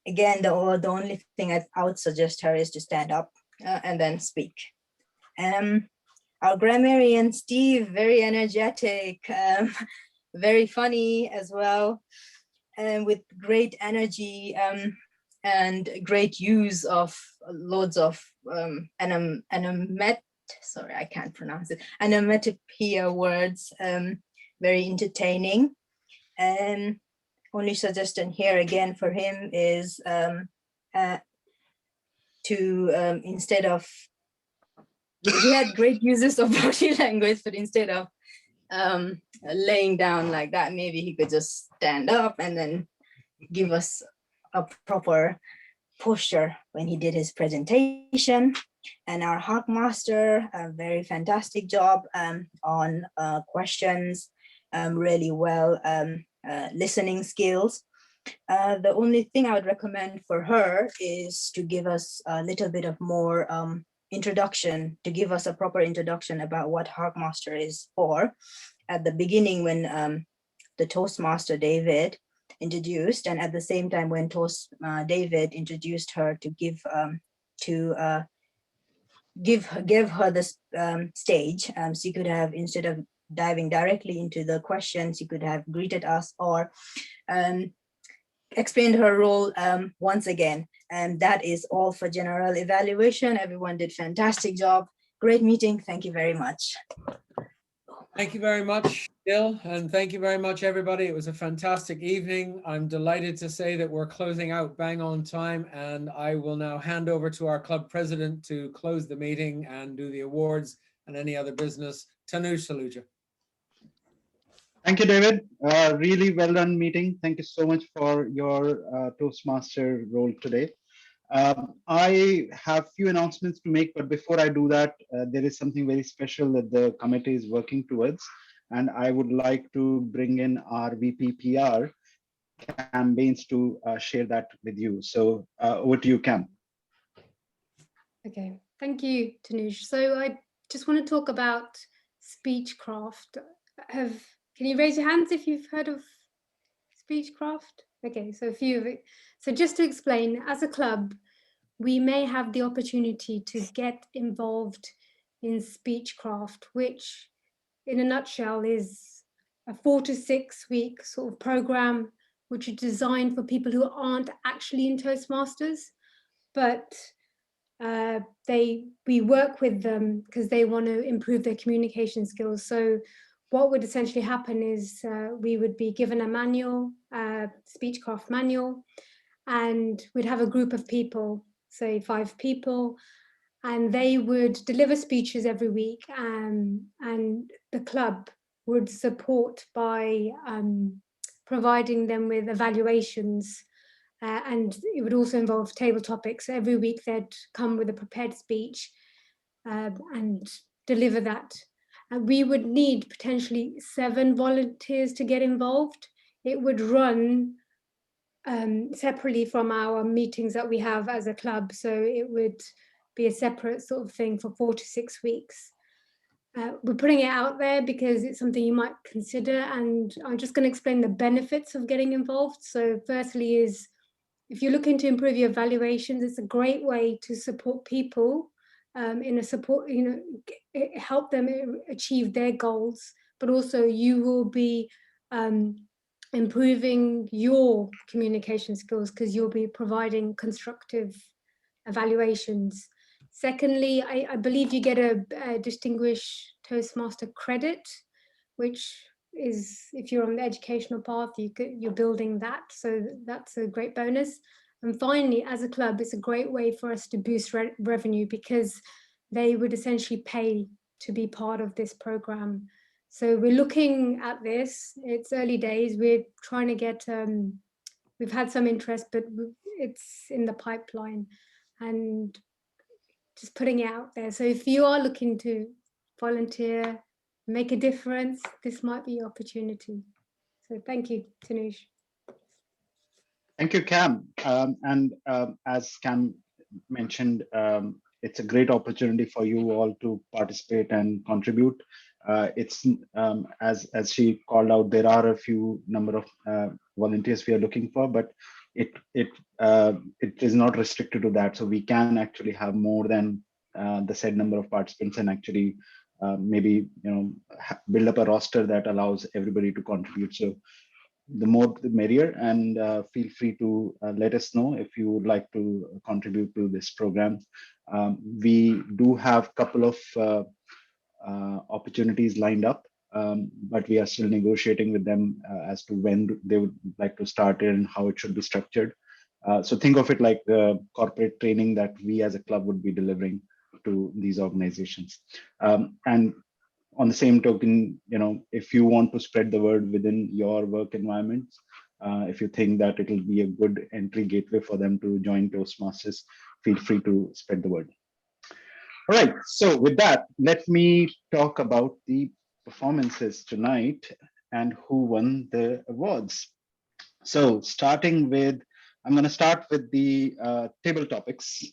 Again, the only thing I would suggest her is to stand up and then speak. Our grammarian Steve, very energetic, very funny as well, and with great energy and great use of loads of onomatopoeia words, very entertaining. And only suggestion here again for him is instead of, he had great uses of body language, but instead of laying down like that, maybe he could just stand up and then give us a proper posture when he did his presentation. And our Hawk Master, a very fantastic job on questions, really well listening skills. The only thing I would recommend for her is to give us a little bit of more introduction, to give us a proper introduction about what Hawk Master is for. At the beginning, when the Toastmaster David introduced, and at the same time when David introduced her to give her the stage, she could have, instead of diving directly into the questions, she could have greeted us or explained her role once again. And that is all for general evaluation. Everyone did fantastic job. Great meeting. Thank you very much. Thank you very much, Jill, and thank you very much, everybody. It was a fantastic evening. I'm delighted to say that we're closing out bang on time, and I will now hand over to our club president to close the meeting and do the awards and any other business. Tanuj Saluja. Thank you, David. Really well done meeting. Thank you so much for your Toastmaster role today. I have few announcements to make, but before I do that, there is something very special that the committee is working towards, and I would like to bring in our VPPR campaigns to share that with you. So over to you, Cam. Okay, thank you, Tanuj. So I just want to talk about Speechcraft. Can you raise your hands if you've heard of Speechcraft? Okay, so a few of it. So just to explain, as a club, we may have the opportunity to get involved in Speechcraft, which in a nutshell is a 4 to 6 week sort of program, which is designed for people who aren't actually in Toastmasters, but we work with them because they want to improve their communication skills. So what would essentially happen is we would be given a manual, Speechcraft manual, and we'd have a group of people, say 5 people, and they would deliver speeches every week, and the club would support by providing them with evaluations, and it would also involve table topics. Every week they'd come with a prepared speech and deliver that. And we would need potentially 7 volunteers to get involved. It would run separately from our meetings that we have as a club. So it would be a separate sort of thing for 4 to 6 weeks. We're putting it out there because it's something you might consider, and I'm just going to explain the benefits of getting involved. So firstly is, if you're looking to improve your evaluations, it's a great way to support people in a support, help them achieve their goals, but also you will be improving your communication skills because you'll be providing constructive evaluations. Secondly, I believe you get a distinguished Toastmaster credit, which is, if you're on the educational path, you're building that. So that's a great bonus. And finally, as a club, it's a great way for us to boost revenue, because they would essentially pay to be part of this program. So we're looking at this. It's early days. We're trying to get, we've had some interest, but it's in the pipeline, and just putting it out there. So if you are looking to volunteer, make a difference, this might be your opportunity. So thank you, Tanuj. Thank you, Cam. As Cam mentioned, it's a great opportunity for you all to participate and contribute. It's as she called out, there are a few number of volunteers we are looking for, but it is not restricted to that. So we can actually have more than the said number of participants, and actually maybe build up a roster that allows everybody to contribute. So the more the merrier, and feel free to let us know if you would like to contribute to this program. We do have a couple of opportunities lined up, but we are still negotiating with them as to when they would like to start it and how it should be structured. So think of it like the corporate training that we as a club would be delivering to these organizations. And on the same token, if you want to spread the word within your work environments, if you think that it will be a good entry gateway for them to join Toastmasters, feel free to spread the word. All right, so with that, let me talk about the performances tonight and who won the awards. So starting with, I'm going to start with the table topics,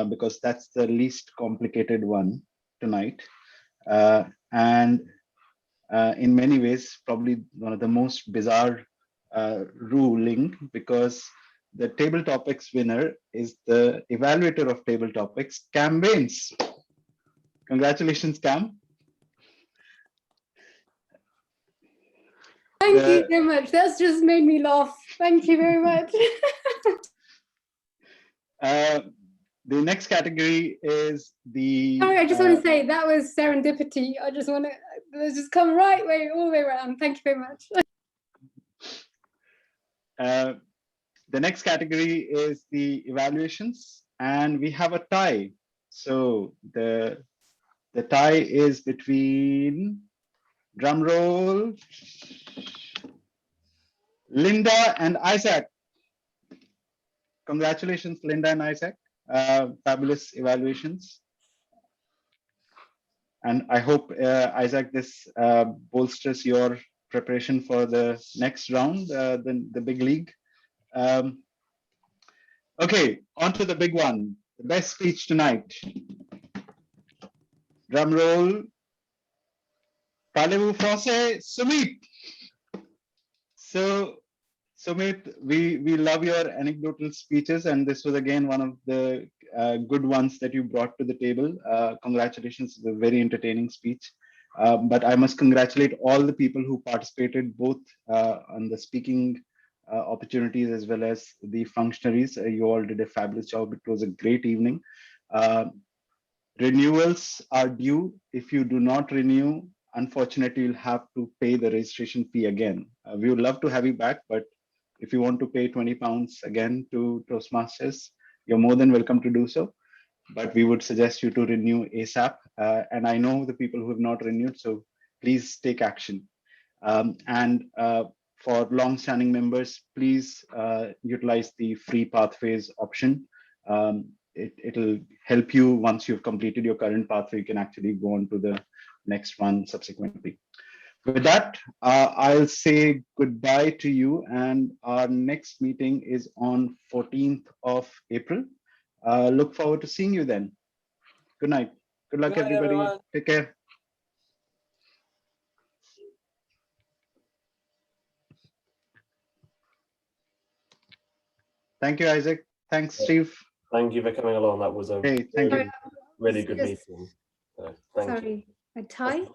because that's the least complicated one tonight. And in many ways, probably one of the most bizarre ruling, because the table topics winner is the evaluator of table topics, Cam Baines. Congratulations, Cam. Thank you so much. That's just made me laugh. Thank you very much. The next category is the. Sorry, I just want to say that was serendipity. I just want to just come all the way around. Thank you very much. The next category is the evaluations, and we have a tie. So the tie is between, drum roll, Linda and Isaac. Congratulations, Linda and Isaac. Fabulous evaluations. And I hope, Isaac, this bolsters your preparation for the next round, the big league. Okay, on to the big one, the best speech tonight. Drum roll. Parlez-vous français, Sumit. So, Sumit, we love your anecdotal speeches, and this was again one of the good ones that you brought to the table. Congratulations, it's a very entertaining speech. But I must congratulate all the people who participated, both on the speaking opportunities as well as the functionaries. You all did a fabulous job. It was a great evening. Renewals are due. If you do not renew, unfortunately, you'll have to pay the registration fee again. We would love to have you back, but if you want to pay £20 again to Toastmasters, you're more than welcome to do so. But we would suggest you to renew ASAP. And I know the people who have not renewed, so please take action. For long-standing members, please utilize the free pathways option. It'll help you once you've completed your current pathway, you can actually go on to the next one subsequently. With that, I'll say goodbye to you, and our next meeting is on 14th of April. Look forward to seeing you then. Good night. Good luck, everybody. Everyone. Take care. Thank you, Isaac. Thanks, Steve. Thank you for coming along. That was a really good meeting. Sorry, a tie?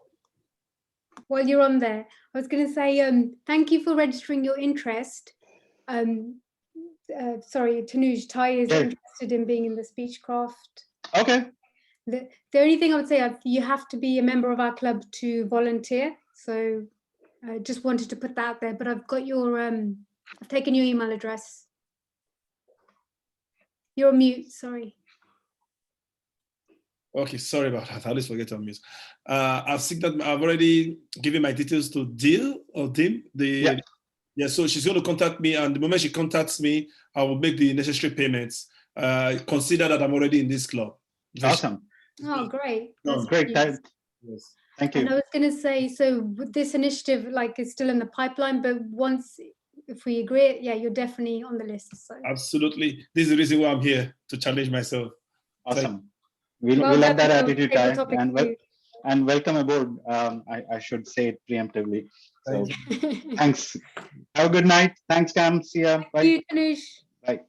While you're on there, I was going to say thank you for registering your interest. Sorry, Tanuj, Ty is interested in being in the Speechcraft. Okay. The only thing I would say, you have to be a member of our club to volunteer. So I just wanted to put that out there, but I've got your, I've taken your email address. You're on mute, sorry. Okay, sorry about that. I always forget to unmute. I've already given my details to Dim. So she's going to contact me, and the moment she contacts me, I will make the necessary payments. Consider that I'm already in this club. Awesome. Oh, great. Oh, great. Yes. Thank you. And I was going to say, so with this initiative, like, is still in the pipeline, but once, if we agree, yeah, you're definitely on the list. So. Absolutely. This is the reason why I'm here, to challenge myself. Awesome. We Well, love that that's a attitude, favorite Ty, topic and welcome aboard. I should say it preemptively. So thanks. Have a good night. Thanks, Cam. See ya. Bye. Thank you, Tanush. Bye.